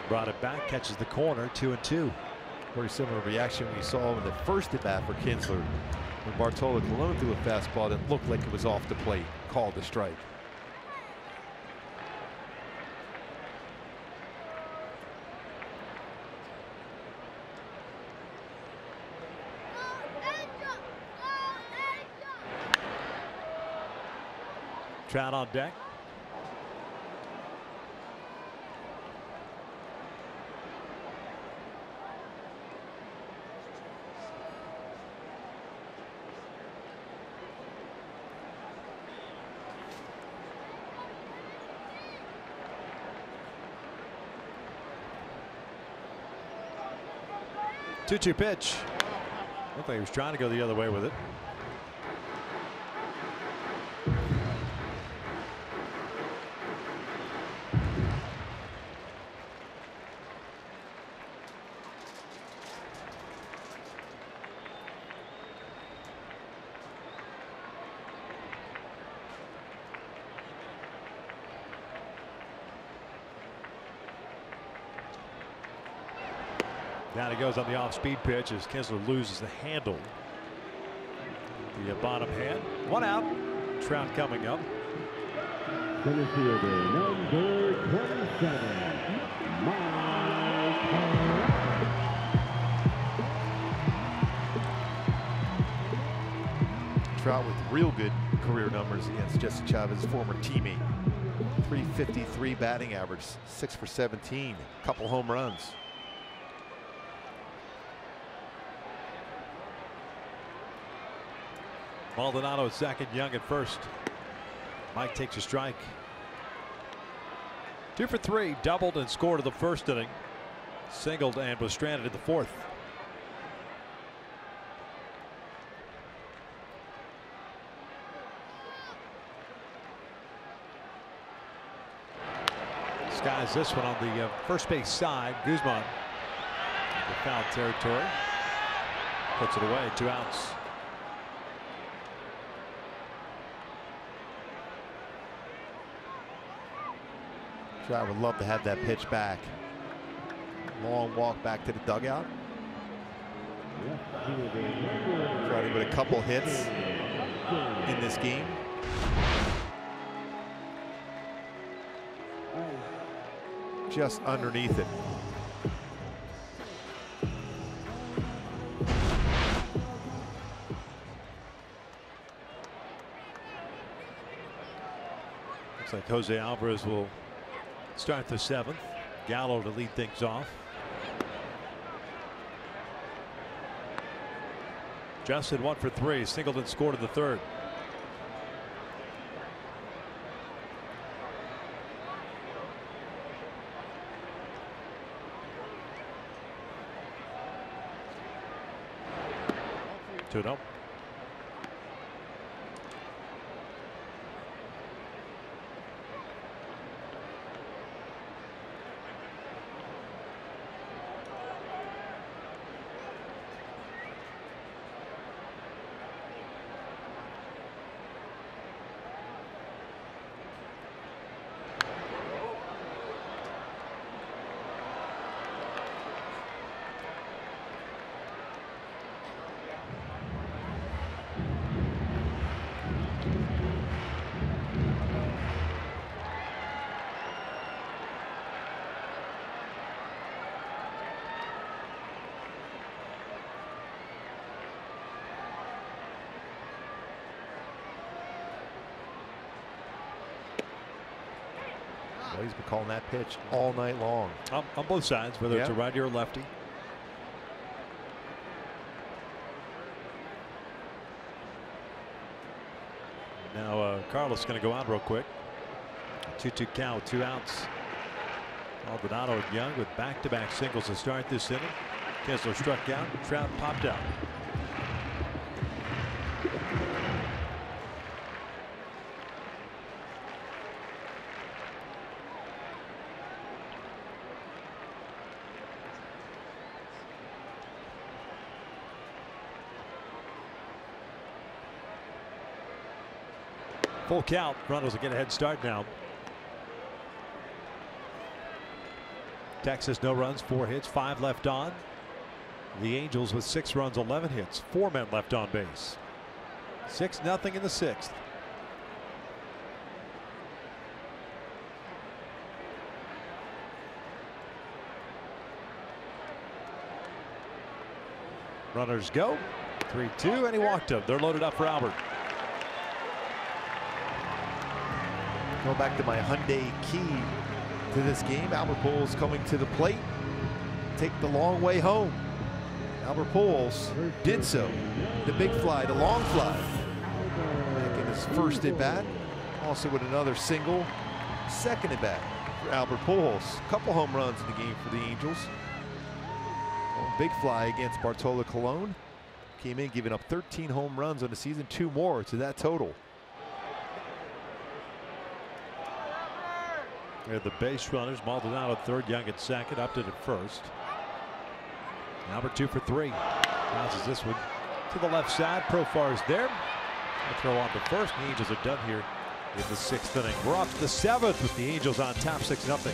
Brought it back. Catches the corner. 2-2.
Very similar reaction we saw in the first at bat for Kinsler. When Bartolo Colon threw a fastball that looked like it was off the plate. Called a strike.
Trout on deck. Two-2 pitch. Looked like he was trying to go the other way with it. Down he goes on the off-speed pitch as Kinsler loses the handle. The bottom hand. 1 out. Trout coming up.
Center fielder, number 27, Manfred.
Trout with real good career numbers against Jesse Chavez's former teammate. 353 batting average, 6 for 17, couple home runs.
Maldonado at second, Young at first. Mike takes a strike. 2 for 3, doubled and scored in the first inning. Singled and was stranded in the 4th. Skies this one on the first base side. Guzman in the foul territory. Puts it away, 2 outs.
I would love to have that pitch back. Long walk back to the dugout. Trout with a couple hits in this game. Just underneath it.
Looks like Jose Alvarez will start the 7th. Gallo to lead things off. Justin 1 for 3. Singleton scored in the 3rd. Two no.
Well, he's been calling that pitch all night long.
On both sides, whether it's a righty or a lefty. Now Carlos is going to go out real quick. 2-2 count, 2 outs. Maldonado and Young with back-to-back singles to start this inning. Kessler struck out. Trout popped out. Full count. Runnels will get a head start now. Texas no runs, 4 hits, 5 left on. The Angels with 6 runs, 11 hits, 4 men left on base. 6-0 in the 6th. Runners go. 3-2, and he walked him. They're loaded up for Albert.
Go back to my Hyundai key to this game. Albert Pujols coming to the plate. Take the long way home. Albert Pujols did so. The big fly, the long fly. Back in his first at bat. Also with another single. Second at bat for Albert Pujols. Couple home runs in the game for the Angels. Big fly against Bartolo Colon. Came in giving up 13 home runs on the season. 2 more to that total.
We have the base runners. Maldonado at 3rd, Young at 2nd, Upton at 1st. Albert 2 for 3. Bounces this one to the left side. Profar is there. They'll throw on to 1st. The Angels are done here in the 6th inning. We're off to the 7th with the Angels on top 6-0.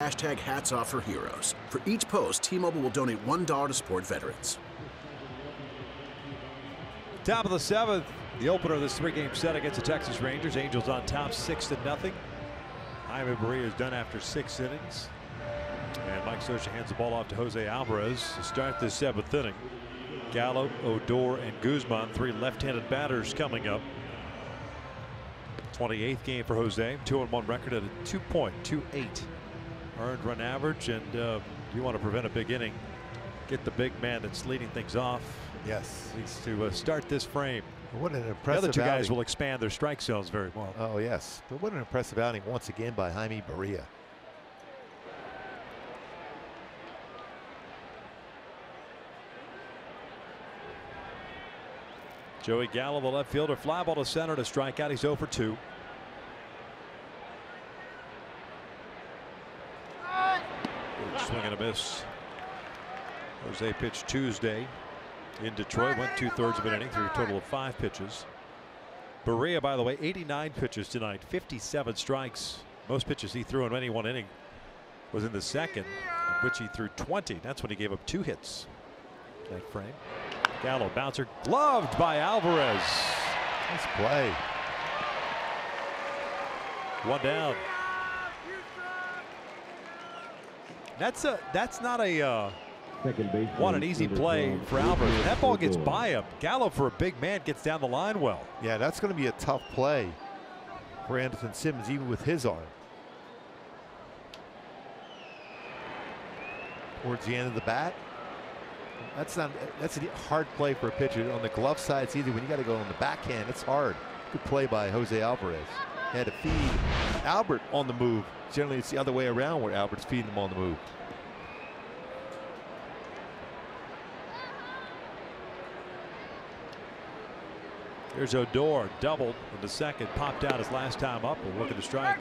Hashtag hats off for heroes. For each post, T-Mobile will donate $1 to support veterans.
Top of the 7th, the opener of this 3-game set against the Texas Rangers. Angels on top 6-0. Jaime Barria is done after 6 innings. And Mike Scioscia hands the ball off to Jose Alvarez to start the 7th inning. Gallo, Odor, and Guzman, 3 left-handed batters coming up. 28th game for Jose, 2-1 record at a 2.28 earned run average, and you want to prevent a big inning, get the big man that's leading things off.
Yes,
needs to start this frame.
What an impressive
The other two guys
outing.
will expand their strike zones very well.
Oh yes, but what an impressive outing once again by Jaime Barria.
Joey Gallo, the left fielder, fly ball to center to strike out. He's 0 for 2. Good swing and a miss. Jose pitched Tuesday in Detroit, went 2/3 of an inning through a total of 5 pitches. Barria, by the way, 89 pitches tonight, 57 strikes. Most pitches he threw in any one inning was in the second, in which he threw 20. That's when he gave up 2 hits. That frame. Gallo bouncer gloved by Alvarez.
Nice play.
1 down. That's not a an easy play for Alvarez. That ball gets by him. Gallo, for a big man, gets down the line well.
Yeah, that's going to be a tough play for Anderson Simmons, even with his arm. Towards the end of the bat. That's a hard play for a pitcher. On the glove side, it's easy. When you got to go on the backhand, it's hard. Good play by Jose Alvarez. He had to feed Albert on the move. Generally, it's the other way around where Albert's feeding him on the move.
Here's Odor, doubled in the second, popped out his last time up. We'll look at the strike.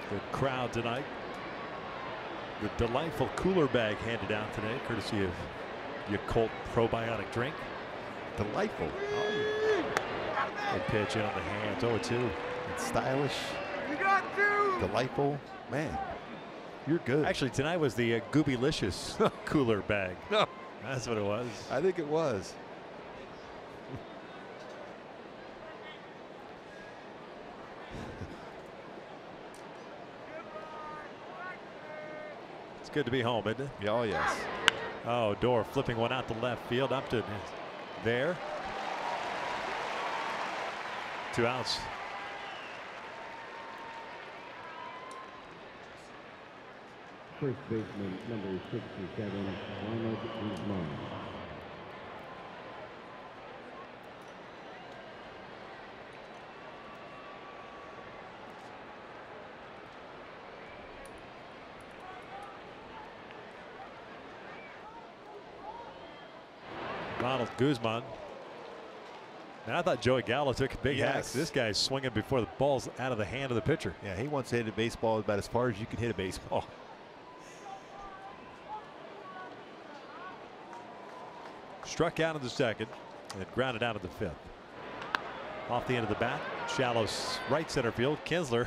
Good crowd tonight. The delightful cooler bag handed out today, courtesy of Yakult probiotic drink.
Delightful.
Good pitch in on the hands. 0-2.
It's stylish. Delightful. Man, you're good.
Actually, tonight was the Goobylicious cooler bag.
No.
That's what it was.
I think it was.
It's good to be home, isn't it?
Yeah, oh, yes.
Oh, Odor flipping one out to left field, up to there. 2 outs.
First baseman, number 67, Ronald Guzman.
Ronald Guzman. And I thought Joey Gallo took a big hacks. This guy's swinging before the ball's out of the hand of the pitcher.
Yeah, he wants to hit a baseball about as far as you can hit a baseball.
Struck out in the second and grounded out of the 5th. Off the end of the bat, shallow right center field. Kinsler.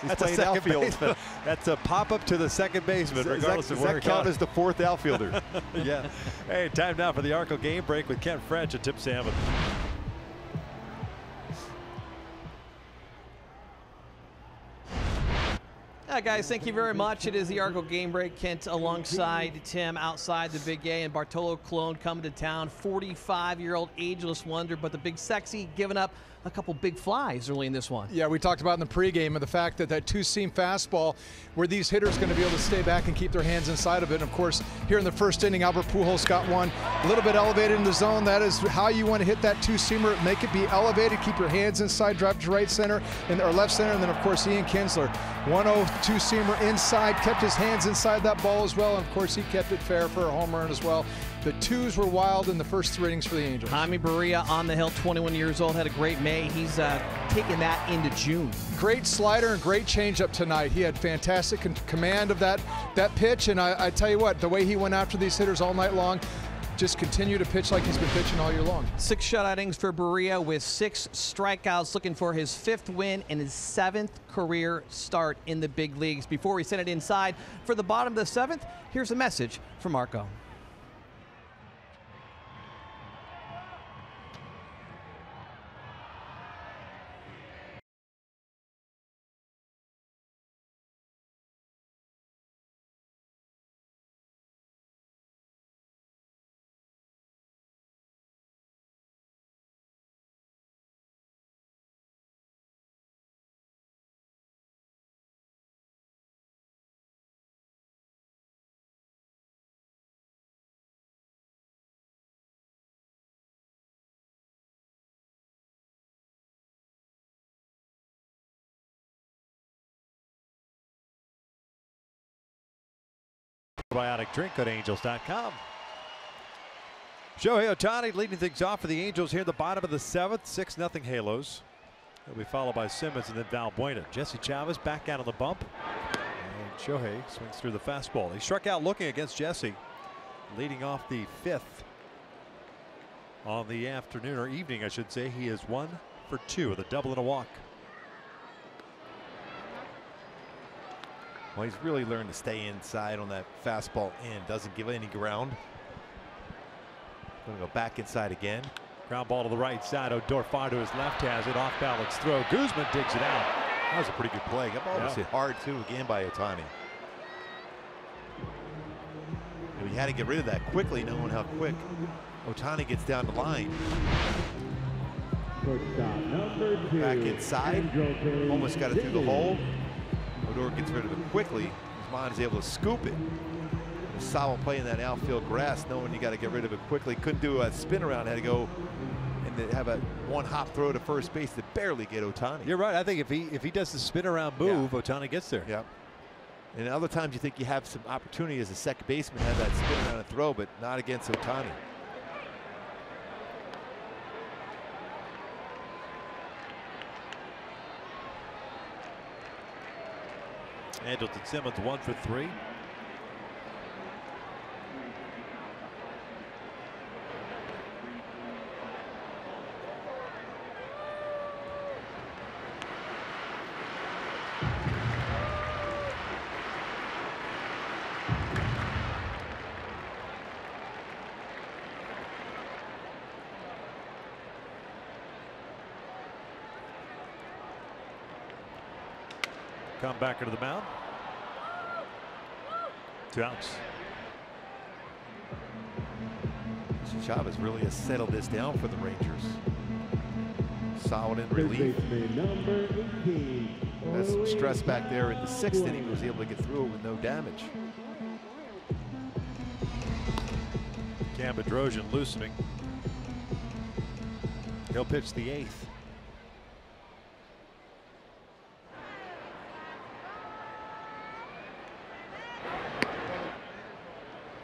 That's a second baseman. That's a pop up to the second baseman, regardless of where it
count as the 4th outfielder.
Yeah. Hey, time now for the Arco game break with Kent French and Tim Salmon.
Guys, thank you very much. It is the Arco game break. Kent alongside Tim outside the Big A, and Bartolo Colon coming to town. 45-year-old ageless wonder, but the big sexy giving up a couple big flies early in this one.
Yeah, we talked about in the pregame of the fact that that 2-seam fastball, where these hitters going to be able to stay back and keep their hands inside of it. And of course, here in the first inning, Albert Pujols got one a little bit elevated in the zone. That is how you want to hit that 2-seamer. Make it be elevated, keep your hands inside, drive to right center or left center. And then of course, Ian Kinsler, 1-0 2-seamer inside, kept his hands inside that ball as well. And of course, he kept it fair for a home run as well. The 2s were wild in the first 3 innings for the Angels.
Jaime Barria on the hill, 21 years old, had a great May. He's taken that into June.
Great slider and great changeup tonight. He had fantastic command of that pitch, and I tell you what, the way he went after these hitters all night long, just continue to pitch like he's been pitching all year long.
6 shutout innings for Barria with 6 strikeouts, looking for his 5th win and his 7th career start in the big leagues. Before we send it inside for the bottom of the 7th, here's a message from Marco.
Probiotic drink at Angels.com. Shohei Ohtani leading things off for the Angels here in the bottom of the 7th. 6-0 Halos. He'll be followed by Simmons and then Valbuena. Jesse Chavez back out on the bump. And Shohei swings through the fastball. He struck out looking against Jesse, leading off the 5th on the afternoon, or evening, I should say. He is 1 for 2 with a double and a walk.
Well, he's really learned to stay inside on that fastball in. Doesn't give any ground. Going to go back inside again.
Ground ball to the right side. Odor far to his left, has it off balance throw. Guzman digs it out.
That was a pretty good play. That ball was hit hard too again by Ohtani. And he had to get rid of that quickly, knowing how quick Ohtani gets down the line. Back inside. Almost got it through the hole. Odor gets rid of it quickly. Guzman is able to scoop it. A solid play in that outfield grass, knowing you got to get rid of it quickly. Couldn't do a spin around, had to go and then have a one-hop throw to first base to barely get Ohtani.
You're right. I think if he does the spin around move, Ohtani gets there.
Yep. And other times you think you have some opportunity as a second baseman, have that spin around and throw, but not against Ohtani.
Andrelton Simmons 1 for 3. Come back into the mound. 2 outs.
Chavez really has settled this down for the Rangers. Solid in relief. Has some stress back there in the 6th inning. He was able to get through it with no damage.
Cam Bedrosian loosening. He'll pitch the 8th.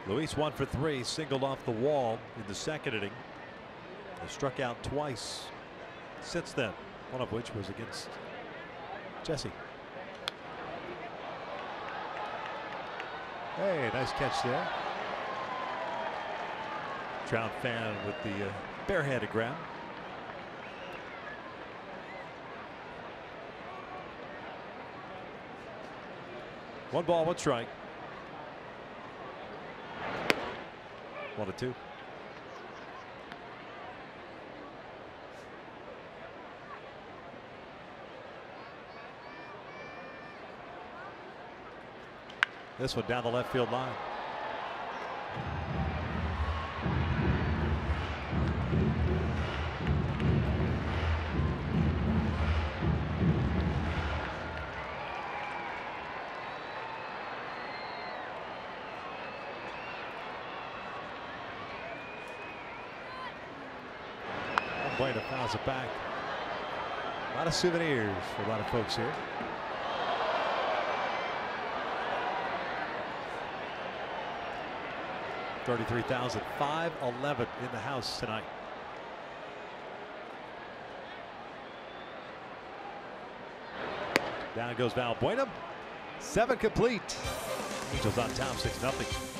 Luis 1 for 3, singled off the wall in the 2nd inning. He struck out twice since then, one of which was against Jesse. Hey, nice catch there. Trout fan with the barehanded grab. One ball, 1 strike. 1-2. This one down the left field line. Valbuena fouls it back. A lot of souvenirs for a lot of folks here. $33,511 in the house tonight. Down goes Valbuena. 7 complete. Angels on top 6-0.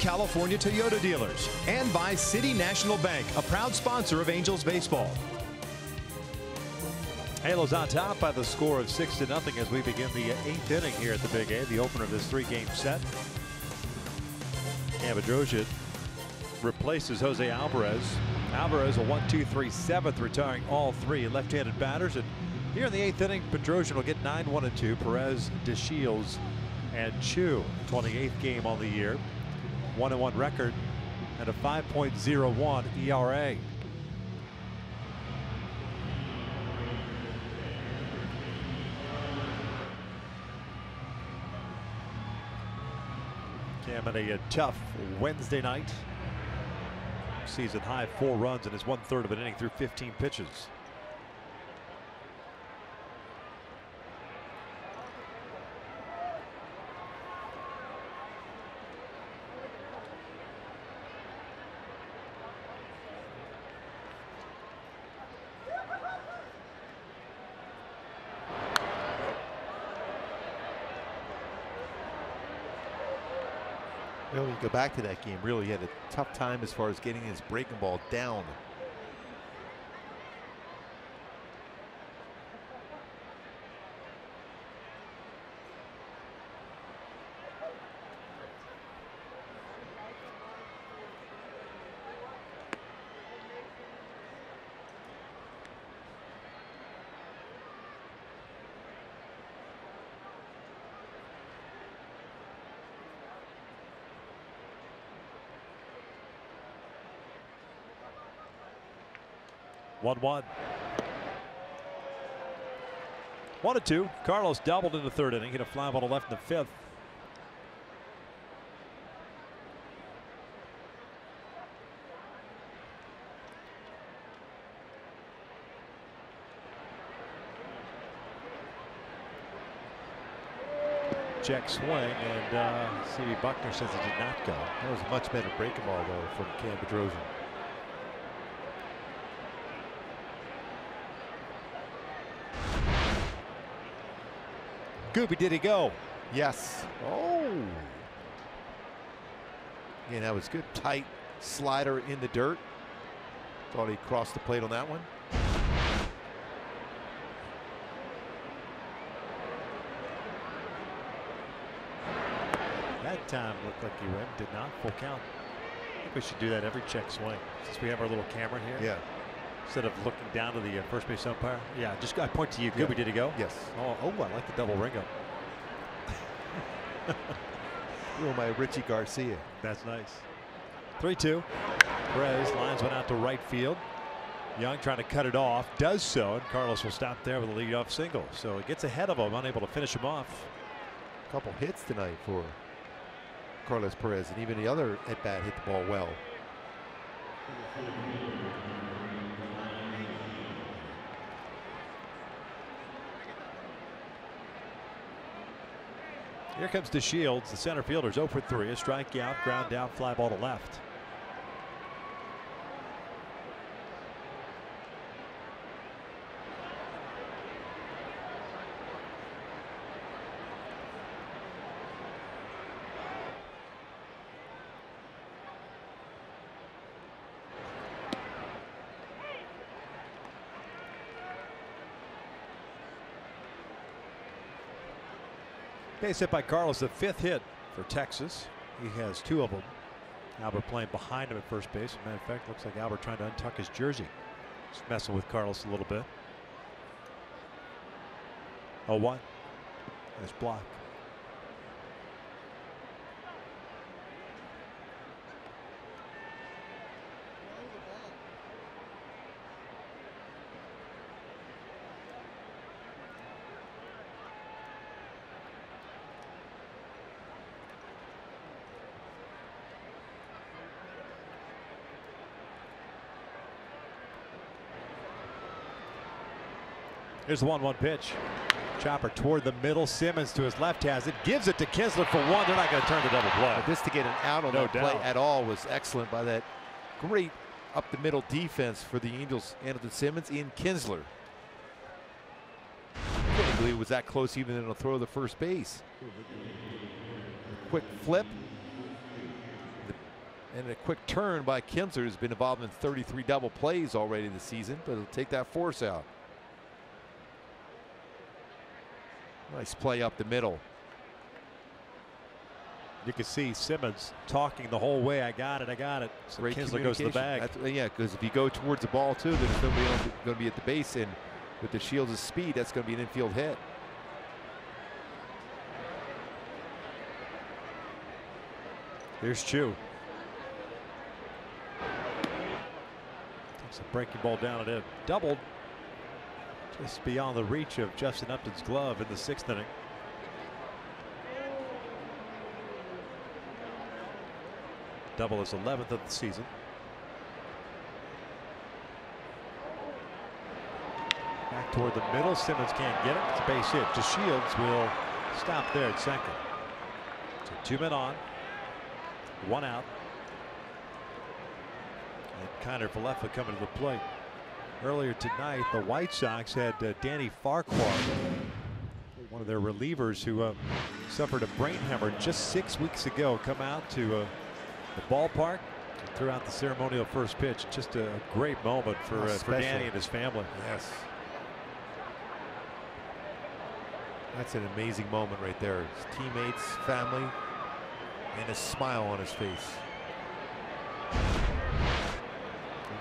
California Toyota dealers, and by City National Bank, a proud sponsor of Angels baseball.
Halos on top by the score of 6-0 as we begin the 8th inning here at the Big A, the opener of this 3-game set. Bedrosian replaces Jose Alvarez. Alvarez a 1-2-3 seventh, retiring all 3 left-handed batters. And here in the 8th inning, Bedrosian will get 9-1-2. Perez, DeShields, and Chu. 28th game on the year. 1-1 record and a 5.01 ERA. Cam in a tough Wednesday night. Season high 4 runs in his 1/3 of an inning through 15 pitches.
Well, you go back to that game, really he had a tough time as far as getting his breaking ball down. One.
1-2. Carlos doubled in the 3rd inning. Hit a fly ball to left in the 5th. Check swing, and C.B. Buckner says it did not go.
That was a much better breaking ball though from Cam Bedrosian.
Gooby, did he go?
Yes. Oh. Yeah, that was good. Tight slider in the dirt. Thought he crossed the plate on that one.
That time looked like he went. Did not. Full count. I think we should do that every check swing since we have our little camera here.
Yeah.
Instead of looking down to the first base umpire. Yeah, just I point to you. Gooby, did he go?
Yes.
Oh, I like the double ring up.
Oh, my Richie Garcia.
That's nice. 3-2. Perez lines one out to right field. Young trying to cut it off. Does so, and Carlos will stop there with a leadoff single. So it gets ahead of him, unable to finish him off.
A couple hits tonight for Carlos Perez, and even the other at bat hit the ball well.
Here comes DeShields, the center fielder's 0 for 3. A strikeout, ground down, fly ball to left. Base hit by Carlos, the 5th hit for Texas. He has 2 of them. Albert playing behind him at first base. As a matter of fact, looks like Albert trying to untuck his jersey. Just messing with Carlos a little bit. 0-1. Nice block. Here's the 1-1 pitch. Chopper toward the middle. Simmons to his left has it. Gives it to Kinsler for 1. They're not going to turn the double play.
But this to get an out on that play at all was excellent by that great up the middle defense for the Angels. Anderson Simmons in Kinsler. I couldn't believe it was that close even in a throw to the first base. A quick flip. The And a quick turn by Kinsler, who's been involved in 33 double plays already this season, but he'll take that force out. Nice play up the middle.
You can see Simmons talking the whole way. I got it, I got it. So
Great
Kinsler goes to the bag.
Yeah, because if you go towards the ball too, then there's nobody else going to be at the base, and with the Shields' speed, that's going to be an infield hit.
Here's Chu. Takes a breaking ball down and in. Doubled just beyond the reach of Justin Upton's glove in the 6th inning. Double his 11th of the season. Back toward the middle. Simmons can't get it. It's a base hit. DeShields will stop there at second. So 2 men on. 1 out. And Falefa coming to the plate. Earlier tonight, the White Sox had Danny Farquhar, one of their relievers who suffered a brain hemorrhage just 6 weeks ago, come out to the ballpark and threw out the ceremonial first pitch. Just a great moment for Danny and his family.
Yes. That's an amazing moment right there. His teammates, family, and a smile on his face.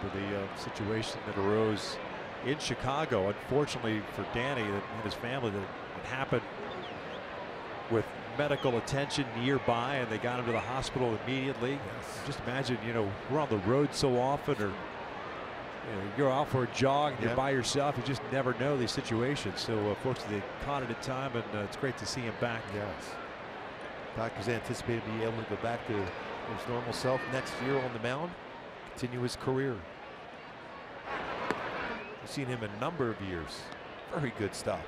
Remember the situation that arose in Chicago, unfortunately for Danny and his family, that it happened with medical attention nearby, and they got him to the hospital immediately. Yes. Just imagine, you know, we're on the road so often, or you're out for a jog and you're by yourself. You just never know these situations. So fortunately, they caught it in time, and it's great to see him back.
Yes. Doctors anticipated being able to go back to his normal self next year on the mound, continue his career. We've seen him a number of years. Very good stuff.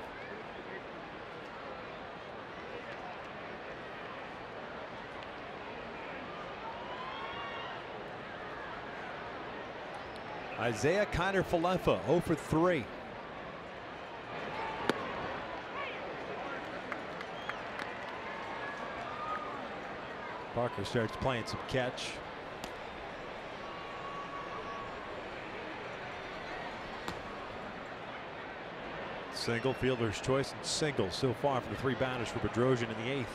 Isaiah Falefa 0 for 3. Parker starts playing some catch. Single, fielder's choice, and single so far from the 3 batters for Bedrosian in the 8th.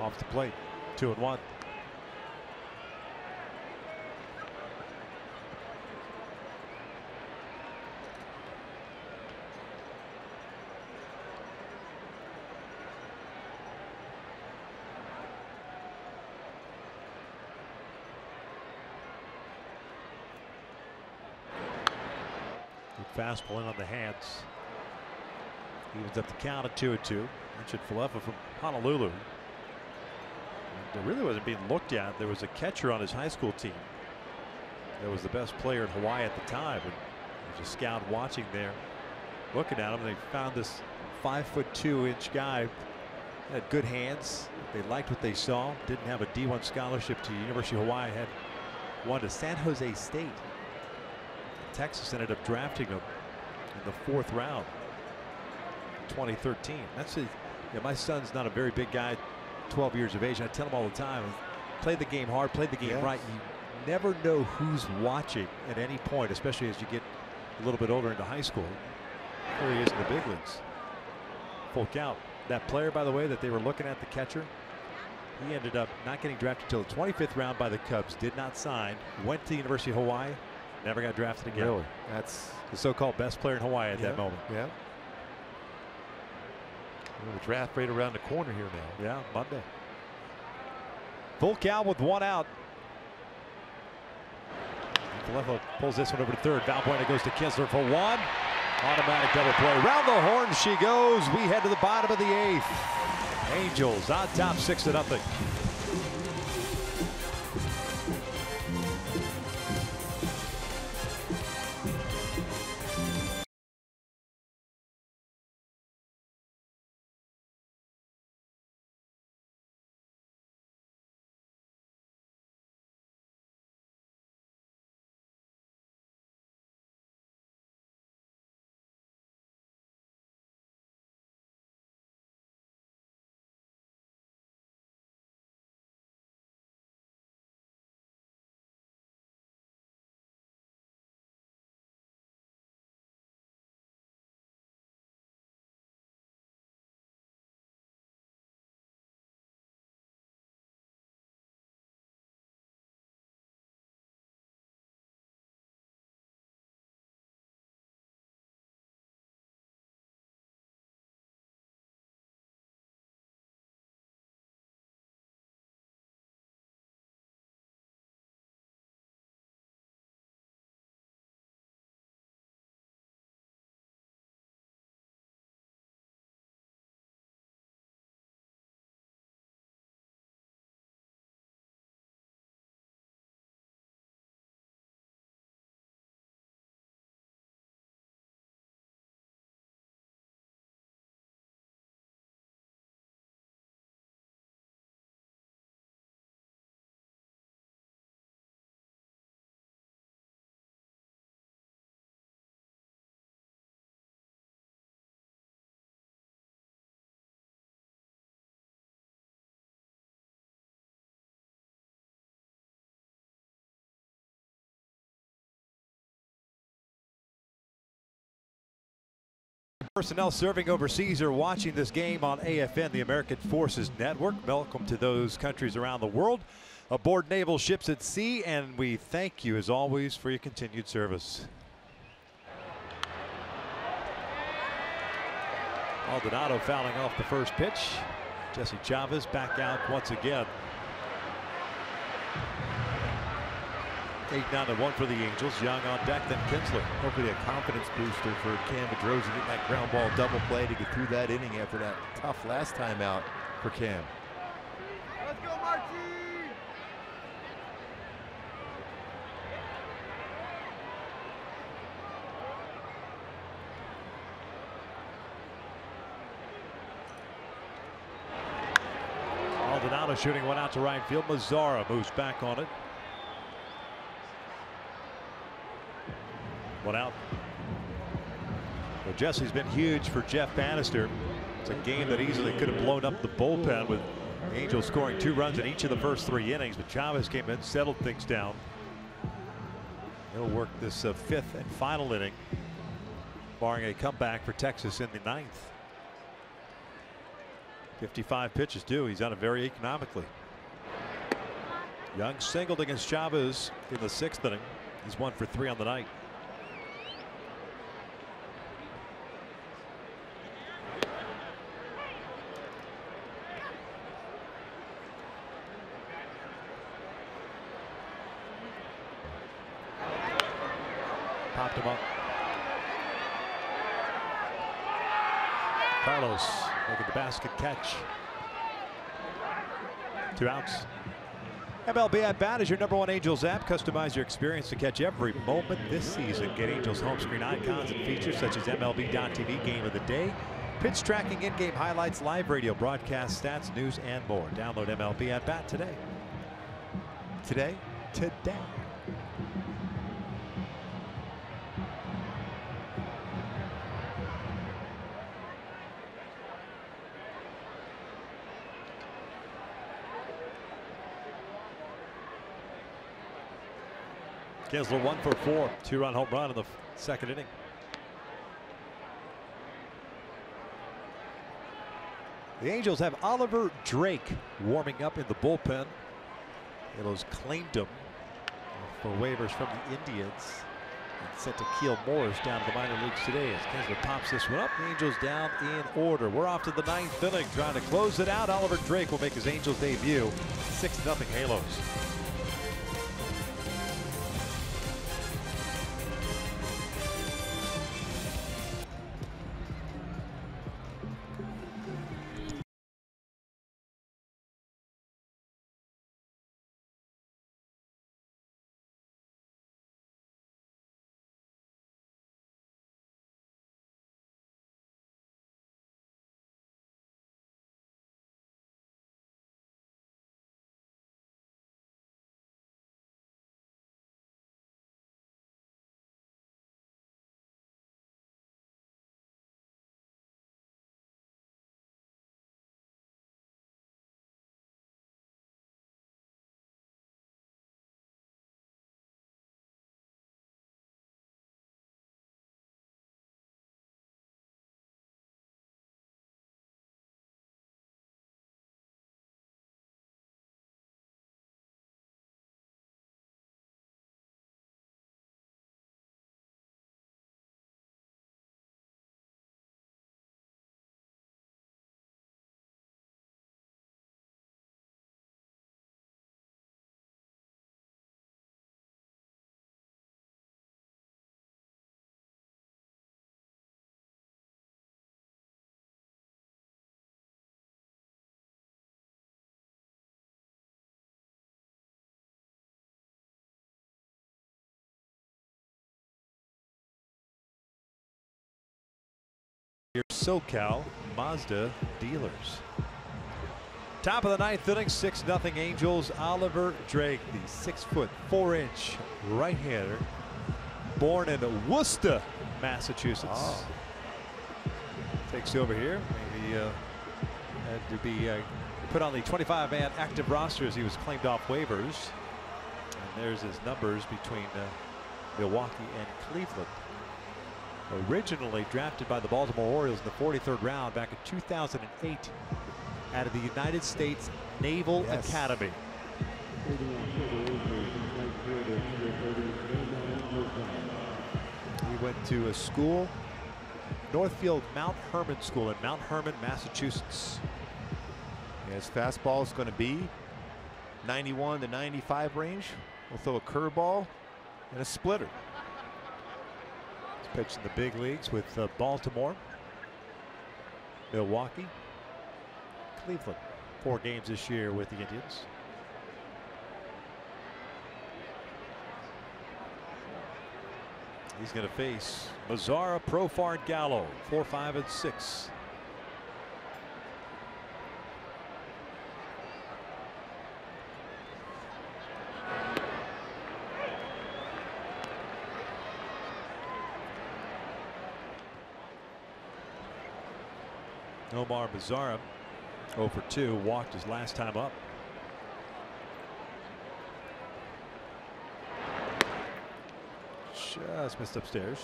Off the plate, 2-1. Fastball in on the hands. Evens up the count at 2-2. Mentioned Falefa from Honolulu. And it really wasn't being looked at. There was a catcher on his high school team that was the best player in Hawaii at the time. And there was a scout watching there, looking at him. They found this 5'2" guy. Had good hands. They liked what they saw. Didn't have a D1 scholarship to University of Hawaii. Had one to San Jose State. Texas ended up drafting him in the 4th round, 2013. That's it. Yeah, my son's not a very big guy, 12 years of age. I tell him all the time, play the game hard, play the game right. You never know who's watching at any point, especially as you get a little bit older into high school. Here he is in the big leagues. Full count. That player, by the way, that they were looking at, the catcher, he ended up not getting drafted until the 25th round by the Cubs. Did not sign. Went to the University of Hawaii. Never got drafted again.
Really? That's
the so-called best player in Hawaii at that moment.
Yeah. Well, the draft right around the corner here now.
Yeah, Monday. Full count with 1 out. Falefa pulls this one over to 3rd. Valbuena goes to Kinsler for 1. Automatic double play. Round the horn she goes. We head to the bottom of the 8th. Angels on top 6-0. Personnel serving overseas are watching this game on AFN, the American Forces Network. Welcome to those countries around the world aboard naval ships at sea, and we thank you as always for your continued service. Maldonado fouling off the first pitch. Jesse Chavez back out once again. 8-1 for the Angels. Young on deck, then Kinsler.
Hopefully a confidence booster for Cam Bedrosian, getting that ground ball double play to get through that inning after that tough last time out for Cam.
Let's go, Marty!
Maldonado shooting one out to right field. Mazzara moves back on it. One out. Well, Jesse's been huge for Jeff Bannister. It's a game that easily could have blown up the bullpen with the Angels scoring 2 runs in each of the first 3 innings, but Chavez came in, settled things down. He'll work this 5th and final inning, barring a comeback for Texas in the 9th. 55 pitches due. He's done it very economically. Young singled against Chavez in the 6th inning. He's 1 for 3 on the night. Popped him up. Carlos making the basket catch. 2 outs. MLB At Bat is your #1 Angels app. Customize your experience to catch every moment this season. Get Angels home screen icons and features such as MLB.tv Game of the Day, pitch tracking, in-game highlights, live radio broadcast, stats, news, and more. Download MLB At Bat today. Today? Kinsler 1 for 4, 2-run home run in the 2nd inning. The Angels have Oliver Drake warming up in the bullpen. Halos claimed him for waivers from the Indians and sent Akil Morris down to the minor leagues today as Kinsler pops this one up. The Angels down in order. We're off to the 9th inning, trying to close it out. Oliver Drake will make his Angels debut. 6-0 Halos. Your SoCal Mazda dealers. Top of the 9th inning, 6-0 Angels. Oliver Drake, the 6'4" right-hander, born in Worcester, Massachusetts. Takes over here. Maybe had to be put on the 25-man active roster as he was claimed off waivers. And there's his numbers between Milwaukee and Cleveland. Originally drafted by the Baltimore Orioles in the 43rd round back in 2008 out of the United States Naval Academy. He went to a school, Northfield Mount Herman School in Mount Herman, Massachusetts.
His fastball is going to be 91 to 95 range. We'll throw a curveball and a splitter.
He's pitched in the big leagues with Baltimore, Milwaukee, Cleveland. 4 games this year with the Indians. He's going to face Mazzara, Profar, and Gallo, 4, 5, and 6. Omar Mazzara 0 for 2, walked his last time up. Just missed upstairs.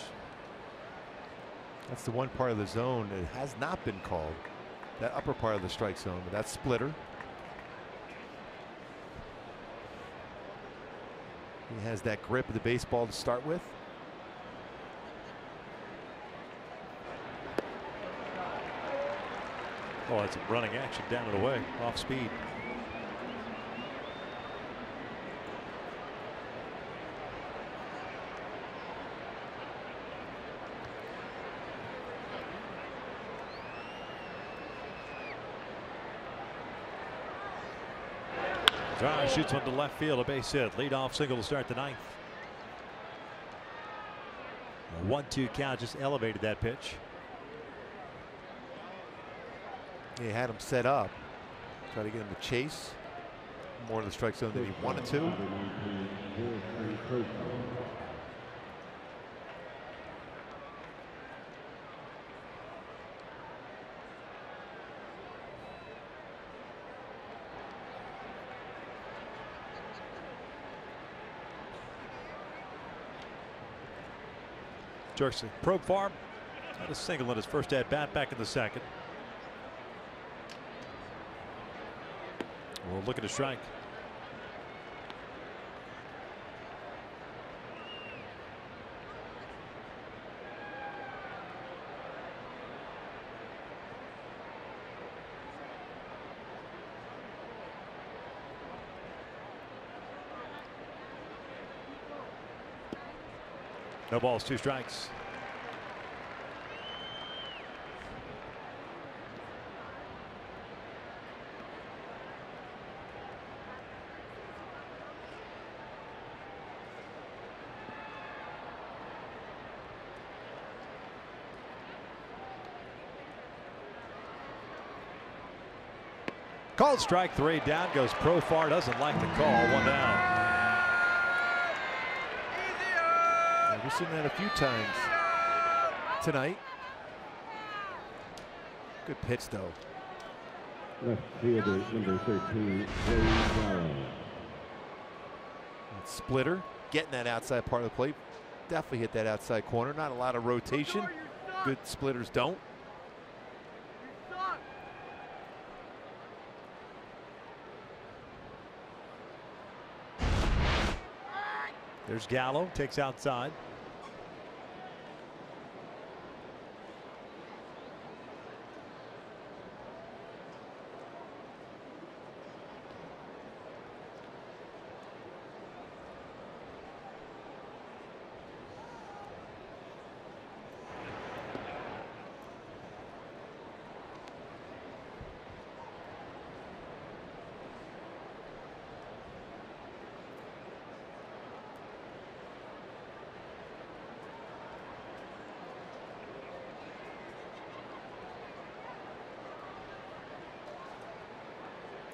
That's the one part of the zone that has not been called. That upper part of the strike zone, but that splitter. He has that grip of the baseball to start with.
Oh, it's a running action down and away, off speed. Trout shoots one to left field, a base hit. Leadoff single to start the 9th. A 1-2 count just elevated that pitch.
He had him set up. Try to get him to chase more of the strike zone than he wanted to.
Jerks probe farm. Had a single in his first at bat back in the 2nd. We'll look at a strike. No balls, 2 strikes. Called strike 3, down goes Profar, doesn't like the call, 1 down.
We've seen that a few times tonight. Good pitch though.
Left fielder number 13, Barria.
Splitter getting that outside part of the plate. Definitely hit that outside corner. Not a lot of rotation. Good splitters don't.
There's Gallo, takes outside.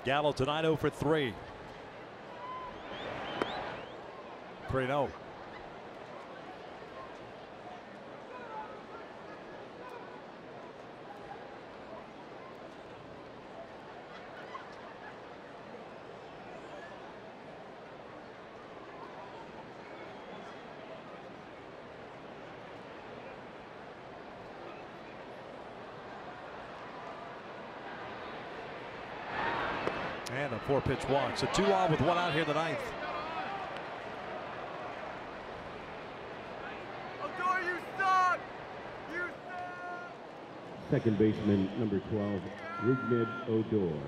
Gallo tonight 0 for 3. 3-0. And a 4-pitch walk. So 2 on with 1 out here in the 9th.
Second baseman, number 12, Rigmid Odor.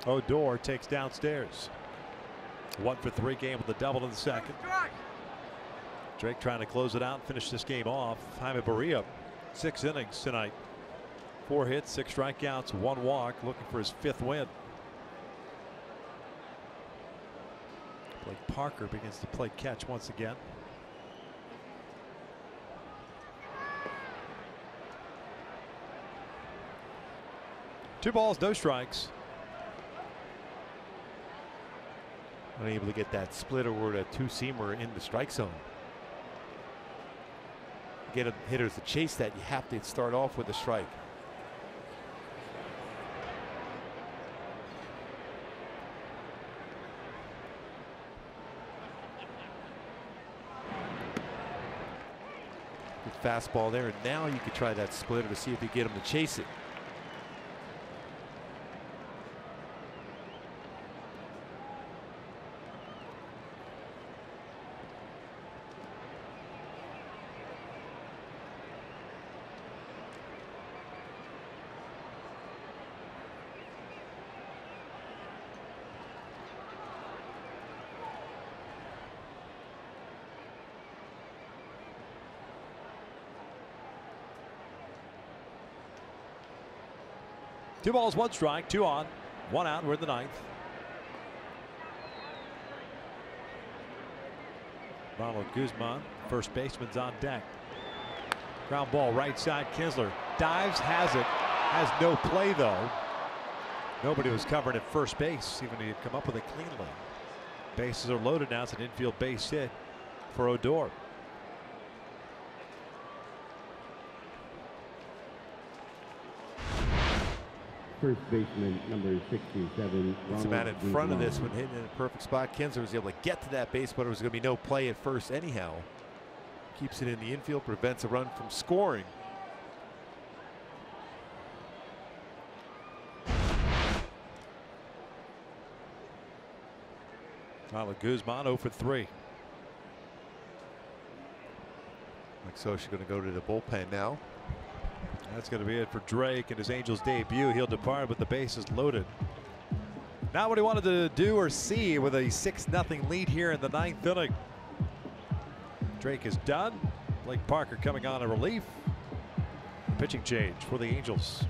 Odor takes downstairs. 1 for 3 game with a double in the second. Drake trying to close it out and finish this game off. Jaime Barria, 6 innings tonight. 4 hits, 6 strikeouts, 1 walk, looking for his 5th win. Blake Parker begins to play catch once again. Two balls, no strikes.
Unable to get that splitter or a two-seamer in the strike zone. Get hitters to chase that, you have to start off with a strike. Good fastball there, and now you could try that splitter to see if you get him to chase it.
Two balls, 1 strike, 2 on, 1 out. We're in the 9th. Ronald Guzman, first baseman's on deck. Ground ball right side. Kinsler dives, has it, has no play though. Nobody was covering at first base, even he had come up with a clean leg. Bases are loaded now. It's an infield base hit for Odor.
First baseman, number 67,
It's a man in front of this one, hitting in a perfect spot. Kinsler was able to get to that base, but there was going to be no play at first anyhow. Keeps it in the infield, prevents a run from scoring.
Ronald Guzman 0 for 3.
Mike Scioscia going to go to the bullpen now.
That's going to be it for Drake in his Angels debut. He'll depart with the bases loaded. Not what he wanted to do or see with a 6-0 lead here in the 9th inning. Drake is done. Blake Parker coming on a relief. Pitching change for the Angels.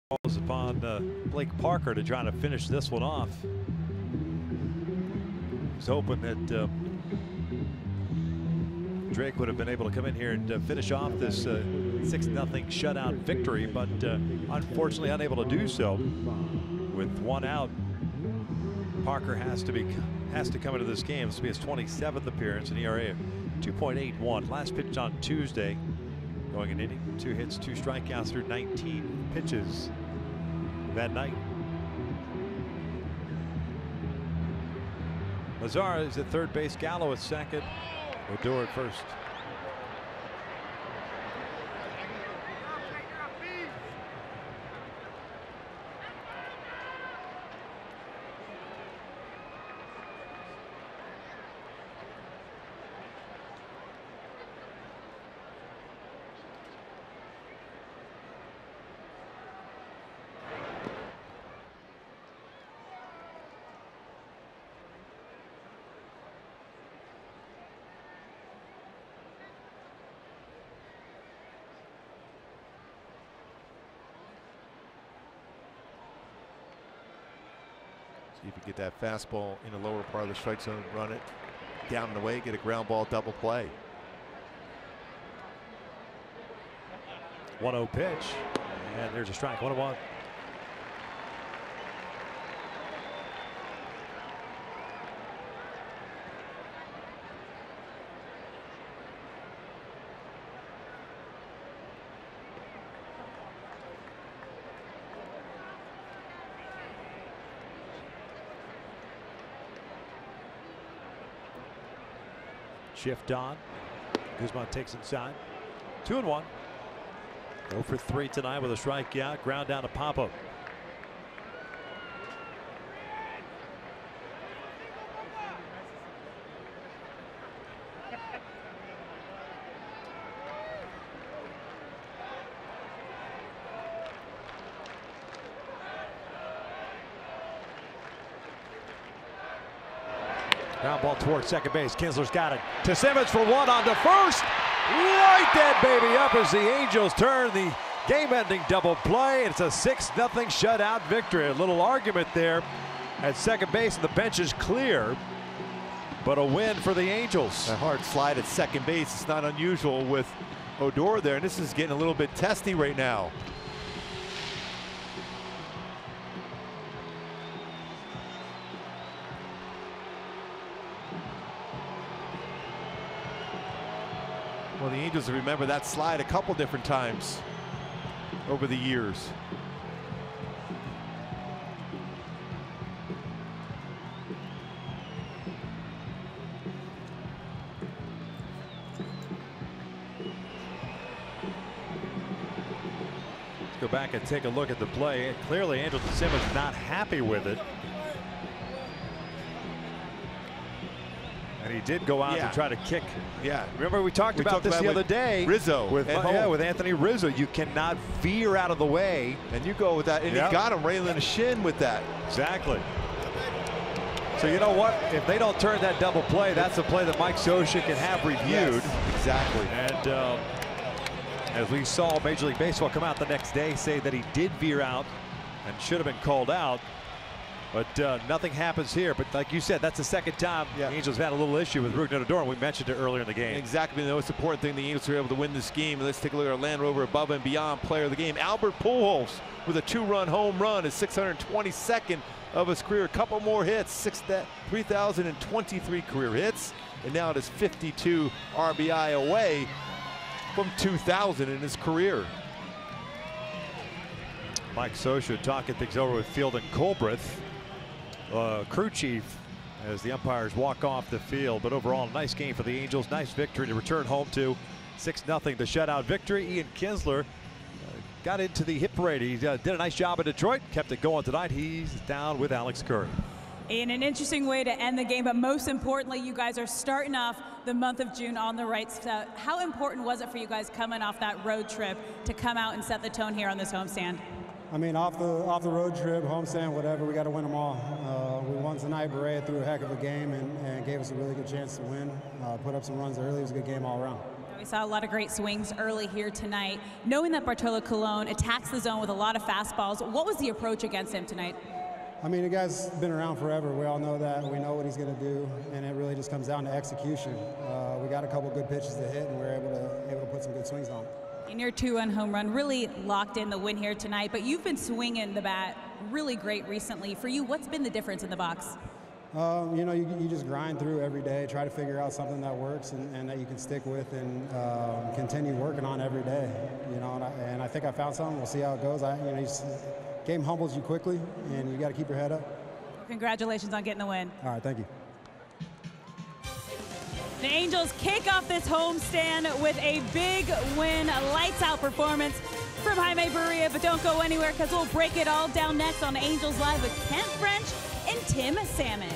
calls upon Blake Parker to try to finish this one off. He's hoping that Drake would have been able to come in here and finish off this 6-0 shutout victory, but unfortunately unable to do so. With one out, Parker has to come into this game. This will be his 27th appearance, an ERA of 2.81. Last pitch on Tuesday, going an inning, 2 hits, 2 strikeouts through 19 pitches that night. Lazar is at third base, Gallo at second, Odor at first.
See if you get that fastball in the lower part of the strike zone, run it down and away, get a ground ball double play.
1-0 pitch, and there's a strike. 1-1. Shift on. Guzman takes inside. 2-1. 0 for 3 tonight with a strikeout. Ground down to Papa. Ground ball towards second base. Kinsler's got it to Simmons for one on to first. Light that baby up as the Angels turn the game-ending double play. It's a 6-0 shutout victory. A little argument there at second base, and the bench is clear. But a win for the Angels.
A hard slide at second base. It's not unusual with Odor there, and this is getting a little bit testy right now. Well, the Angels remember that slide a couple different times over the years.
Let's go back and take a look at the play. Clearly, Andrelton Simmons not happy with it. And he did go out to try to kick.
Yeah.
Remember we talked about this the other day.
Rizzo.
With Anthony Rizzo. You cannot veer out of the way.
And you go with that. And he got him right in the shin with that.
Exactly. So you know what? If they don't turn that double play, that's a play that Mike Scioscia can have reviewed.
Yes, exactly.
And as we saw Major League Baseball come out the next day, say that he did veer out and should have been called out. But nothing happens here. But like you said, that's the second time the Angels have had a little issue with Rougned Odor, and we mentioned it earlier in the game.
Exactly. The most important thing, the Angels were able to win this game. Let's take a look at our Land Rover above and beyond player of the game. Albert Pujols with a 2-run home run, his 622nd of his career. A couple more hits, 3,023 career hits, and now it is 52 RBI away from 2,000 in his career.
Mike Scioscia talking things over with Field and Colbreth. Crew chief as the umpires walk off the field. But overall, a nice game for the Angels. Nice victory to return home to 6-0, the shutout victory. Ian Kinsler got into the hit parade. He did a nice job in Detroit, kept it going tonight. He's down with Alex Curry.
In an interesting way to end the game, but most importantly, you guys are starting off the month of June on the right stuff. How important was it for you guys coming off that road trip to come out and set the tone here on this homestand?
I mean, off the road trip, homestand, whatever, we got to win them all. We won tonight. Barria threw a heck of a game and gave us a really good chance to win. Put up some runs early. It was a good game all around.
We saw a lot of great swings early here tonight. Knowing that Bartolo Colon attacks the zone with a lot of fastballs, what was the approach against him tonight?
I mean, the guy's been around forever. We all know that. We know what he's going to do, and it really just comes down to execution. We got a couple good pitches to hit, and we were able to put some good swings on.
In your 2-run home run really locked in the win here tonight, but you've been swinging the bat really great recently. For you, what's been the difference in the box?
You know, you just grind through every day, try to figure out something that works and that you can stick with and continue working on every day. You know, and I think I found something. We'll see how it goes. You know, game humbles you quickly, and you got to keep your head up.
Congratulations on getting the win.
All right, thank you.
The Angels kick off this homestand with a big win, a lights-out performance from Jaime Barria, but don't go anywhere because we'll break it all down next on Angels Live with Kent French and Tim Salmon.